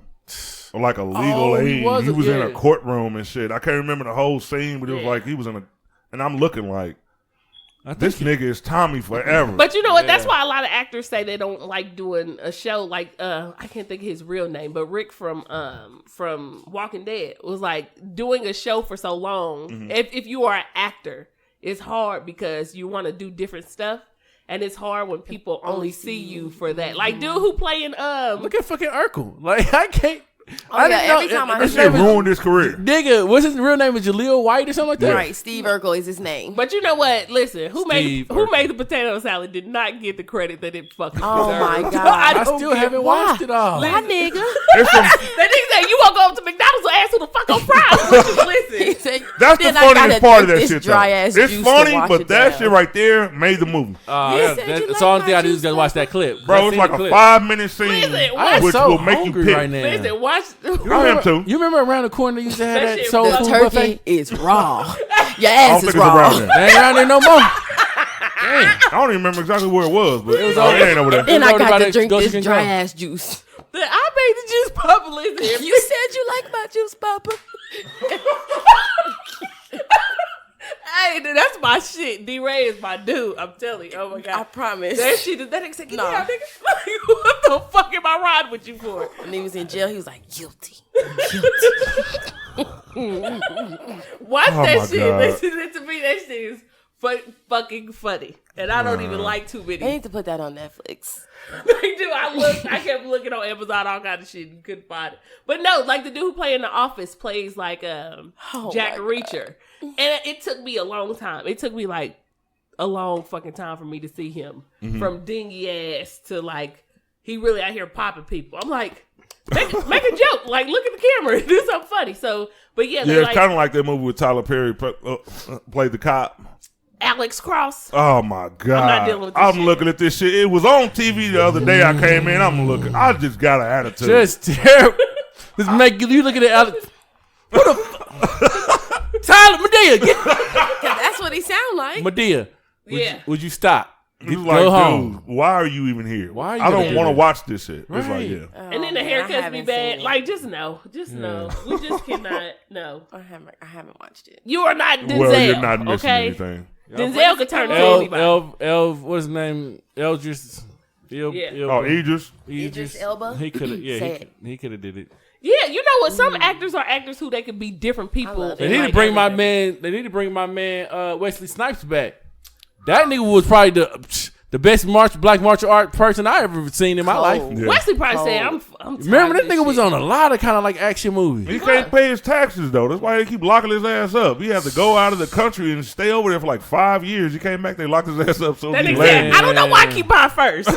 Or like a legal aid. He was in yeah. a courtroom and shit. I can't remember the whole scene, but it was Yeah. like he was in a. And I'm looking like, I think this nigga is Tommy forever. But you know what? That's Yeah. why a lot of actors say they don't like doing a show like I can't think of his real name, but Rick from Walking Dead was like doing a show for so long. Mm-hmm. If you are an actor, it's hard because you want to do different stuff. And it's hard when people only see you for that. Like dude who playing look at fucking Urkel. Like I can't. Oh, yeah, every time I That hear shit ruined his career. Nigga, what's his real name? Is Jaleel White or something like that? Right, Steve Urkel is his name. But you know what? Listen, who Steve made the potato salad did not get the credit that it fucking Oh, deserved. my God. I don't still get haven't why. watched it all. Why, nigga? It's from, That nigga said you won't go up to McDonald's and ask who the fuck on fries. He Listen, said, that's the "Then I gotta funniest part of drink that this shit. dry Though. ass It's juice to funny, wash but it that down." shit right there made the movie. You said you That's like all my thing I do is juice, just watch that clip. Bro, I it's seen like the a clip. 5-minute scene, Listen, I am which so will make you hungry pick. right now. listen, watch. I am too. You remember around the corner they used to have That that shit soul was food Turkey buffet? is raw. Your I ass don't is think it's around raw. there. They ain't around there no more. I don't even remember exactly where it was, but it over- ain't over there. Then It's I over by got to that drink Goshen this Go. dry ass juice. I made the juice pop. Listen, You said you like my juice, Papa. hey, dude, that's my shit. D-Ray is my dude. I'm telling you. Oh my I god. promise. That shit is that nigga said, get Nah. down, nigga. Like, what the fuck am I riding with you for? When he was in jail, he was like, guilty. Watch Oh that my shit. God. Listen to me. That shit is fucking funny. And I don't even like too many. They need to put that on Netflix. Like, dude, I kept looking on Amazon, all kind of shit, and couldn't find it. But no, like the dude who played in The Office plays like Jack my Reacher, and it took me a long time. It took me like a long fucking time for me to see him from dingy ass to like he really out here popping people. I'm like, make a joke, like look at the camera, do something funny. So, but yeah, Yeah, it's kind of like that movie with Tyler Perry played the cop. Alex Cross. Oh my god! not dealing with this I'm shit. looking at this shit. It was on TV the other day. I came in. I'm looking. I just got an attitude. Just terrible. Just make you look at it. Alex. What the Tyler Medea, get That's what he sound like. Medea. Yeah. Would you stop? It's Go like, home. dude, why are you even here? Why are you I don't here? want to watch this shit. It's like, Right. yeah. And then the Oh, man, I haircuts be haven't bad. seen it. Like, just no. We just cannot. No. I haven't watched it. You are not Denzel. Well, you're not missing okay? anything. Denzel could turn into anybody. What's his name? Eldris. Yeah. Oh, Idris. Idris Elba? He could have. Yeah, Say he could have did it. Yeah, you know what? Some actors are actors who they could be different people. love They it. need in, to like, bring my everything. man. They need to bring my man Wesley Snipes back. That nigga was probably the best black martial art person I ever seen in my life. Yeah. Wesley probably said, "I'm." Remember tired that of this nigga was shit. on a lot of kind of like action movies. He can't pay his taxes though. That's why they keep locking his ass up. He had to go out of the country and stay over there for like 5 years. He came back, they locked his ass up. So That he nigga said, landed. "I don't know why I keep buying first.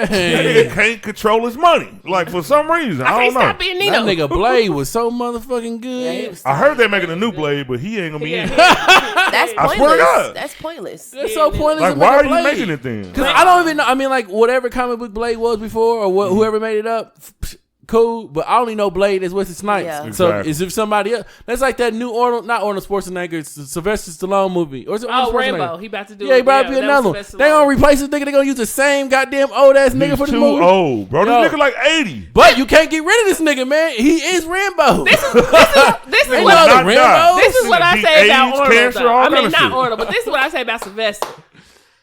Hey. He can't control his money. Like for some reason, I I can't don't stop know. being That Nino." nigga Blade was so motherfucking good. I heard they're making a new Blade, but he ain't gonna be in it. That's I pointless. swear to God. That's pointless. That's so pointless. Like, to why make are a you Blade. making it then? Cause I don't even know. I mean, like whatever comic book Blade was before, or whoever made it up, cool. But I only know Blade as Wesley Snipes. Yeah. So Exactly. is if somebody else? That's like that new not Arnold Schwarzenegger, it's the Sylvester Stallone movie, or is it Arnold Oh, Schwarzenegger? Rambo. He about to do. Yeah, he it. about to be that was another one. Sylvester They Stallone. gonna replace this nigga. They gonna use the same goddamn old ass nigga He's for the too movie. old, bro. This No. nigga like 80. But you can't get rid of this nigga, man. He is Rambo. This is He what will not Rambo? die. This is what I He say about AIDS, Arnold. cancer, though. all I kind mean, of not shit. Arnold, but this is what I say about Sylvester.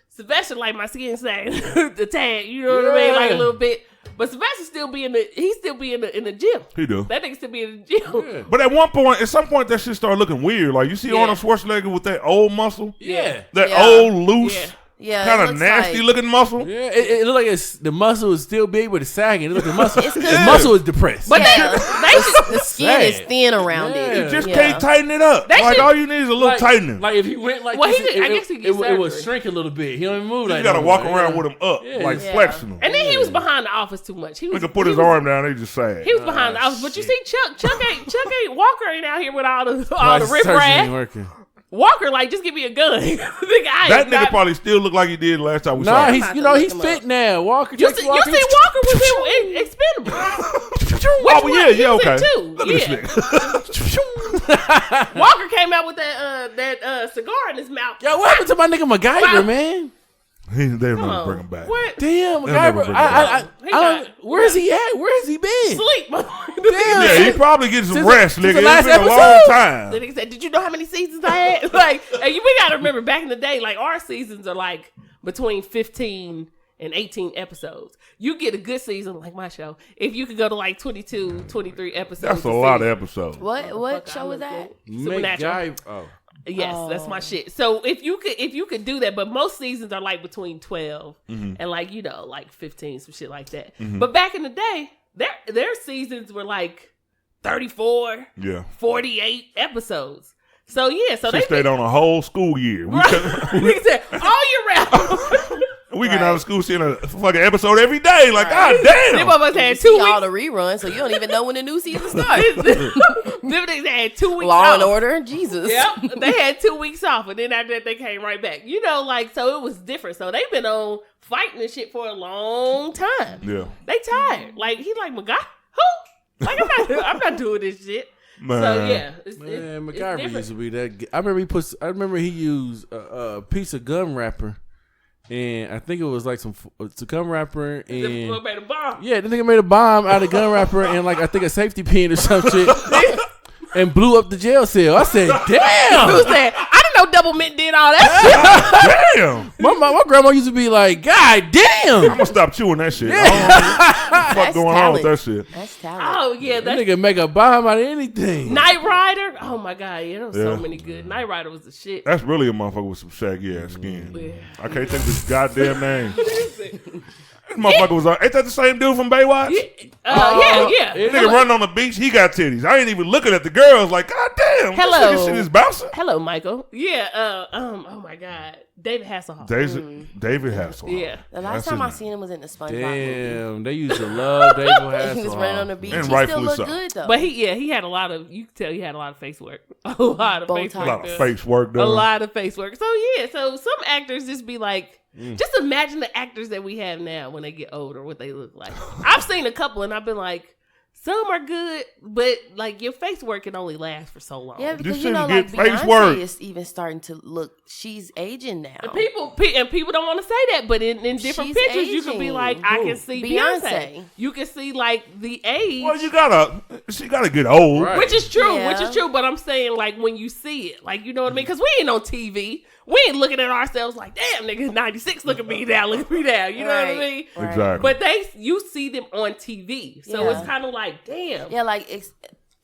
Sylvester, like my skin saying, the tag. You know what I mean? Like a little bit. But Sylvester still be in the gym. He do. That nigga still be in the gym. But at some point, that shit started looking weird. Like you see Yeah. Arnold Schwarzenegger with that old muscle, Yeah. that Yeah. old loose. Yeah. Yeah, kind of nasty looking muscle. Yeah, it looked like the muscle is still big, but it's sagging. It look the muscle. It's 'cause- The muscle is depressed. But the skin is Sad. thin around Yeah. it. You just Yeah. can't tighten it up. They Like should- all you need is a little tightening. Like if he went like Well, this, he could- I guess he could get it would surgery. shrink a little bit. He don't even move you like gotta that. walk Like, around yeah. with him up, Yeah. like Yeah. flexing them. And then he was behind the office too much. He was Nigga put his arm down, they just sad. He was behind the office, but you see, Chuck ain't Walker ain't out here with all the Like, riff surgery ain't raff. working. Walker, like, just give me a gun. That nigga probably still look like he did last time we saw Nah, him. he's about you to know look he's him fit up. now. Walker, You Texas see, Walker. Walker was in Expendable. Oh yeah, He yeah, was in okay. two. Look at Yeah. this nigga. Walker came out with that cigar in his mouth. Yo, what happened to my nigga MacGyver, man? They don't Come even on. bring him back. What? Damn, They'll never MacGyver. bring I He don't. got- Where's he at? Where has he been? Sleep. Damn. Yeah, he probably getting some Since rest, since nigga. the last It's been a long episode? The time. nigga said, "Did you know how many seasons I had?" Like, and we gotta remember back in the day, like our seasons are like between 15 and 18 episodes. You get a good season like my show if you could go to like 22, 23 episodes. That's a lot of episodes. What show was that? Supernatural. MacGyver. Oh. Yes, that's my shit. So if you could do that, but most seasons are like between 12 and like like 15, some shit like that. But back in the day, their seasons were like 34, Yeah. 48 episodes. So yeah, so She they stayed on a whole school year. We, He said all year round. we get out of school seeing a fucking episode every day. Like, god Them damn. motherfuckers had See 2 all weeks. the reruns, so you don't even know when the new season starts. Them niggas had 2 weeks Law off. and Order, Jesus. Yep, they had 2 weeks off, and then after that they came right back. So it was different. So they've been on fighting and shit for a long time. Yeah. They tired. Like he like my guy. Who? Like I'm not doing this shit. Man. So yeah, Man, it's MacGyver different. used to be that. I remember he used a piece of gum wrapper, and I think it was like some gum wrapper, The and boy made a bomb. yeah, the nigga made a bomb out of gum wrapper and like I think a safety pin or some shit, and blew up the jail cell. I said, damn. Who said? I didn't know Double Mint did all that shit. Damn. My grandma used to be like, God damn. I'm gonna stop chewing that shit. I don't know what the fuck That's going on with that talent. shit. That's talent. Oh yeah, That that's nigga make a bomb out of anything. Knight Rider. Oh my god, yeah, there was so Yeah. many good. Knight Rider was the shit. That's really a motherfucker with some shaggy ass skin. Yeah. I can't think of his goddamn name. This motherfucker was on. Ain't that the same dude from Baywatch? Yeah. Nigga running on the beach, he got titties. I ain't even looking at the girls like, god damn. Hello. This nigga shit is bouncing. Hello, Michael. Yeah. Oh my god, David Hasselhoff. David Hasselhoff. Yeah. The last That's time I his seen him was in the SpongeBob movie. Damn, they used to love David Hasselhoff. He was running on the beach. And He still rightfully looked so. good though. But he had a lot of. You could tell he had a lot of face work. A lot of Bow face tie. A lot work. of done. face work A done. lot of face work. So yeah. So some actors just be like. Just imagine the actors that we have now when they get older, what they look like. I've seen a couple and I've been like, some are good, but like your face work can only last for so long. yeah, because This you know, shit like get face Beyonce work. is even starting to look. She's aging now. And people don't want to say that, but in different She's pictures, you could be aging. like, I can see Beyonce. Beyonce. You can see like the age, Well, she gotta get old. Right. which is true, Yeah. But I'm saying like when you see it, like you know what I mean? Because we ain't on TV, we ain't looking at ourselves like, damn, nigga, 96, look at me now, look at me now. You know what I Right. mean? Right. Exactly. But you see them on TV, so Yeah. it's kind of like, damn. Yeah, like it's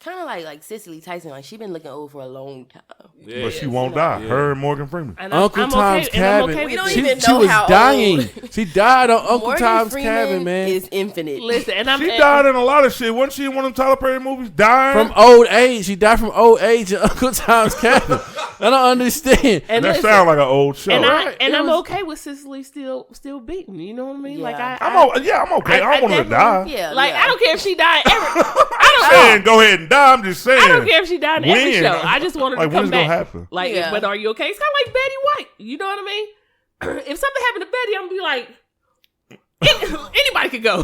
kind of like Cicely Tyson. Like she been looking old for a long time. Yeah. But she won't die. Her and Morgan Freeman. And Uncle Tom's okay, and I'm Cabin. okay We with don't this. She, even she know was how dying. old. She died on Uncle Morgan Tom's Freeman Cabin, man. is infinite. Listen, and I'm She died in a lot of shit. Wasn't she in one of them Tyler Perry movies? Dying? From old age. She died from old age in Uncle Tom's Cabin. I don't understand. and that listen, sounds like an old show. and Right. I'm was- okay with Cicely still beating. You know what I mean? Yeah. Like I'm okay. I don't want her to die. Yeah, like yeah. I don't care if she died. Saying go ahead and die. I'm just saying. I don't care if she died in every When? show. I just want her Like, to come when's back. gonna happen? Like, Yeah. but are you okay? It's kind of like Betty White. You know what I mean? If something happened to Betty, I'm gonna be like, anybody could go.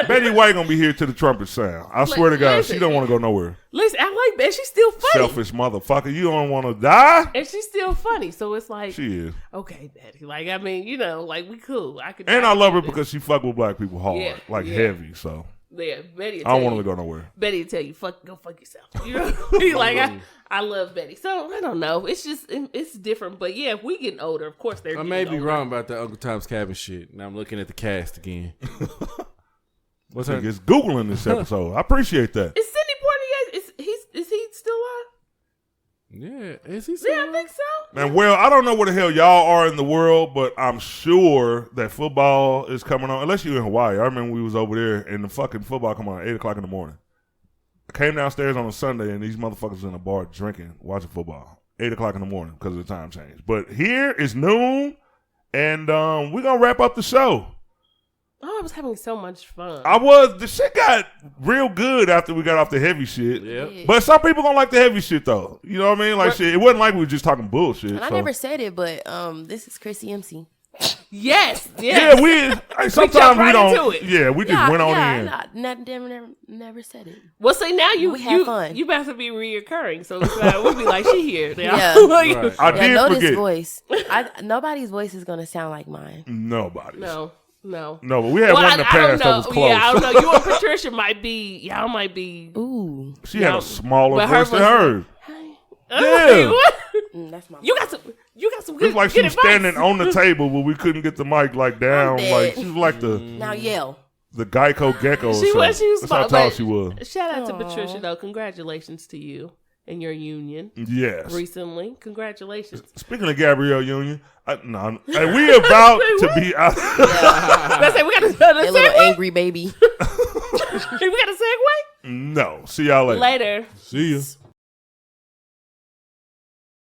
Betty White gonna be here to the trumpet sound. I swear to God, listen. she don't want to go nowhere. Listen, I like Betty. She's still funny, Selfish motherfucker. You don't want to die? and she's still funny. So it's like, She is. okay, Betty. Like, I mean, you know, like we cool. I could. And I love her could do because she fuck with black people hard. Yeah, Like yeah. heavy. So this. Yeah, Betty. I don't want her to go nowhere. Betty will tell you, go fuck yourself. You know what I mean? Like, I love Betty. So, I don't know. It's just, it's different. But yeah, if we getting older, of course they're I getting may be older. wrong about that Uncle Tom's Cabin shit. Now I'm looking at the cast again. What's her? Niggas Googling this episode. I appreciate that. Is Sidney Poitier, is he still alive? Yeah, is he? Yeah, I think so. Man, well, I don't know where the hell y'all are in the world, but I'm sure that football is coming on. Unless you're in Hawaii. I remember we was over there, and the fucking football come on at 8 o'clock in the morning. I came downstairs on a Sunday, and these motherfuckers in a bar drinking, watching football. 8 o'clock in the morning because of the time change. But here is noon, and we're going to wrap up the show. Oh, I was having so much fun. The shit got real good after we got off the heavy shit. Yep. But some people don't like the heavy shit, though. You know what I mean? Like, shit, it wasn't like we were just talking bullshit. And I never said it, but this is Chrissy MC. Yes. Yeah, sometimes we right don't. into it. Yeah, we just went on in. Never said it. Well, see, now you fun. You about to be reoccurring, so it's like, we'll be like, she here now. Yeah. Right. I did know forget. this voice. Nobody's voice is gonna sound like mine. Nobody's. No, but we had one in the past that was close. Yeah, I don't know. You and Patricia might be. Y'all might be. Ooh, She had a smaller but her voice than was- hers. Yeah. that's my. You got some It good. was like she good was advice. standing on the table, but we couldn't get the mic like down. dead. Like she was like Now yell. the Geico Gecko. She or was. something. She was. That's how smart, tall but she was. Shout out to Aw. Patricia though. Congratulations to you and your union Yes. recently. Congratulations. Speaking of Gabrielle Union, and we about to be out. Let's say we got a That little segue. angry baby. We got a segue No, see y'all later. later. See ya.